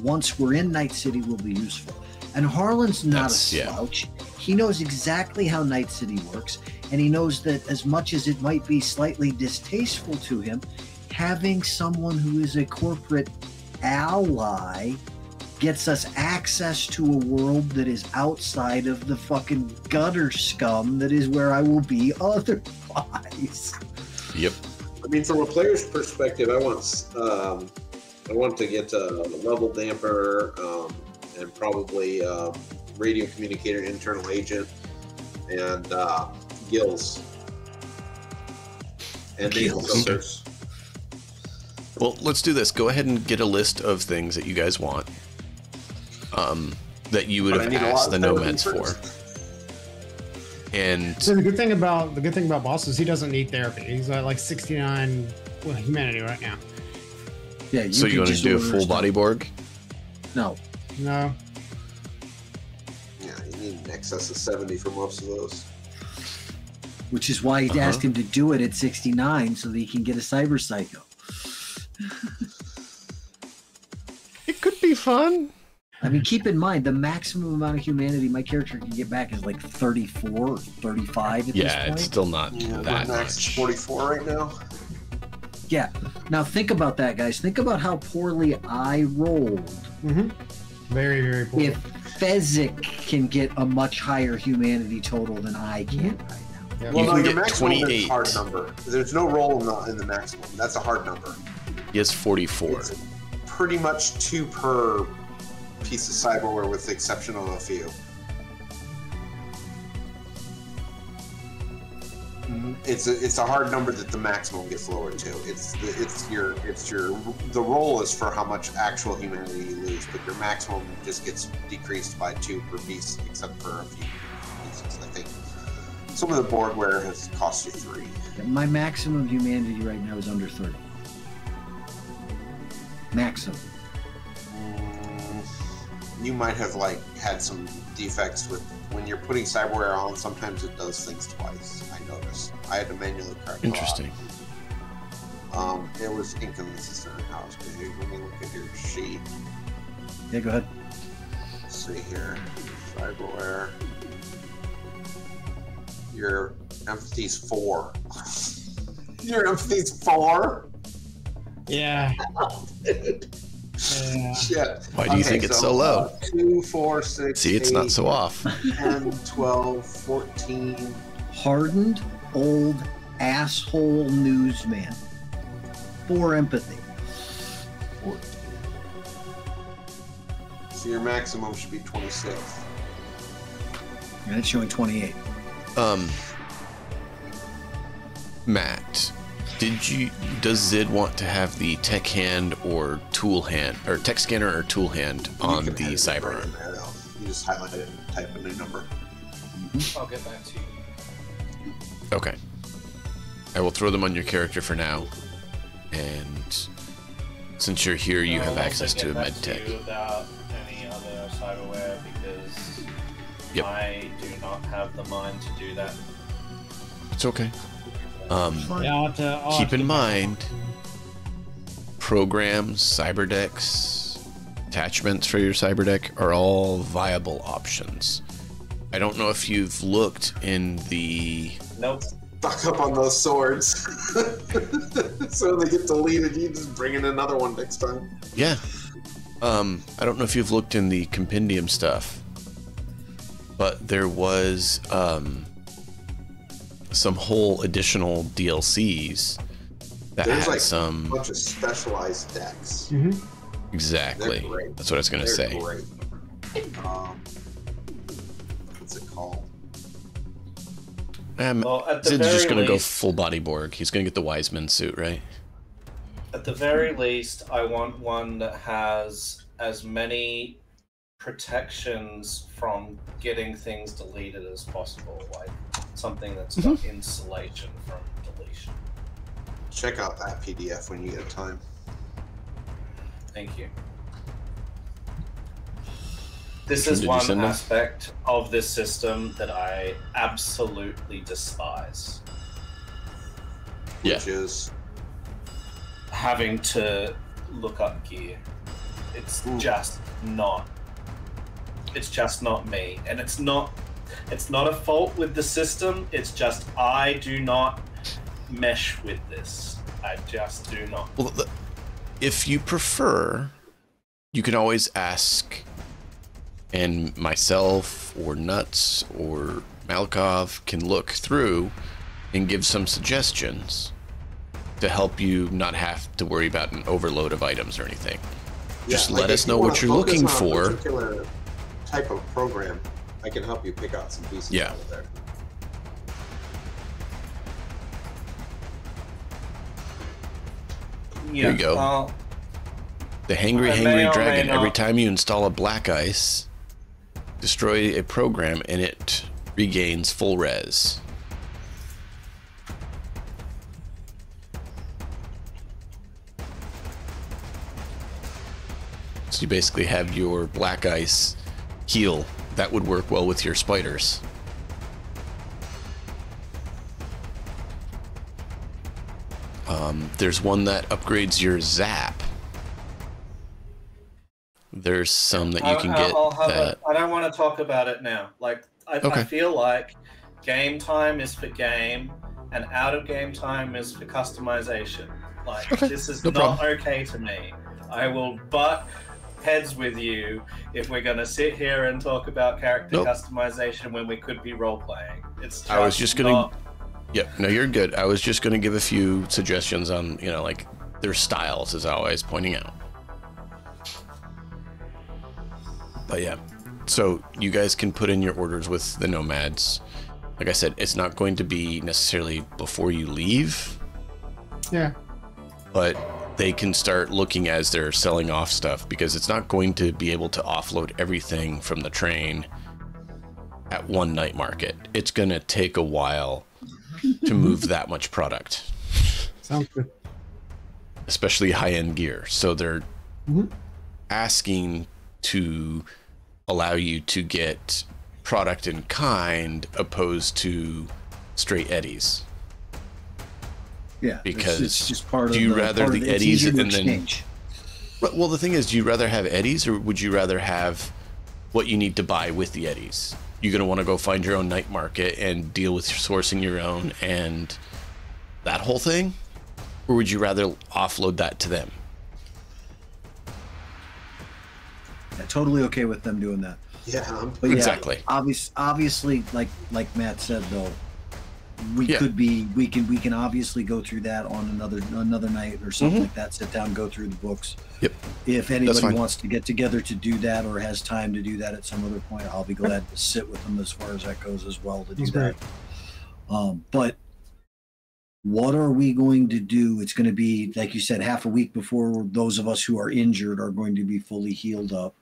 once we're in Night City, will be useful. And Harlan's not a slouch. He knows exactly how Night City works, and he knows that as much as it might be slightly distasteful to him, having someone who is a corporate ally gets us access to a world that is outside of the fucking gutter scum that is where I will be otherwise. Yep. I mean, from a player's perspective, I want to get a level damper and probably radio communicator, internal agent, and gills. And nasal filters. Well, let's do this. Go ahead and get a list of things that you guys want that you would have asked the nomads for. And so the good thing about boss is he doesn't need therapy. He's at like 69 humanity right now. Yeah. So you want to do a full body Borg? No. No. Yeah, you need in excess of 70 for most of those. Which is why he asked him to do it at 69 so that he can get a cyber psycho. It could be fun. I mean, keep in mind, the maximum amount of humanity my character can get back is like 34 or 35 at this point. It's still not that max much. 44 right now. Yeah. Now think about that, guys. Think about how poorly I rolled. Very, very poorly. If Fezzik can get a much higher humanity total than I can right now. Yeah. Well, no, can your get maximum 28. is a hard number. There's no roll in the maximum. That's a hard number. He has 44. It's pretty much 2 per piece of cyberware with the exception of a few. it's a hard number that the maximum gets lowered to. The roll is for how much actual humanity you lose, but your maximum just gets decreased by 2 per piece, except for a few pieces. I think some of the boardware has cost you 3. My maximum humanity right now is under 30. Maximum. You might have had some defects with when you're putting cyberware on. Sometimes it does things twice. I noticed. I had to manually correct. Interesting. It was inconsistent in how it was behaving. Let me look at your sheet. Yeah, go ahead. Let's see here. Cyberware. Your empathy's 4. Your empathy's 4? Yeah. Shit. Why do you think it's so low? 2, 4, 6. See, it's 8, not so off. 10, 12, 14. Hardened, old, asshole newsman. 4 empathy. 14. So your maximum should be 26. And it's showing 28. Matt, does Zid want to have the tech hand or tool hand, or tech scanner or tool hand on the Cyberarm? You just highlight it and type a new number. I'll get back to you. Okay. I will throw them on your character for now. And since you're here, you have access to a med tech. About any other cyberware, because I do not have the mind to do that. It's okay. I'll Keep in mind, programs, cyberdecks, attachments for your cyberdeck are all viable options. I don't know if you've looked in the... Nope. Stock up on those swords. So they get deleted, you just bring in another one next time. Yeah. I don't know if you've looked in the compendium stuff, but there was some whole additional DLCs that There's had some a bunch of specialized decks. Exactly. That's what I was gonna say. Great. What's it called? Zid's just gonna go full body Borg. He's gonna get the Wiseman suit, right? At the very least, I want one that has as many protections from getting things deleted as possible, like something that's got insulation from deletion. Check out that PDF when you get time. Thank you. This is one aspect of this system that I absolutely despise. Which is having to look up gear. It's just not. It's just not me, and it's not a fault with the system. It's just I do not mesh with this. I just do not. Well, if you prefer, you can always ask, and myself or Nuts or Malkov can look through and give some suggestions to help you not have to worry about an overload of items or anything. Just let us know what you're looking for. A particular type of program, I can help you pick out some pieces out of there. Here you go. The Hangry Dragon. Every time you install a Black Ice, destroy a program and it regains full res. So you basically have your Black Ice heal. That would work well with your spiders. There's one that upgrades your zap. There's some that you can get that... I don't want to talk about it now. Like, I feel like game time is for game, and out of game time is for customization. Like, this is not okay to me. I will butt heads with you if we're going to sit here and talk about character customization when we could be role-playing. It's just I was just going to... Yep, no, you're good. I was just going to give a few suggestions on, you know, like, their styles, as always, pointing out. But yeah, so you guys can put in your orders with the nomads. like I said, it's not going to be necessarily before you leave. Yeah. But they can start looking as they're selling off stuff, because it's not going to be able to offload everything from the train at one night market. It's going to take a while to move that much product. Sounds good. Especially high-end gear. So they're asking to allow you to get product in kind opposed to straight eddies. Yeah, because it's just part of. Do you rather the eddies and then? Exchange. Well, the thing is, do you rather have eddies, or would you rather have what you need to buy with the eddies? You're gonna want to go find your own night market and deal with sourcing your own and that whole thing, or would you rather offload that to them? Yeah, totally okay with them doing that. Yeah, but exactly. Obviously, like Matt said though, we can obviously go through that on another night or something like that. Sit down, go through the books. Yep. If anybody wants to get together to do that or has time to do that at some other point, I'll be glad to sit with them as far as that goes as well to do that. But what are we going to do? It's going to be, like you said, half a week before those of us who are injured are going to be fully healed up.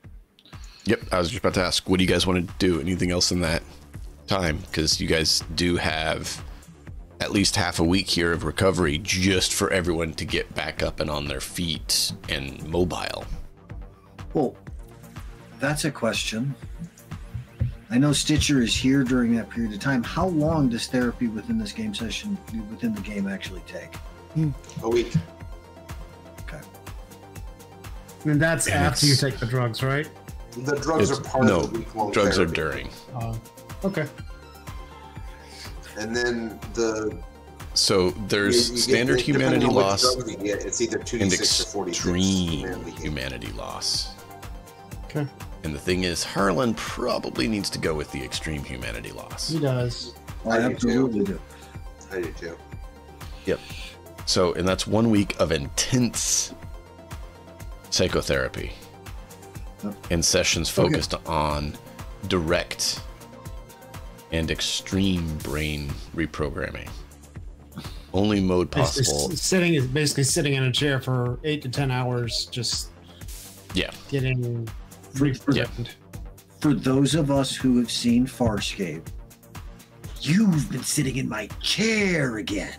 Yep. I was just about to ask, what do you guys want to do? Anything else in that time? Because you guys do have at least half a week here of recovery just for everyone to get back up and on their feet and mobile. Well, that's a question. I know Stitcher is here during that period of time. How long does therapy within this game session, within the game, actually take? A week. Okay. And that's after you take the drugs, right? The drugs are part of the week-long drugs therapy. are during. Okay. And then so there's standard humanity loss it's either 2d6 or 46 extreme humanity loss. Okay. And the thing is, Harlan probably needs to go with the extreme humanity loss. He does. I absolutely do. I do too. Yep. So, and that's 1 week of intense psychotherapy and sessions focused on direct and extreme brain reprogramming. Only mode possible. Basically sitting in a chair for 8 to 10 hours, just getting reprogrammed. For those of us who have seen Farscape, you've been sitting in my chair again.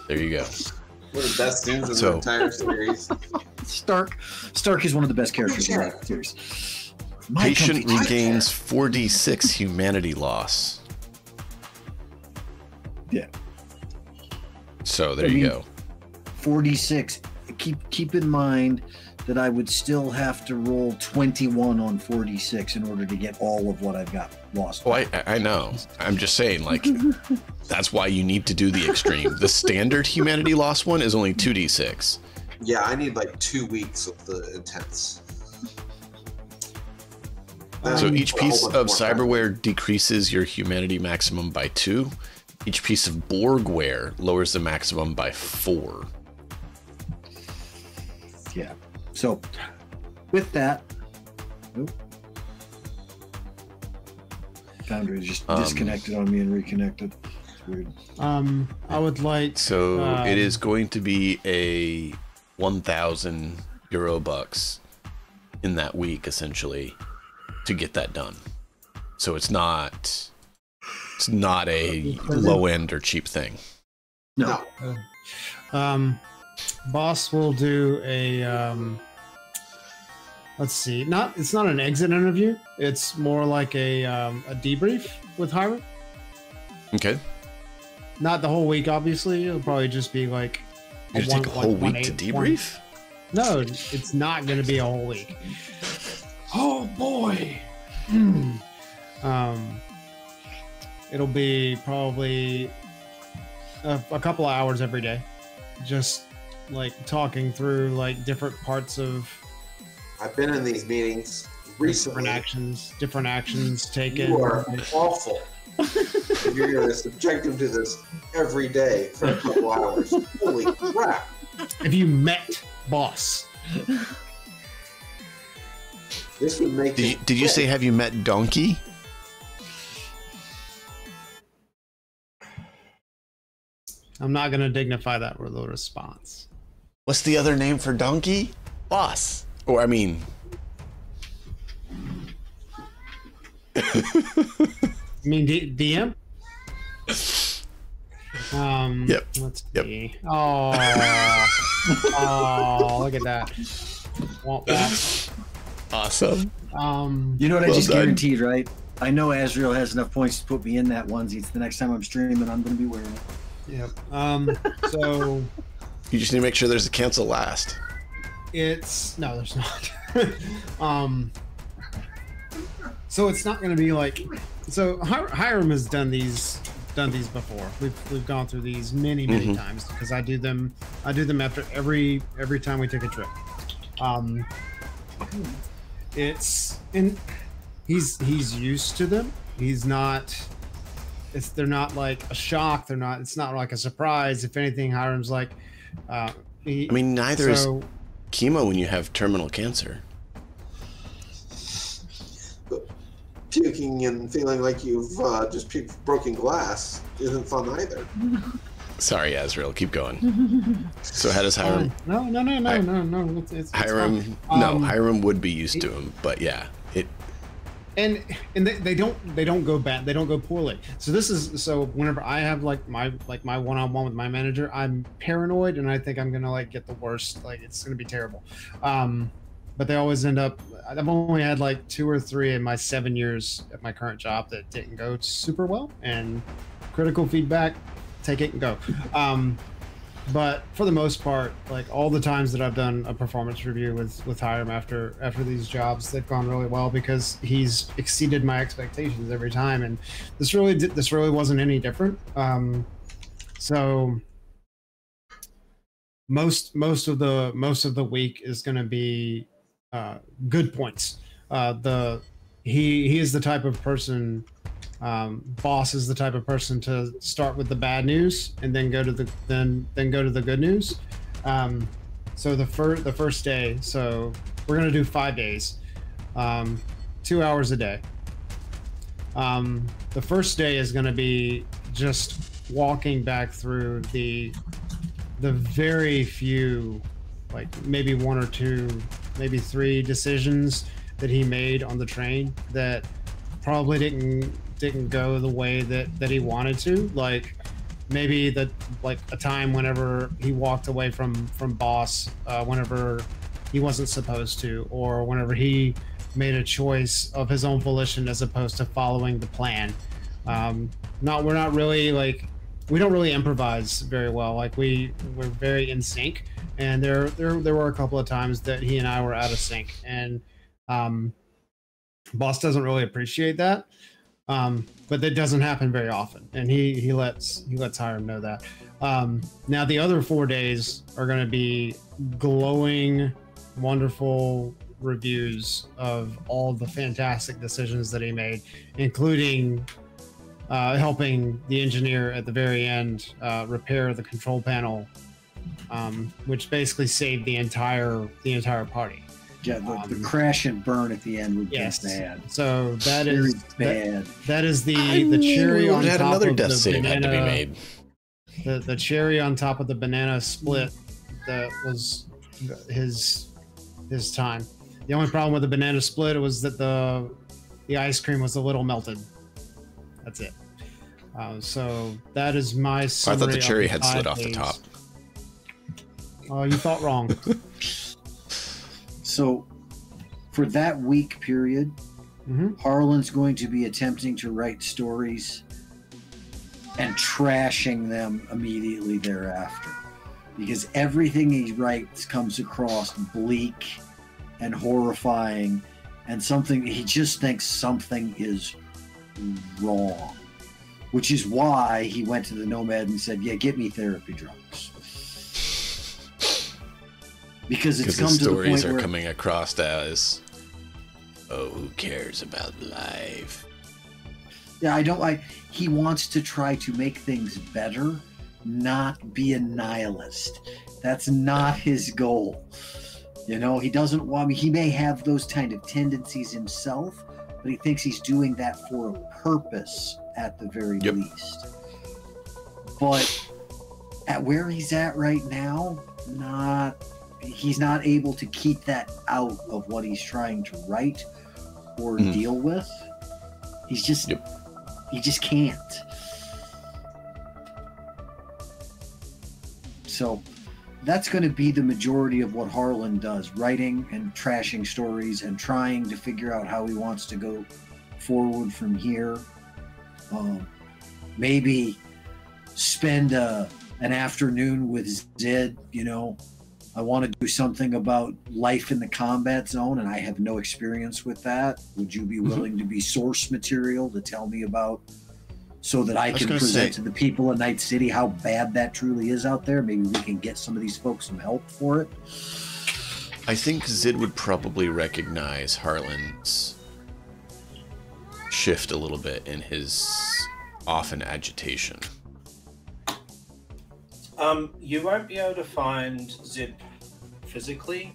There you go. One of the best scenes in the entire series. Stark is one of the best characters in that series. Patient regains 4d6 humanity loss. Yeah. So there you go. 46. Keep in mind that I would still have to roll 21 on 46 in order to get all of what I've got lost. Oh, I know. I'm just saying, like, that's why you need to do the extreme. The standard humanity loss one is only 2d6. Yeah, I need like 2 weeks of the intense. So each piece of cyberware decreases your humanity maximum by 2. Each piece of Borgware lowers the maximum by 4. Yeah. So with that, Foundry just disconnected on me and reconnected. It's weird. I would like. So it is going to be a 1,000 euro bucks in that week, essentially, to get that done. So it's not a low end or cheap thing. No. Boss will do a let's see. It's not an exit interview. It's more like a debrief with Hiram. Okay. Not the whole week, obviously. It'll probably just be like you take a whole week to debrief. No, it's not going to be a whole week. Oh boy. It'll be probably a couple of hours every day, just like talking through like different parts of. I've been in these meetings recently. Different actions taken. You are awful. You're going to subject him to this every day for a couple hours. Holy crap! Have you met Boss? This would make. Did you say have you met Donkey? I'm not gonna dignify that with a response. What's the other name for donkey? Boss. Or I mean. DM? Yep. Let's see. Oh, oh, look at that. Womp womp. Awesome. You know what I well just done. guaranteed, right? I know Azrael has enough points to put me in that onesie. It's the next time I'm streaming, I'm going to be wearing it. Yep. So you just need to make sure there's a cancel last. It's no, there's not. So it's not going to be like. So Hiram has done these before. We've gone through these many times because I do them after every time we take a trip. It's and he's used to them. He's not. They're not like a shock. It's not like a surprise. If anything, Hiram's like. I mean, neither is chemo when you have terminal cancer. Puking and feeling like you've just puked broken glass isn't fun either. Sorry, Azrael, keep going. So how does Hiram? No. It's Hiram, Hiram would be used to him, but yeah, it. And they don't go bad. They don't go poorly. So whenever I have like my one-on-one with my manager, I'm paranoid and I think I'm gonna like get the worst. Like it's gonna be terrible. But they always end up. I've only had like 2 or 3 in my 7 years at my current job that didn't go super well. And critical feedback, take it and go. But for the most part, like all the times that I've done a performance review with Hiram after these jobs, they've gone really well because he's exceeded my expectations every time, and this really wasn't any different. So most of the week is going to be good points. He is the type of person. Boss is the type of person to start with the bad news and then go to the good news. So the first day, so we're gonna do 5 days, 2 hours a day. The first day is gonna be just walking back through the very few, like maybe 1 or 2, maybe 3 decisions that he made on the train that probably didn't go the way that he wanted to. Like maybe a time whenever he walked away from boss whenever he wasn't supposed to, or whenever he made a choice of his own volition as opposed to following the plan. We're not really like, we don't really improvise very well. Like we're very in sync, and there were a couple of times that he and I were out of sync, and boss doesn't really appreciate that. But that doesn't happen very often, and he lets Hiram know that. Now the other 4 days are going to be glowing, wonderful reviews of all the fantastic decisions that he made, including helping the engineer at the very end repair the control panel, which basically saved the entire party. Yeah, the crash and burn at the end would be bad. So that is bad. That is the cherry on top another of death the save banana. had to be made. The cherry on top of the banana split that was his time. The only problem with the banana split was that the ice cream was a little melted. That's it. So that is my summary. I thought the cherry had slid off days. the top. Oh, you thought wrong. So, for that week period, Harlan's going to be attempting to write stories and trashing them immediately thereafter. Because everything he writes comes across bleak and horrifying, and he just thinks something is wrong. Which is why he went to the Nomad and said, yeah, get me therapy drugs. Because it's come to the point where stories are coming across as, oh, who cares about life? Yeah, he wants to try to make things better, not be a nihilist. That's not his goal. You know, he doesn't want me. He may have those kind of tendencies himself, but he thinks he's doing that for a purpose at the very least. But At where he's at right now, he's not able to keep that out of what he's trying to write or deal with. He's just he just can't. So that's going to be the majority of what Harlan does, writing and trashing stories and trying to figure out how he wants to go forward from here. Maybe spend an afternoon with Zid, you know. I want to do something about life in the combat zone, and I have no experience with that. Would you be willing to be source material to tell me about, so that I can present to the people of Night City how bad that truly is out there? Maybe we can get some of these folks some help for it. I think Zid would probably recognize Harlan's shift a little bit in his often agitation. You won't be able to find Zid physically,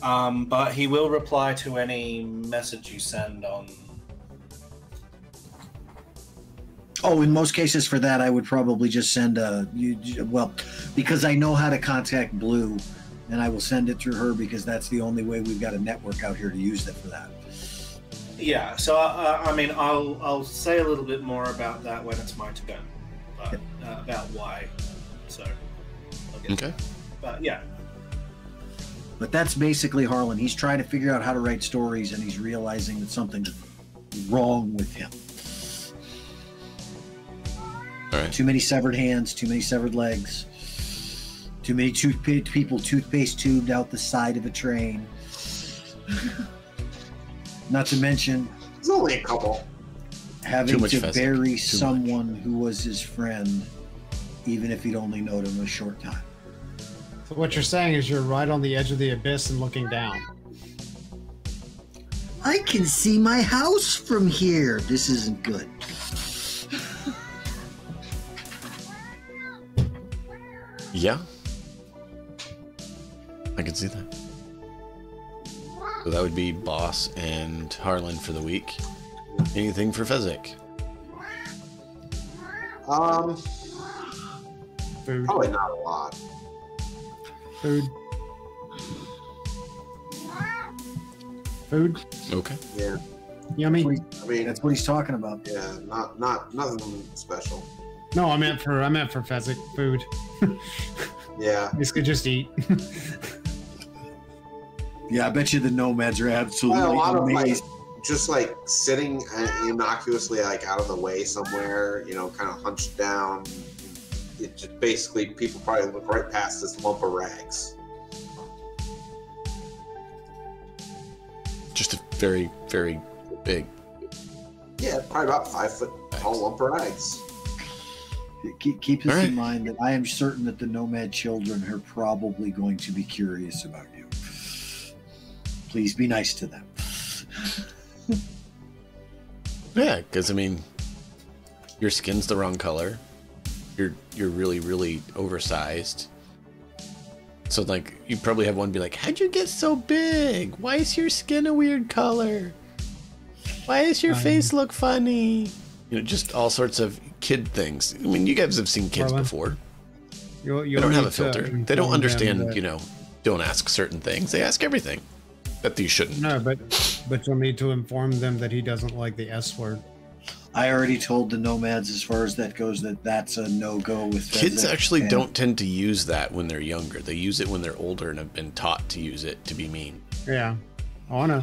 but he will reply to any message you send on. Oh, in most cases for that, I would probably just send because I know how to contact Blue, and I will send it through her because that's the only way we've got a network out here to use it for that. Yeah, so I mean, I'll say a little bit more about that when it's my turn, but, about why. So. Okay. But yeah. But that's basically Harlan. He's trying to figure out how to write stories, and he's realizing that something's wrong with him. All right. Too many severed hands, too many severed legs, too many people toothpaste tubed out the side of a train. Not to mention, there's only a couple. Having to bury someone who was his friend, even if he'd only known him a short time. So what you're saying is you're right on the edge of the abyss and looking down. I can see my house from here. This isn't good. Yeah. I can see that. So that would be Boss and Harlan for the week. Anything for Fezzik? Food. Probably not a lot. Food. Food. Okay. Yeah. Yummy. I mean, that's what he's talking about. Yeah, not nothing special. No, I meant for Fezzik. Food. Yeah. This could just eat. Yeah, I bet you the nomads are absolutely a lot amazed. Of just like sitting innocuously like out of the way somewhere, you know, kind of hunched down. It just basically people probably look right past this lump of rags. Just a very, very big. Yeah, probably about 5 foot tall lump of rags. Keep this in mind that I am certain that the nomad children are probably going to be curious about you. Please be nice to them. Yeah, because I mean, your skin's the wrong color. You're really, really oversized. So like, you probably have one be like, "How'd you get so big? Why is your skin a weird color? Why does your face look funny?" You know, just all sorts of kid things. I mean, you guys have seen kids before. They don't have a filter. They don't understand, you know, don't ask certain things. They ask everything that you shouldn't. No, but you'll need to inform them that he doesn't like the S word. I already told the nomads, as far as that goes, that that's a no-go with kids. Actually don't tend to use that when they're younger. They use it when they're older and have been taught to use it to be mean. Yeah. Oh, no.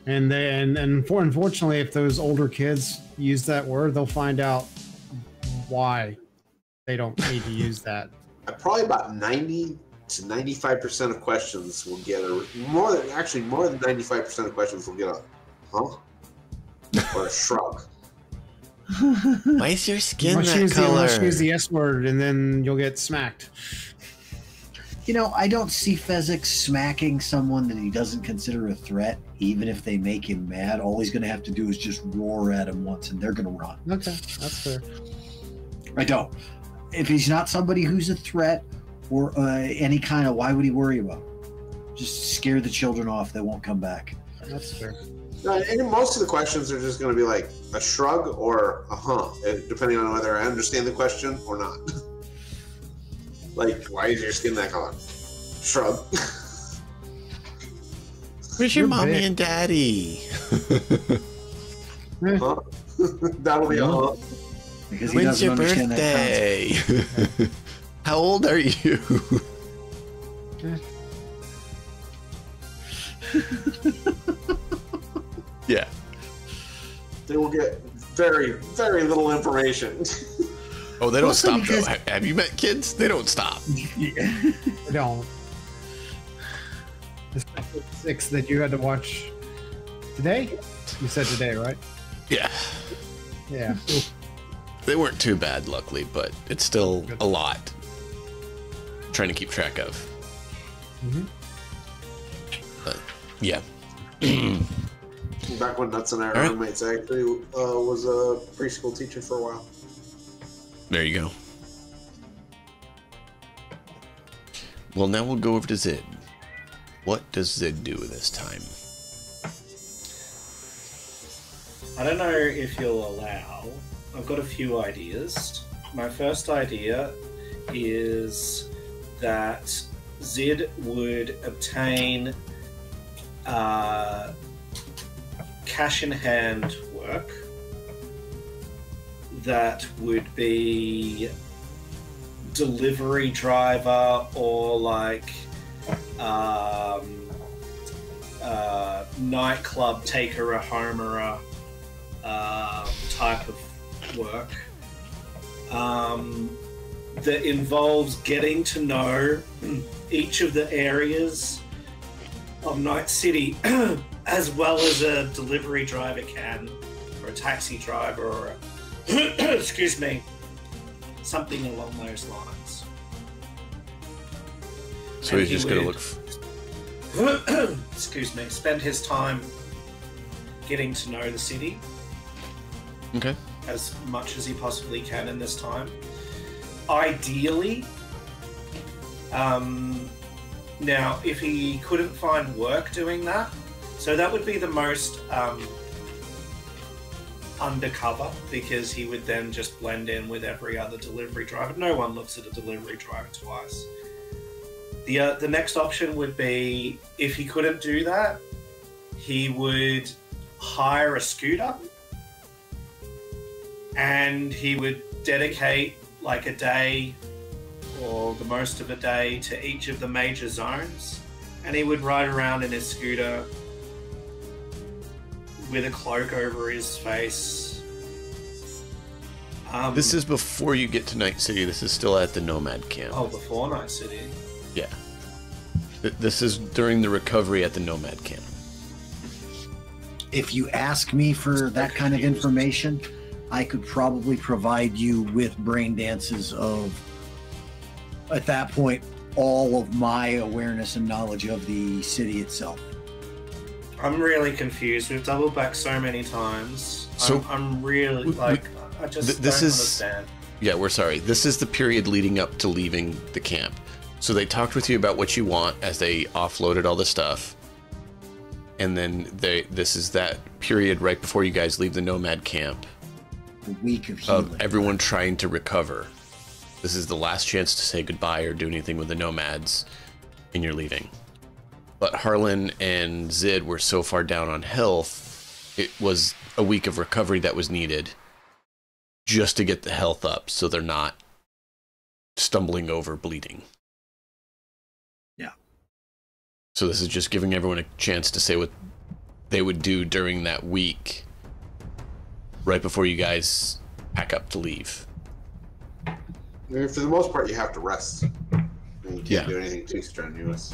And unfortunately, if those older kids use that word, they'll find out why they don't need to use that. Probably about 90 to 95% of questions will get more than 95% of questions will get a huh or a shrug. Why is your skin that color? Use the S word, and then you'll get smacked. You know, I don't see Fezzik smacking someone that he doesn't consider a threat, even if they make him mad. All he's going to have to do is just roar at him once, and they're going to run. Okay, that's fair. I don't. If he's not somebody who's a threat or any kind of, why would he worry about it? Just scare the children off. They won't come back. That's fair. And most of the questions are just going to be like a shrug or a huh, depending on whether I understand the question or not. Like, why is your skin that color? Shrug. Where's your mommy and daddy? Huh? That'll be a huh. Because he When's doesn't your understand birthday? How old are you? Yeah. They will get very, very little information. Oh, they don't stop though. Have you met kids? They don't stop. They don't. The 6 that you had to watch today? You said today, right? Yeah. Yeah. They weren't too bad, luckily, but it's still a lot. Trying to keep track of. Mm-hmm. But, yeah. Back when Nuts and I were roommates, I actually was a preschool teacher for a while. There you go. Well, now we'll go over to Zid. What does Zid do this time? I don't know if you'll allow. I've got a few ideas. My first idea is that Zid would obtain cash in hand work that would be delivery driver or like nightclub taker-a-homerer type of work that involves getting to know each of the areas of Night City as well as a delivery driver can, or a taxi driver, or a excuse me, something along those lines. So he's just going to look... excuse me, spend his time getting to know the city. Okay. As much as he possibly can in this time. Ideally, now if he couldn't find work doing that, so that would be the most undercover, because he would then just blend in with every other delivery driver. No one looks at a delivery driver twice. The next option would be, if he couldn't do that, he would hire a scooter and he would dedicate like a day or the most of a day to each of the major zones, and he would ride around in his scooter with a cloak over his face. This is before you get to Night City. This is still at the Nomad camp. Oh, before Night City. Yeah. This is during the recovery at the Nomad camp. If you ask me for that kind of information, I could probably provide you with brain dances of, at that point, all of my awareness and knowledge of the city itself. I'm really confused. We've doubled back so many times. So I'm really I just don't understand. Yeah, we're sorry. This is the period leading up to leaving the camp. So they talked with you about what you want as they offloaded all the stuff. And then this is that period right before you guys leave the Nomad camp. The week of healing. Of everyone trying to recover. This is the last chance to say goodbye or do anything with the Nomads, and you're leaving. But Harlan and Zid were so far down on health, it was a week of recovery that was needed just to get the health up so they're not stumbling over bleeding. Yeah. So this is just giving everyone a chance to say what they would do during that week right before you guys pack up to leave. I mean, for the most part, you have to rest. You can't do anything too strenuous.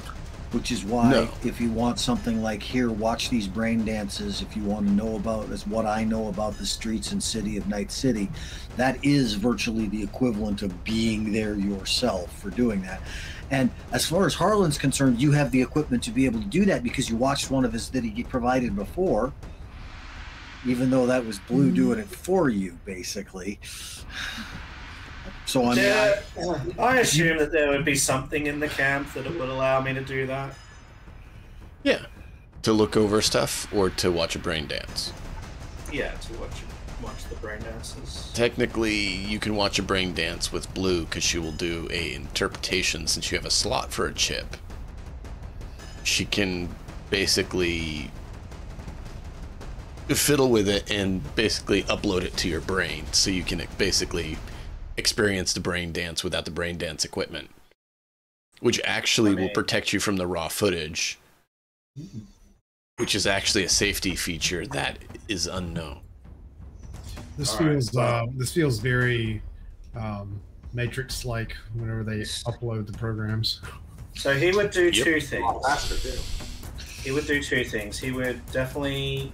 Which is why, if you want something like, here, watch these brain dances, if you want to know about what I know about the streets and city of Night City, that is virtually the equivalent of being there yourself for doing that. And as far as Harlan's concerned, you have the equipment to be able to do that because you watched one of his that he provided before, even though that was Blue doing it for you, basically. So I mean, I assume that there would be something in the camp that would allow me to do that. Yeah. To look over stuff or to watch a brain dance? Yeah, to watch the brain dances. Technically, you can watch a brain dance with Blue because she will do a interpretation since you have a slot for a chip. She can basically fiddle with it and basically upload it to your brain so you can basically experience the brain dance without the brain dance equipment, which actually will protect you from the raw footage, which is actually a safety feature that is unknown. This feels very Matrix-like whenever they upload the programs. So he would do two things. He would do two things. He would definitely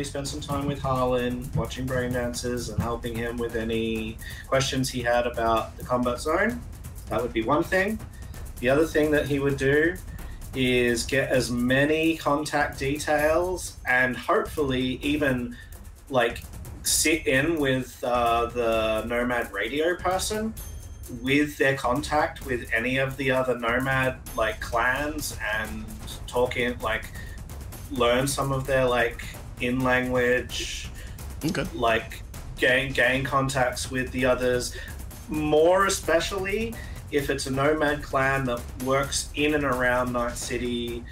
spend some time with Harlan, watching brain dances and helping him with any questions he had about the combat zone. That would be one thing. The other thing that he would do is get as many contact details and hopefully even like sit in with the Nomad radio person with their contact with any of the other Nomad like clans and talking, like learn some of their like in language, like gain contacts with the others, more especially if it's a Nomad clan that works in and around Night City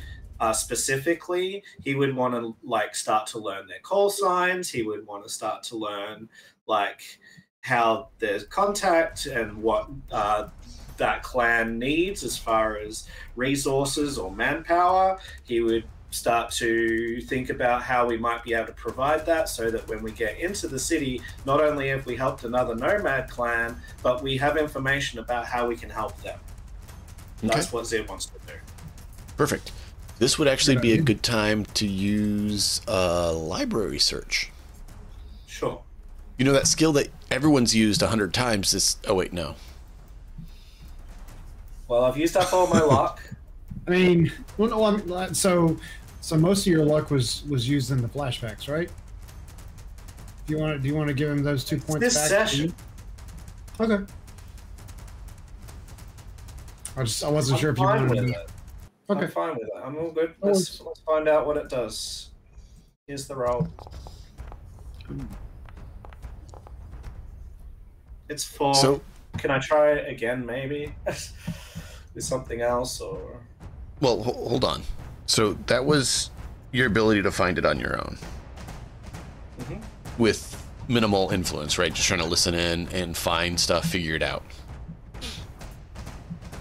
specifically. He would want to like start to learn their call signs. He would want to start to learn like how there's contact and what that clan needs as far as resources or manpower. He would start to think about how we might be able to provide that so that when we get into the city, not only have we helped another Nomad clan, but we have information about how we can help them. That's what Zed wants to do. Perfect. This would actually be a good time to use library search. Sure. You know that skill that everyone's used 100 times is... Oh, wait, no. Well, I've used up all my luck. I mean, well, no, so most of your luck was used in the flashbacks, right? Do you want to give him those 2 points this back? Session. Okay. I wasn't sure if you wanted to. Okay. I'm fine with it. I'm all good. Let's find out what it does. Here's the roll. It's 4. So, can I try it again, maybe? With something else, or... Well, hold on. So that was your ability to find it on your own. With minimal influence, right? Just trying to listen in and find stuff, figure it out.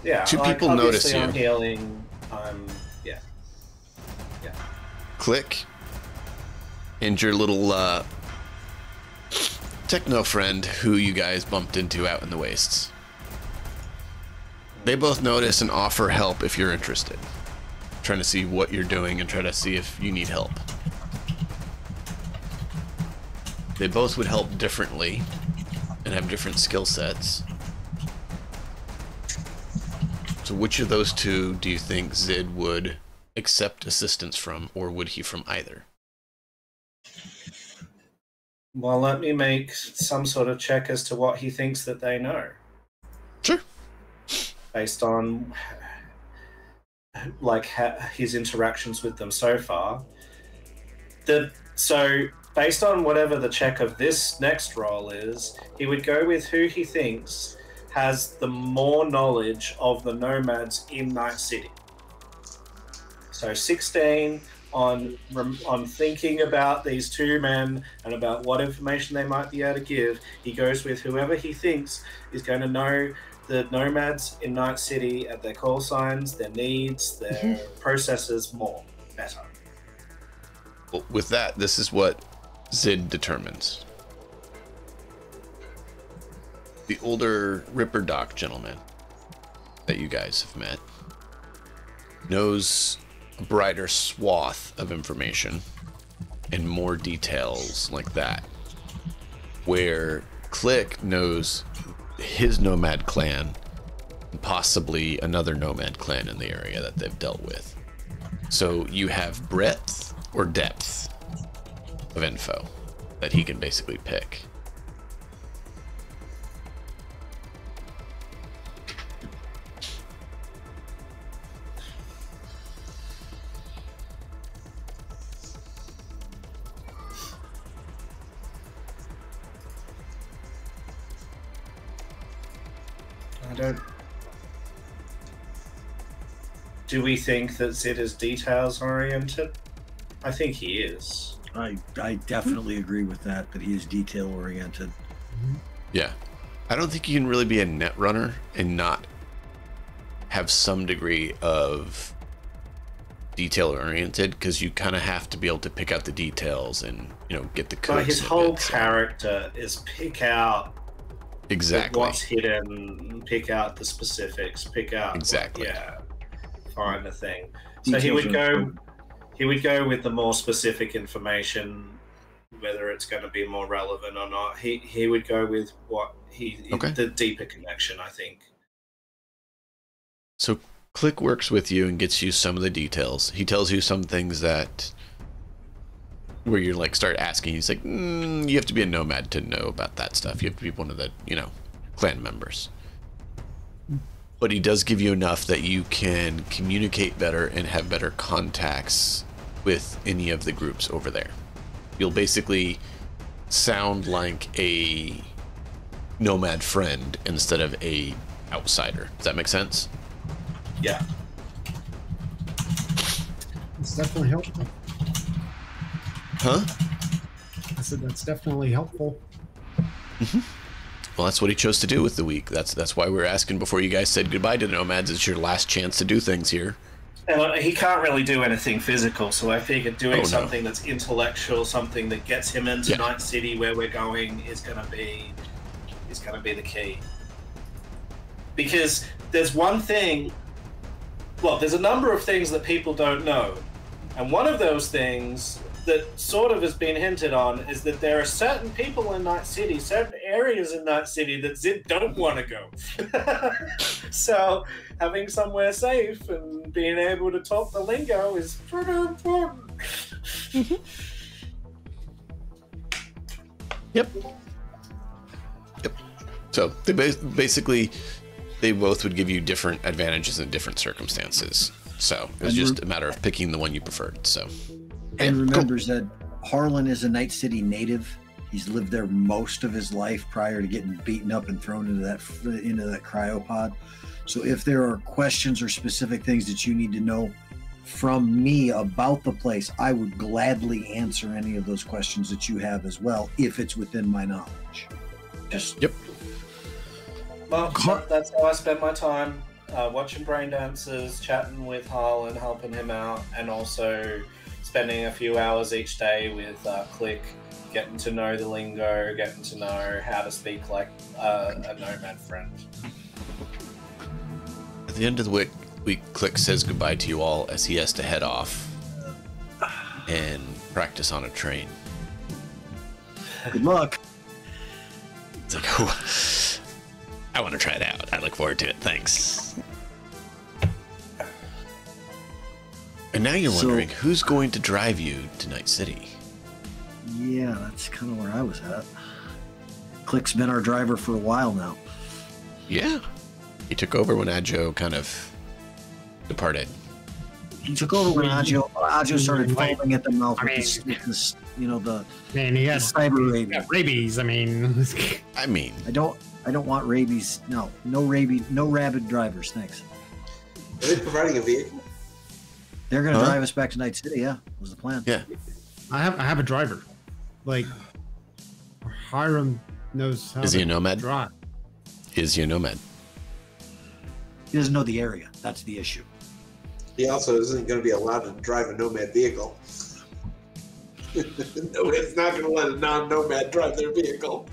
Yeah. Two people notice you. I'm healing. Yeah. Click. And your little techno friend who you guys bumped into out in the wastes. They both notice and offer help if you're interested. Trying to see what you're doing and try to see if you need help. They both would help differently and have different skill sets. So which of those two do you think Zid would accept assistance from, or would he from either? Well, let me make some sort of check as to what he thinks that they know. Sure. Based on like his interactions with them so far. So based on whatever the check of this next roll is, he would go with who he thinks has the more knowledge of the Nomads in Night City. So 16 on thinking about these two men and about what information they might be able to give. He goes with whoever he thinks is going to know the Nomads in Night City at their call signs, their needs, their processes better. Well, with that, this is what Zid determines. The older Ripper Doc gentleman that you guys have met knows a brighter swath of information and more details like that, where Click knows his Nomad clan and possibly another Nomad clan in the area that they've dealt with. So you have breadth or depth of info that he can basically pick. I don't. Do we think that Zid is details oriented? I think he is. I definitely agree with that he is detail oriented. Yeah. I don't think you can really be a net runner and not have some degree of detail oriented, because you kind of have to be able to pick out the details and, you know, get the code. But his whole character is pick out exactly what's hidden, pick out the specifics, pick out exactly find the thing. So he would go with the more specific information, whether it's going to be more relevant or not. He would go with what the deeper connection, I think. So Click works with you and gets you some of the details. He tells you some things that where you're like start asking. He's like, you have to be a nomad to know about that stuff. You have to be one of the, you know, clan members. But he does give you enough that you can communicate better and have better contacts with any of the groups over there. You'll basically sound like a nomad friend instead of a outsider. Does that make sense? Yeah. It's definitely helpful. Huh? I said that's definitely helpful. Well, that's what he chose to do with the week. That's why we were asking before you guys said goodbye to the nomads. It's your last chance to do things here. And he can't really do anything physical, so I figured doing something that's intellectual, something that gets him into Night City where we're going, is gonna be the key. Because there's one thing. Well, there's a number of things that people don't know. And one of those things that sort of has been hinted on is that there are certain people in Night City, certain areas in Night City that Zid don't want to go. So having somewhere safe and being able to talk the lingo is pretty important. Yep. So they basically... they both would give you different advantages in different circumstances. So it was just a matter of picking the one you preferred. So, and remembers that Harlan is a Night City native. He's lived there most of his life prior to getting beaten up and thrown into that cryopod. So if there are questions or specific things that you need to know from me about the place, I would gladly answer any of those questions that you have as well, if it's within my knowledge. Yep. Well, that's how I spend my time, watching brain dances, chatting with Harl and helping him out, and also spending a few hours each day with Click, getting to know the lingo, getting to know how to speak like a nomad friend. At the end of the week, Click says goodbye to you all as he has to head off and practice on a train. Good luck. It's like, oh, I want to try it out. I look forward to it. Thanks. And now you're wondering who's going to drive you to Night City. Yeah, that's kind of where I was at. Click's been our driver for a while now. Yeah. He took over when Ajo kind of departed. He took over when Ajo started foaming at the mouth with this, you know, the man, he had cyber rabies. I mean, I don't want rabies. No rabies, no rabid drivers. Thanks. Are they providing a vehicle? They're going to drive us back to Night City. Yeah, was the plan. Yeah. I have a driver. Like Hiram knows how. Is he a nomad? Drive. Is he a nomad? He doesn't know the area. That's the issue. He also isn't going to be allowed to drive a nomad vehicle. No, it's not going to let a non-nomad drive their vehicle.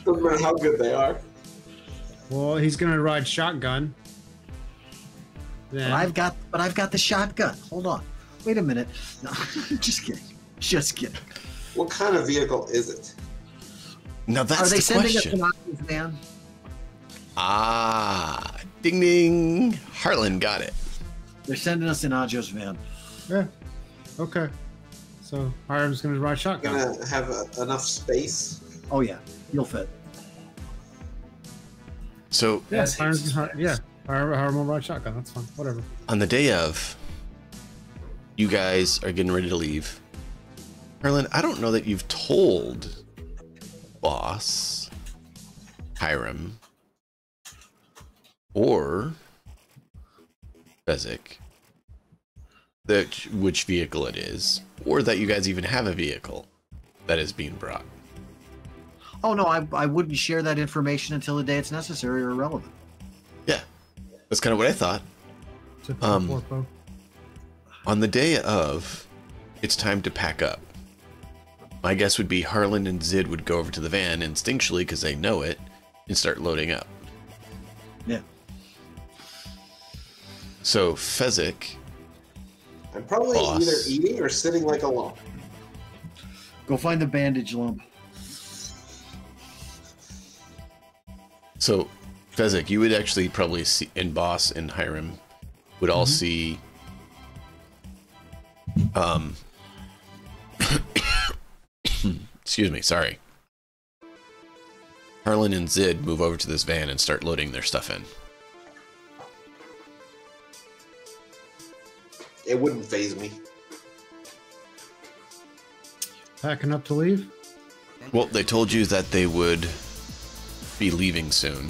Doesn't matter how good they are. Well, he's going to ride shotgun. Then... But I've got the shotgun. Hold on. Wait a minute. No, just kidding. Just kidding. What kind of vehicle is it? Now that's the question. Are they sending us an van? Ah, ding ding. Harlan got it. They're sending us in Ajo's van. Yeah. Okay. So Hiram's going to ride shotgun. Going to have enough space? Oh yeah, you'll fit. So Hiram will ride shotgun. That's fine. Whatever. On the day of, you guys are getting ready to leave. Harlan, I don't know that you've told boss Hiram or Fezzik, which vehicle it is, or that you guys even have a vehicle that is being brought. Oh no, I wouldn't share that information until the day it's necessary or relevant. Yeah, that's kind of what I thought. On the day of, it's time to pack up. My guess would be Harlan and Zid would go over to the van instinctually because they know it and start loading up. Yeah. So Fezzik, I'm probably either eating or sitting like a lump. Go find the bandage lump. So Fezzik, you would actually probably see, and Boss and Hiram would all see excuse me, sorry. Harlan and Zid move over to this van and start loading their stuff in. It wouldn't faze me. Packing up to leave? Well, they told you that they would be leaving soon.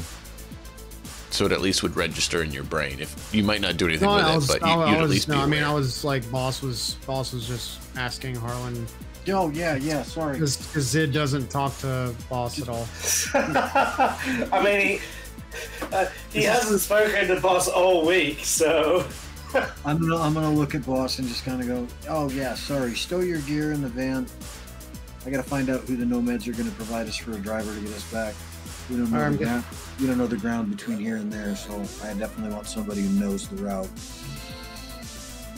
So it at least would register in your brain. If you might not do anything with it, but you'd at least be aware. I mean, I was like, Boss was just asking Harlan. Oh yeah, sorry. Because Zid doesn't talk to Boss at all. I mean, he hasn't spoken to Boss all week, so. I'm gonna look at Boss and just kind of go, oh yeah, sorry. Stow your gear in the van. I gotta find out who the nomads are gonna provide us for a driver to get us back. We don't know we don't know the ground between here and there, so I definitely want somebody who knows the route.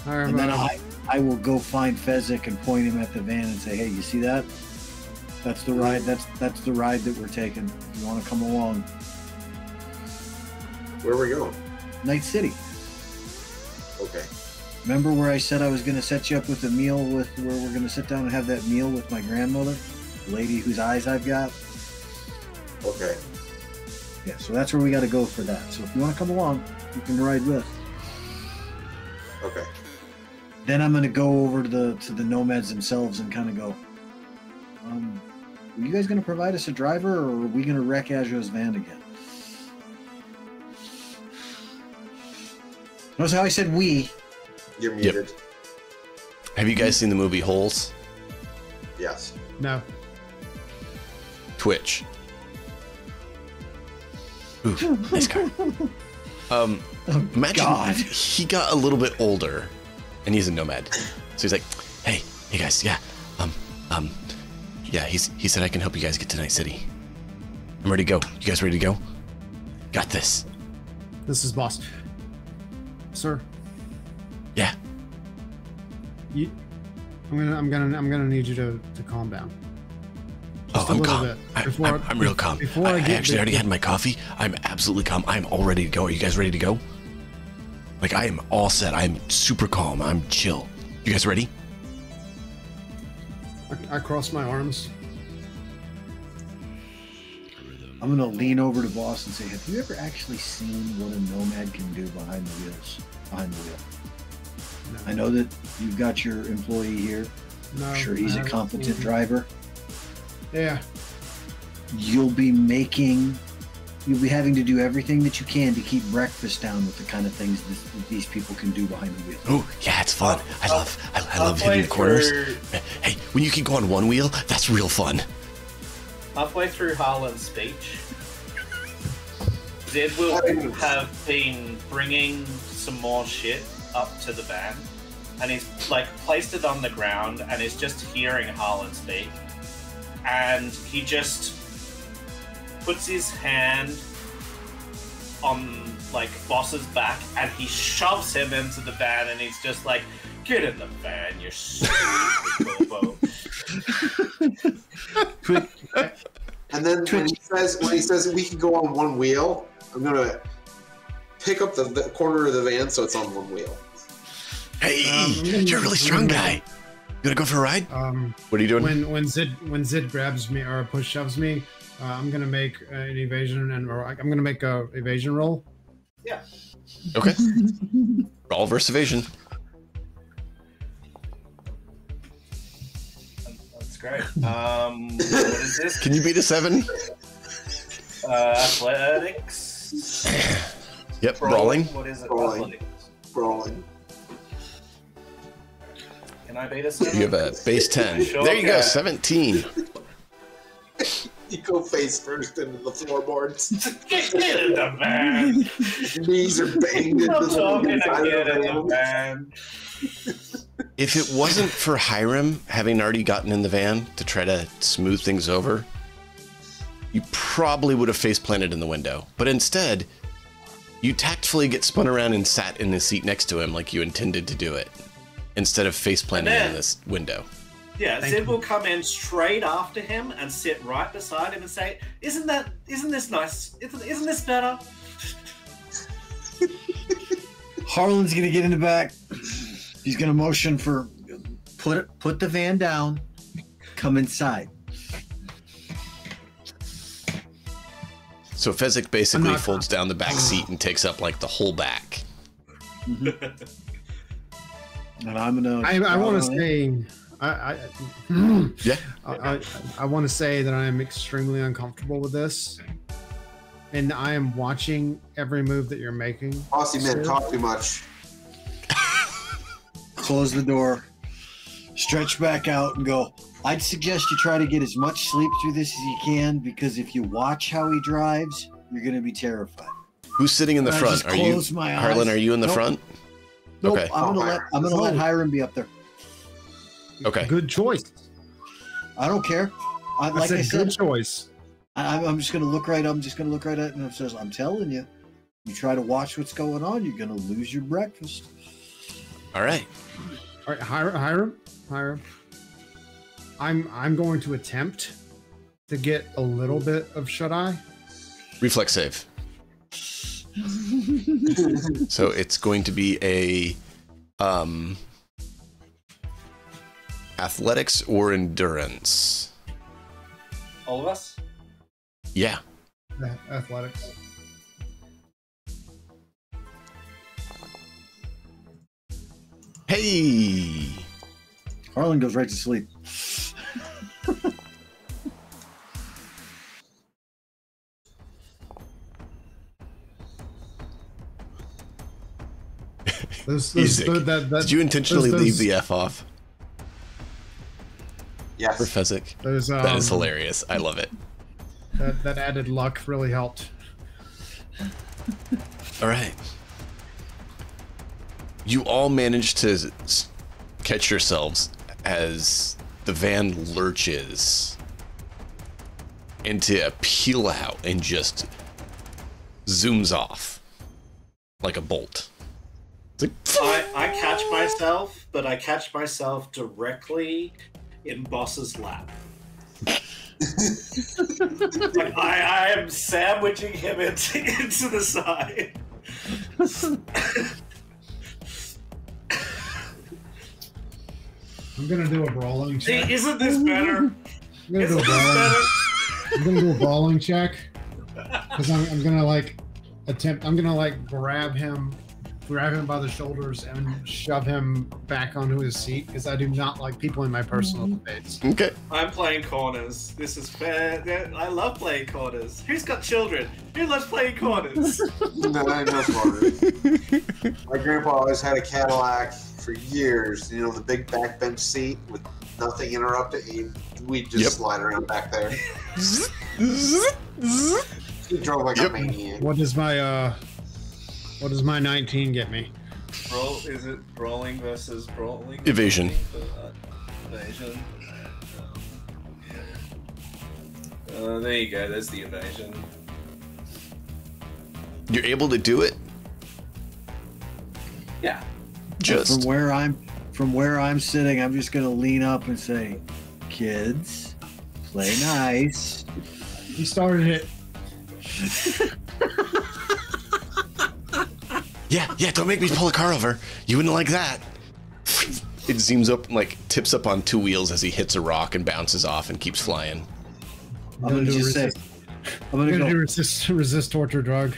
And then I will go find Fezzik and point him at the van and say, hey, you see that? That's the ride. That's the ride that we're taking. If you want to come along. Where are we going? Night City. Okay. Remember where I said I was going to set you up with a meal where we're going to sit down and have that meal with my grandmother? The lady whose eyes I've got? Okay. Yeah, so that's where we got to go for that. So if you want to come along, you can ride with. Okay. Then I'm going to go over to the nomads themselves and kind of go, are you guys going to provide us a driver, or are we going to wreck Ajo's van again? Notice how I said we. You're muted. Yep. Have you guys seen the movie Holes? Yes. No. Twitch. Ooh, nice car. Imagine God. He got a little bit older, and he's a nomad. So he's like, hey guys, yeah, yeah, he said I can help you guys get to Night City. I'm ready to go. You guys ready to go? Got this. This is Boss. Sir. Yeah. I'm gonna need you to calm down. Just I'm calm. I'm real calm. I actually already had my coffee. I'm absolutely calm. I'm all ready to go. Are you guys ready to go? Like, I am all set. I'm super calm. I'm chill. You guys ready? I cross my arms. I'm going to lean over to Boss and say, have you ever actually seen what a nomad can do behind the wheel? No. I know that you've got your employee here. No, I'm sure he's a competent driver. Yeah. You'll be having to do everything that you can to keep breakfast down with the kind of things that these people can do behind the wheel. Oh, yeah, it's fun. I love hitting the corners. Hey, when you can go on one wheel, that's real fun. Halfway through Harlan's speech, Zed will have been bringing some more shit up to the van, and he's like placed it on the ground and is just hearing Harlan speak. And he just puts his hand on like Boss's back and he shoves him into the van, and he's just like, get in the van, you stupid bobo. And then when he says we can go on one wheel, I'm gonna pick up the corner of the van so it's on one wheel. Hey, you're a really strong guy. You wanna go for a ride? What are you doing? When Zid grabs me or push shoves me, I'm gonna make an evasion or I'm gonna make a evasion roll. Yeah. Okay. Roll versus evasion. That's great. What is this? Can you beat a 7? Athletics. Yep, brawling. What is it? Brawling. Brawling. Can I beat a 7? You have a base 10. Sure There you go, can. 17. You go face first into the floorboards. Get in the van. Your knees are banged into I'm the talking to side get of in the the van. van. If it wasn't for Hiram having already gotten in the van to try to smooth things over, you probably would have face planted in the window. But instead, you tactfully get spun around and sat in the seat next to him like you intended to do it, instead of face planting in this window. Yeah, Sid will come in straight after him and sit right beside him and say, isn't this nice? Isn't this better? Harlan's gonna get in the back. He's gonna motion for put the van down, come inside. So Fezzik basically folds down the back seat and takes up like the whole back. Mm-hmm. And I'm gonna. I want to say, Yeah. I want to say that I am extremely uncomfortable with this, and I am watching every move that you're making. Bossy man, talk too much. Close the door, stretch back out, and go. I'd suggest you try to get as much sleep through this as you can, because if you watch how he drives, you're going to be terrified. Who's sitting in the front? Are you, Harlan? Are you in the front? Nope. Okay. I'm gonna let Hiram be up there. Okay. Good choice. I don't care. Like I said, good choice. I'm just gonna look right. I'm just gonna look right at it, and it says, "I'm telling you, you try to watch what's going on, you're gonna lose your breakfast." All right. All right, Hiram. I'm going to attempt to get a little bit of shut-eye. Reflex save. So it's going to be a athletics or endurance. All of us? Yeah. Athletics. Hey. Harlan goes right to sleep. Did you intentionally leave the F off? Yes. For Fezzik? That is hilarious. I love it. That added luck really helped. All right. You all managed to catch yourselves as the van lurches into a peel out and just zooms off like a bolt. I catch myself, but I catch myself directly in Boss's lap. Like I am sandwiching him into the side. I'm gonna do a brawling check. See, isn't this better? I'm gonna do a brawling check because I'm gonna like attempt. I'm gonna like grab him by the shoulders and shove him back onto his seat because I do not like people in my personal space. Okay. I'm playing corners. This is fair. I love playing corners. Who's got children? Who loves playing corners? No, I know corners. My grandpa always had a Cadillac for years. You know, the big backbench seat with nothing interrupted. We'd just slide around back there. He drove like a maniac. What does my 19 get me? Is it brawling versus brawling? Evasion. Evasion. There you go. There's the evasion. You're able to do it? Yeah. Just from where I'm sitting, I'm just gonna lean up and say, "Kids, play nice." You started it. Yeah, don't make me pull a car over. You wouldn't like that. It zooms up, like, tips up on two wheels as he hits a rock and bounces off and keeps flying. I'm gonna just say, I'm gonna do resist torture drug.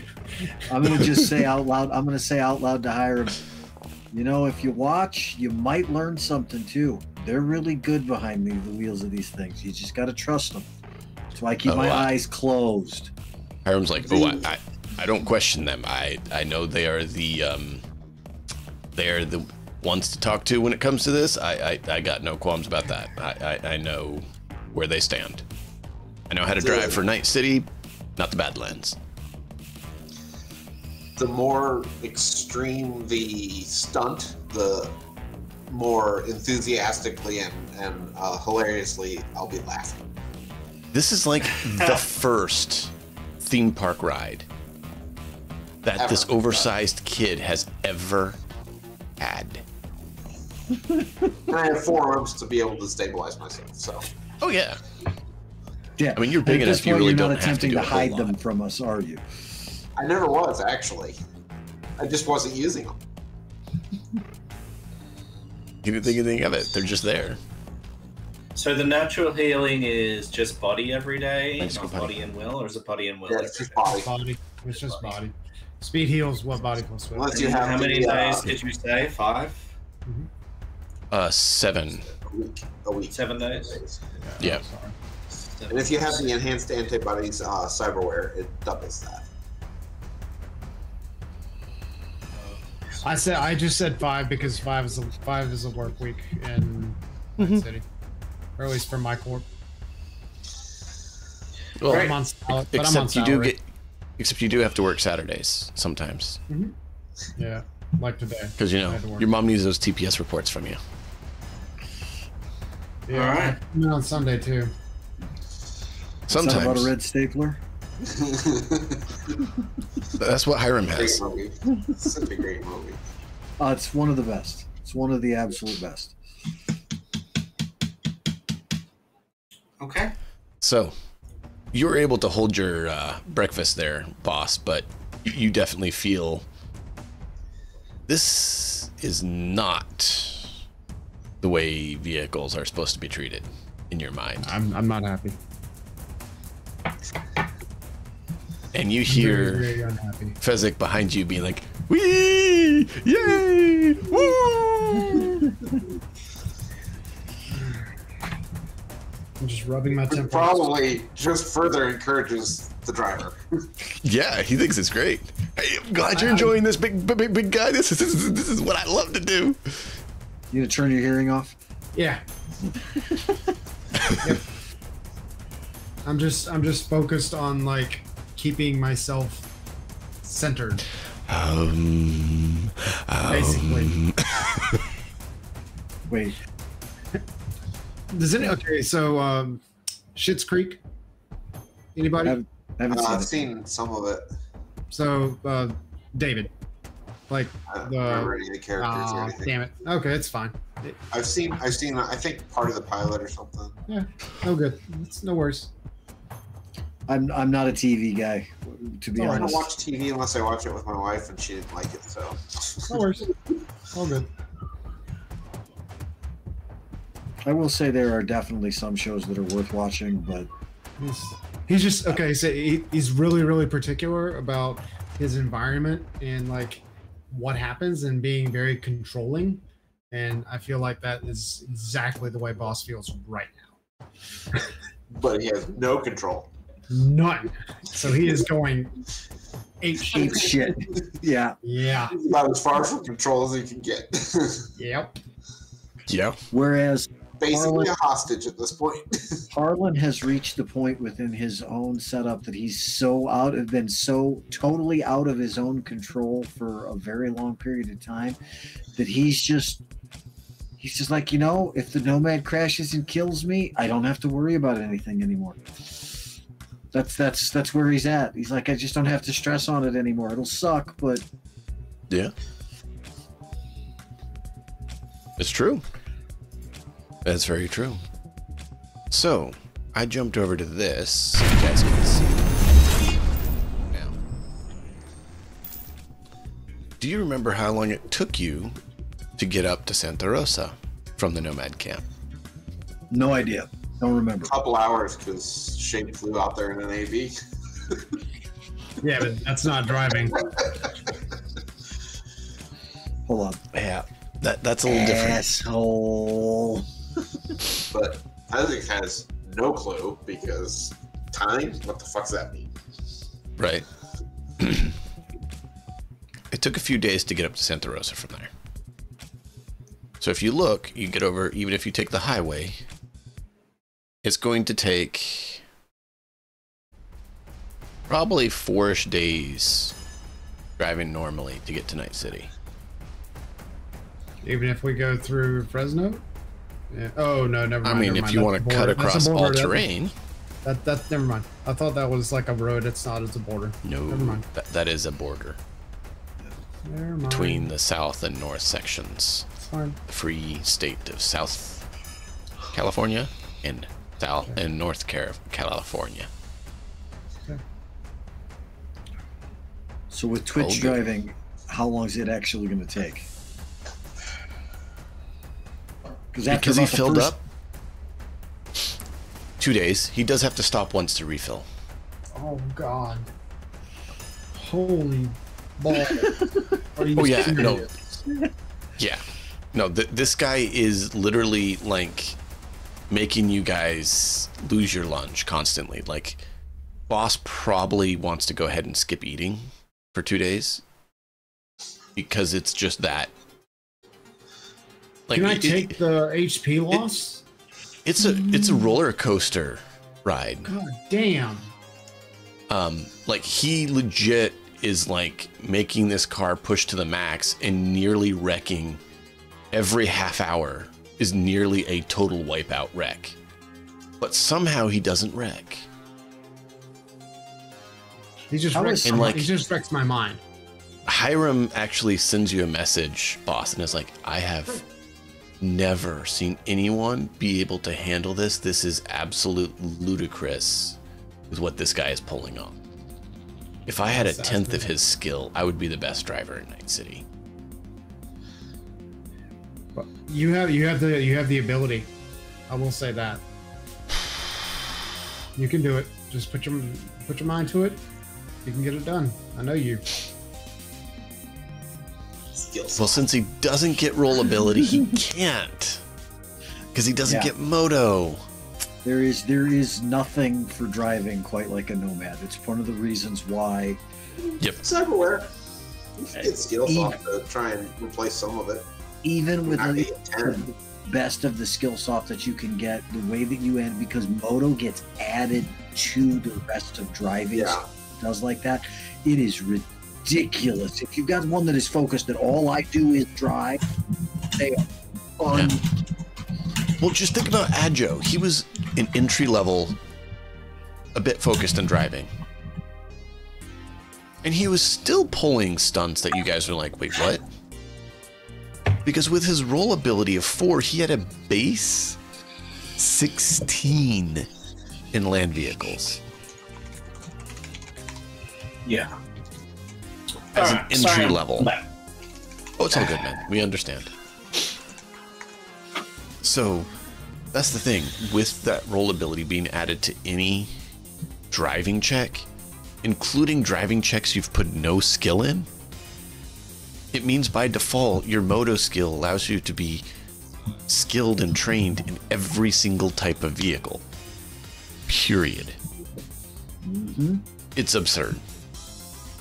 I'm gonna just say out loud. I'm gonna say out loud to Hiram, you know, if you watch, you might learn something too. They're really good behind the wheels of these things. You just gotta trust them. That's why I keep my eyes closed. Hiram's like, I don't question them. I know they are the ones to talk to when it comes to this. I got no qualms about that. I know where they stand. I know how to drive for Night City, not the Badlands. The more extreme the stunt, the more enthusiastically and hilariously I'll be laughing. This is like the first theme park ride that this oversized kid has ever had. And I have 4 arms to be able to stabilize myself, so. Oh yeah. Yeah. I mean, you're big enough. You really you're don't not have to attempting do to a whole hide lot. them from us, are you? I never was, actually. I just wasn't using them. You didn't think anything of it. They're just there. So the natural healing is just body every day, Thanks, not buddy. body and will, or is it body and will? Yeah, every it's just day? body. Body. It's just body. Speed heals what body plus with. Unless you have How many the, days did you say? 5? 7. a week. 7 days? Yeah. And if you have the enhanced antibodies cyberware, it doubles that. I just said 5 because 5 is a work week in Night City, or at least for my corp. Well, I'm on salary, but I'm on salary. Except you do have to work Saturdays sometimes. Yeah, like today. Because you know your mom needs those TPS reports from you. Yeah, All right. I'm on Sunday too. Sometimes. Is that about a red stapler? That's what Hiram Great has. movie. Such a great movie. It's one of the best. It's one of the absolute best. Okay. So, you were able to hold your breakfast there, boss, but you definitely feel this is not the way vehicles are supposed to be treated in your mind. I'm not happy. And you Very, hear very unhappy. Fezzik behind you being like, "Wee! Yay! Woo!" I'm just rubbing my It temples. probably just further encourages the driver. Yeah, he thinks it's great. Hey, I'm glad you're enjoying this, big guy. This is what I love to do. You gonna turn your hearing off? Yeah. Yep. I'm just focused on like keeping myself centered. Basically. Wait. Does any okay? So, Schitt's Creek. Anybody? I haven't seen I've it. seen some of it. So, David. Like I don't remember any of the characters or anything. damn it. Okay, it's fine. I've seen. I think part of the pilot or something. Yeah, no good. It's no worries. I'm not a TV guy, to be I don't honest. watch TV unless I watch it with my wife, and she didn't like it. So. No worries. All good. I will say there are definitely some shows that are worth watching, but He's just okay. So he's really particular about his environment and like what happens and being very controlling. And I feel like that is exactly the way Boss feels right now. But he has no control. None. So he is going ape ape shit. Yeah. Yeah. He's about as far from control as he can get. Yep. Yeah. Whereas Basically a hostage at this point. Harlan has reached the point within his own setup that he's been so totally out of his own control for a very long period of time that he's just like, you know, if the Nomad crashes and kills me, I don't have to worry about anything anymore. That's where he's at. He's like, I just don't have to stress on it anymore. It'll suck, but Yeah. It's true. That's very true. So, I jumped over to this so you guys can see now. Do you remember how long it took you to get up to Santa Rosa from the Nomad camp? no idea. Don't remember. A couple hours because Shane flew out there in an AV. Yeah, but that's not driving. Hold on. Yeah, that's a little different. Asshole. But Isaac has no clue because time? What the fuck's that mean? Right. It took a few days to get up to Santa Rosa from there. So if you look, you get over, even if you take the highway, it's going to take probably 4-ish days driving normally to get to Night City. Even if we go through Fresno? Yeah. Oh, no, never mind. I mean, if you want to cut across all terrain. That's never mind. I thought that was like a road. It's not. It's a border. No, never mind. That is a border. Never mind. Between the south and north sections. It's fine. The free state of South California and North California. Okay. So with Twitch driving, how long is it actually going to take? Because he filled up 2 days. He does have to stop once to refill. Oh God! Holy ball! Oh yeah, no, yeah, no. This guy is literally like making you guys lose your lunch constantly. Like, boss probably wants to go ahead and skip eating for 2 days because it's just that. Like, can I take the HP loss? It's a roller coaster ride. God damn. Like, he legit is like making this car push to the max and nearly wrecking. Every half hour is nearly a total wipeout wreck, but somehow he doesn't wreck. He just wrecks my mind. Hiram actually sends you a message, boss, and is like, I have never seen anyone be able to handle this. This is absolute ludicrous with what this guy is pulling off. If I had a tenth of his skill, I would be the best driver in Night City. You have the ability. I will say that. You can do it. Just put your mind to it. You can get it done. I know you. Well, since he doesn't get rollability, he can't. Because he doesn't get moto. There is nothing for driving quite like a Nomad. It's one of the reasons why. Yep. It's everywhere. You can get skills off to try and replace some of it. Even with the best of the skill soft that you can get, the way that you end, because moto gets added to the rest of driving, does like that. It is ridiculous. If you've got one that is focused that all I do is drive, they are fun. Yeah. Well, just think about Adjo. He was an entry level, a bit focused on driving. And he was still pulling stunts that you guys are like, wait, what? Because with his roll ability of 4, he had a base 16 in land vehicles. Yeah. As an entry level. Oh, it's all good, man. We understand. So, that's the thing. With that roll ability being added to any driving check, including driving checks you've put no skill in, it means by default your moto skill allows you to be skilled and trained in every single type of vehicle. Period. Mm-hmm. It's absurd.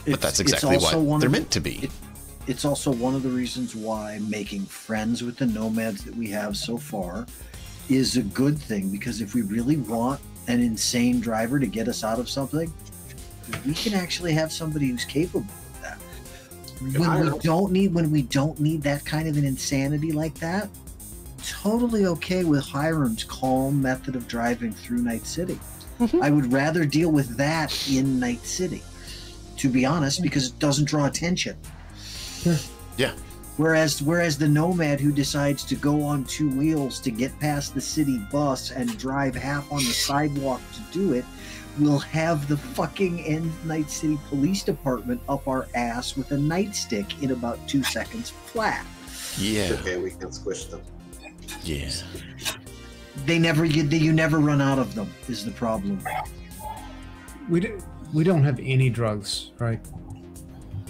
But that's exactly what they're meant to be. It's also one of the reasons why making friends with the nomads that we have so far is a good thing, because if we really want an insane driver to get us out of something, we can actually have somebody who's capable of that. When we don't need that kind of an insanity like that, totally okay with Hiram's calm method of driving through Night City. I would rather deal with that in Night City, to be honest, because it doesn't draw attention. Yeah. Whereas the nomad who decides to go on 2 wheels to get past the city bus and drive half on the sidewalk to do it will have the fucking Night City Police Department up our ass with a nightstick in about 2 seconds flat. Yeah. Okay, we can squish them. Yeah. You never run out of them is the problem. We don't have any drugs, right?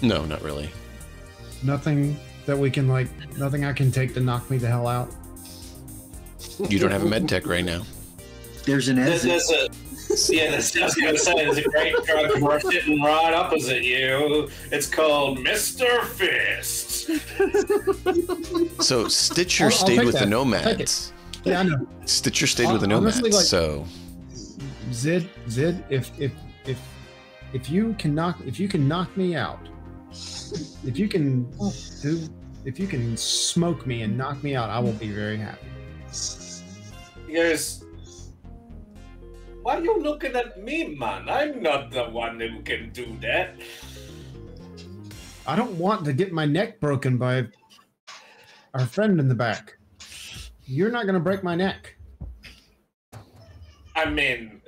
No, not really. Nothing that we can nothing I can take to knock me the hell out. You don't have a med tech right now. There's an exit. Yeah, I was going to say, there's a great truck sitting right opposite you. It's called Mr. Fist. So Stitcher stayed with the Nomads. Yeah, I know. Stitcher stayed with the Nomads. Honestly, like, so Zid, if you can knock me out, if you can smoke me and knock me out, I will be very happy. He goes, why are you looking at me, man? I'm not the one who can do that. I don't want to get my neck broken by our friend in the back. You're not going to break my neck. I mean,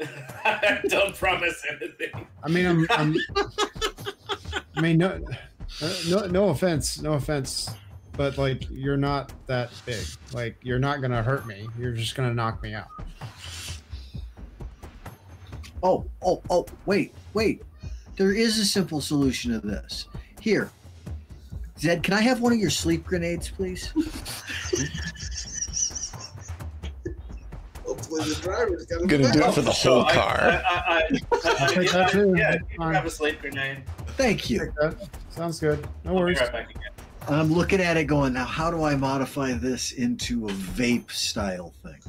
I don't promise anything. I mean, I mean, no offense, but like, you're not that big. Like, you're not gonna hurt me. You're just gonna knock me out. Oh, wait. There is a simple solution to this. Here, Zed, can I have one of your sleep grenades, please? Hopefully the driver's I'm gonna do it for the whole car. I'll take that too. Yeah, you can have a sleep grenade. Thank you. Sounds good. No worries. I'll be right back again. I'm looking at it going, now how do I modify this into a vape style thing?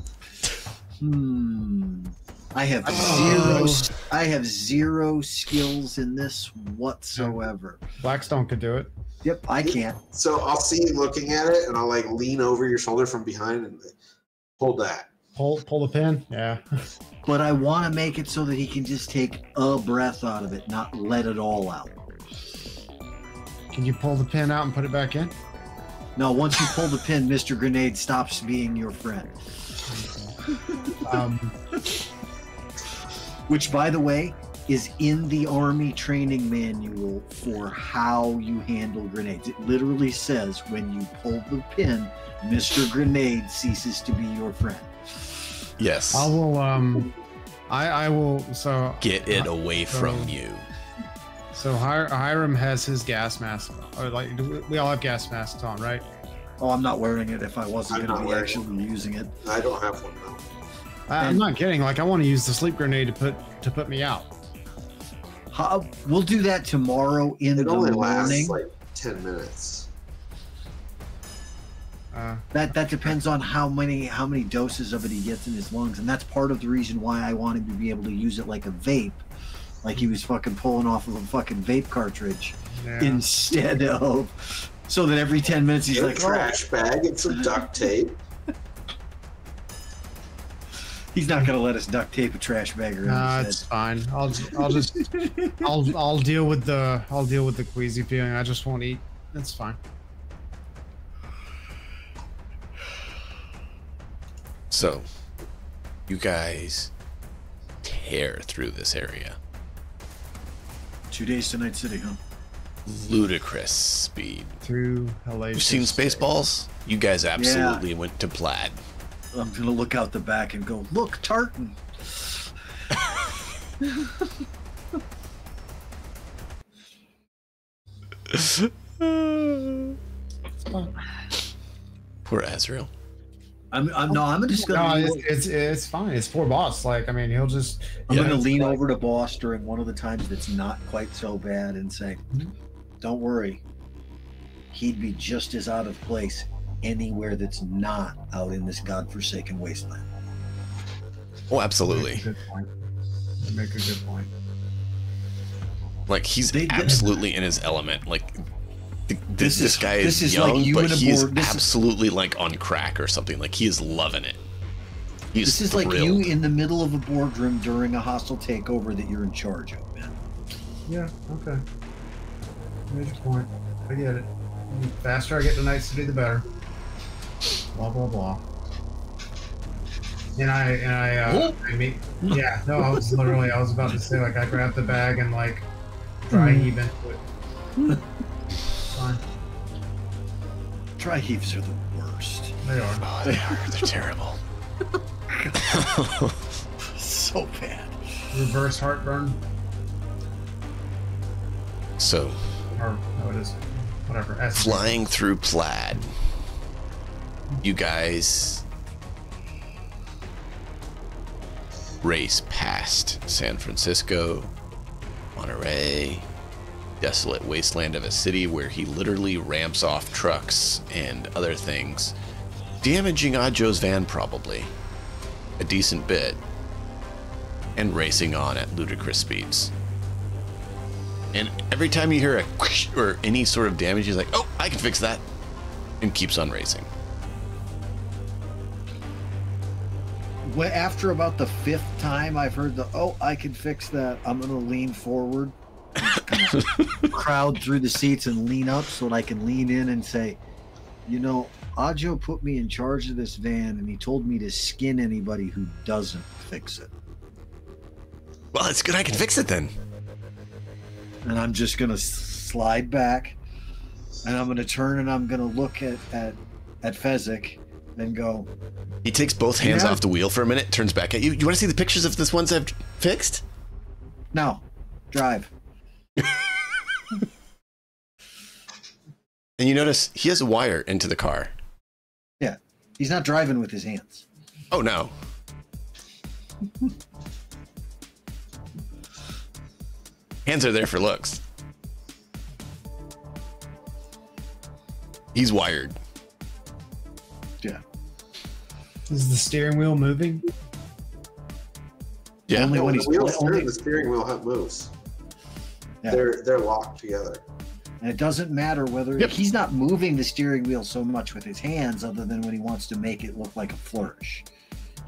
I have zero skills in this whatsoever. Blackstone could do it. Yep, I can't. So I'll see you looking at it, and I'll like lean over your shoulder from behind and hold that. Pull the pin. Yeah. But I want to make it so that he can just take a breath out of it, not let it all out. Can you pull the pin out and put it back in? No, once you pull the pin, Mr. Grenade stops being your friend. Which, by the way, is in the Army training manual for how you handle grenades. It literally says when you pull the pin, Mr. Grenade ceases to be your friend. Yes. I will. I will. So get it away from you. So Hiram has his gas mask, or like we all have gas masks on, right? Oh, I'm not wearing it if I wasn't going to be actually using it. I don't have one now. I'm not kidding. Like, I want to use the sleep grenade to put me out. We'll do that tomorrow in the morning. It only lasts like 10 minutes. That depends on how many doses of it he gets in his lungs, and that's part of the reason why I want him to be able to use it like a vape, like he was fucking pulling off of a fucking vape cartridge, instead of so that every 10 minutes he's like, trash bag and some duct tape. He's not gonna let us duct tape a trash bag around. Nah, it's fine. I'll deal with the queasy feeling. I just won't eat. It's fine. So, you guys tear through this area. 2 days to Night City, huh? Ludicrous speed. Through hellacious. You've seen Spaceballs? You guys absolutely went to plaid. I'm gonna look out the back and go, look, Tartan. Poor Azrael. I'm just gonna. No, it's fine. It's poor Boss. Like, I mean, he'll just. I'm gonna lean over to Boss during one of the times that's not quite so bad and say, "Don't worry, he'd be just as out of place anywhere that's not out in this godforsaken wasteland." Oh, absolutely. You make a good point. Like, he's absolutely in his element. Like, this guy is young, like but he is absolutely like on crack or something. Like, he is loving it. This is like you in the middle of a boardroom during a hostile takeover that you're in charge of, man. Yeah, okay. Major point. I get it. The faster I get to Night City, the better. Blah blah blah. And I mean, yeah, no, I was about to say, like, I grabbed the bag and like dry heave into it. Fine. Dry heaves are the worst. They are. Oh, they are. They're terrible. So bad. Reverse heartburn. So, or no, it is. Whatever. Flying through plaid. You guys race past San Francisco, Monterey, desolate wasteland of a city where he literally ramps off trucks and other things, damaging Ajo's van probably a decent bit, and racing on at ludicrous speeds. And every time you hear a whoosh or any sort of damage, he's like, oh, I can fix that, and keeps on racing. Well, after about the 5th time I've heard the, oh, I can fix that, I'm going to lean forward, kind of crowd through the seats and lean up so that I can lean in and say, you know, Ajo put me in charge of this van and he told me to skin anybody who doesn't fix it. Well, it's good I can fix it then. And I'm just going to slide back and I'm going to turn and I'm going to look at Fezzik and go. He takes both hands off the wheel for a minute, turns back at you. You want to see the pictures of this ones I've fixed? No. Drive. And you notice he has a wire into the car. Yeah. He's not driving with his hands. Oh, no. Hands are there for looks. He's wired. Yeah. Is the steering wheel moving? Yeah. Only when he's the steering wheel moves. Yeah. They're locked together. And it doesn't matter whether he's not moving the steering wheel so much with his hands, other than when he wants to make it look like a flourish.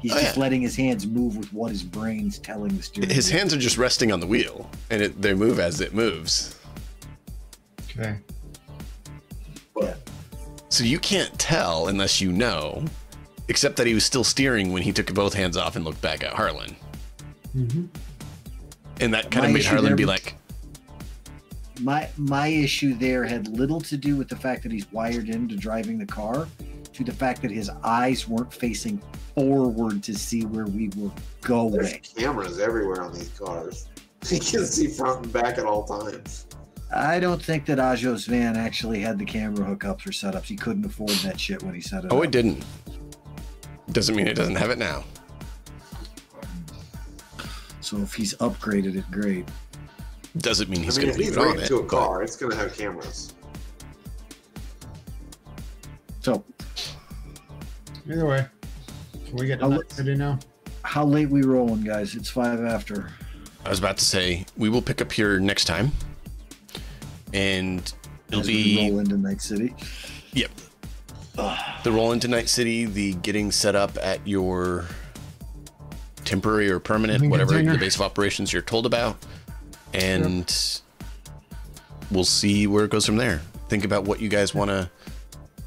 He's just letting his hands move with what his brain's telling the steering wheel. His hands are just resting on the wheel, and they move as it moves. Okay. Yeah. So you can't tell unless you know, except that he was still steering when he took both hands off and looked back at Harlan. Mm-hmm. And that kind of made Harlan be like... My issue there had little to do with the fact that he's wired into driving the car, to the fact that his eyes weren't facing forward to see where we were going. There's cameras everywhere on these cars. You can see front and back at all times. I don't think that Ajo's van actually had the camera hookups or setups. He couldn't afford that shit when he set it up. Oh, it didn't. Doesn't mean it doesn't have it now. So if he's upgraded it, great. Doesn't mean he's going to if leave he's it on right it. to a car, it's going to have cameras. So Either way, can we get to Night City now? How late we rolling, guys? It's 5 after. I was about to say, we will pick up here next time. And it'll we roll into Night City. Yep. The roll into Night City, the getting set up at your temporary or permanent, whatever the base of operations you're told about. And we'll see where it goes from there. Think about what you guys want to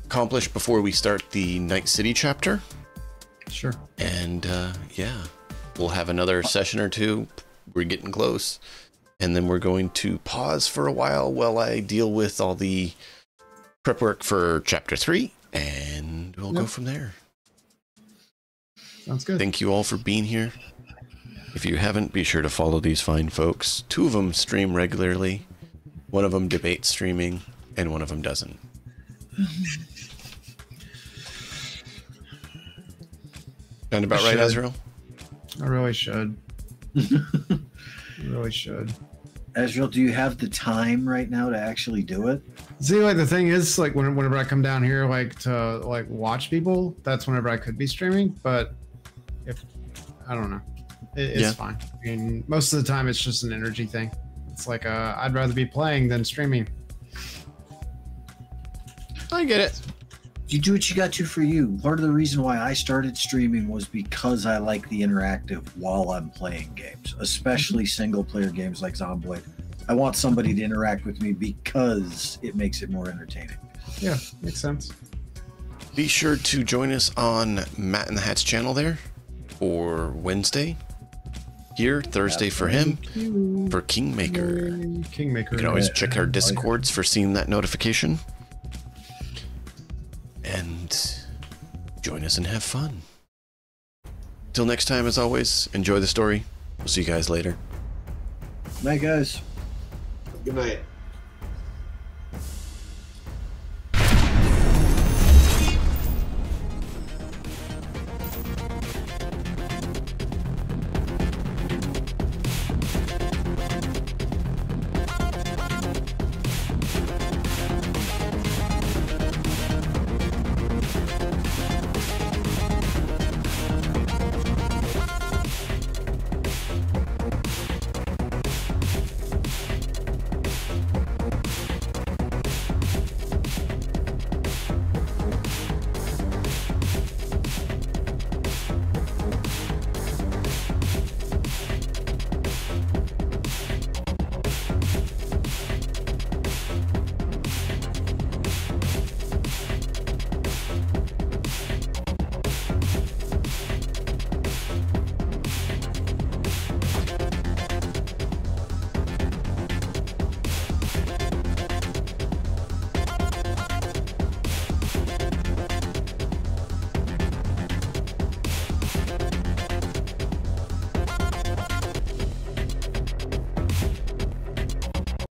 accomplish before we start the Night City chapter. Sure. And yeah, we'll have another session or two. We're getting close. And then we're going to pause for a while I deal with all the prep work for chapter 3. And we'll go from there. Sounds good. Thank you all for being here. If you haven't, be sure to follow these fine folks. 2 of them stream regularly. 1 of them debates streaming, and 1 of them doesn't. Sound about right, Azrael? I really should. I really should. Azrael, do you have the time right now to actually do it? See, like the thing is, like whenever I come down here, like to like watch people, that's whenever I could be streaming. But if I don't know, it's fine. I mean, most of the time it's just an energy thing. It's like I'd rather be playing than streaming. I get it. You do what you got to for you. Part of the reason why I started streaming was because I like the interactive while I'm playing games, especially single player games like Zomboid. I want somebody to interact with me because it makes it more entertaining. Yeah, makes sense. Be sure to join us on Matt and the Hat's channel there for Wednesday. Here, Thursday for him, for Kingmaker. You can always check our Discords for seeing that notification. And join us and have fun. Till next time, as always, enjoy the story. We'll see you guys later. Night, guys. Good night.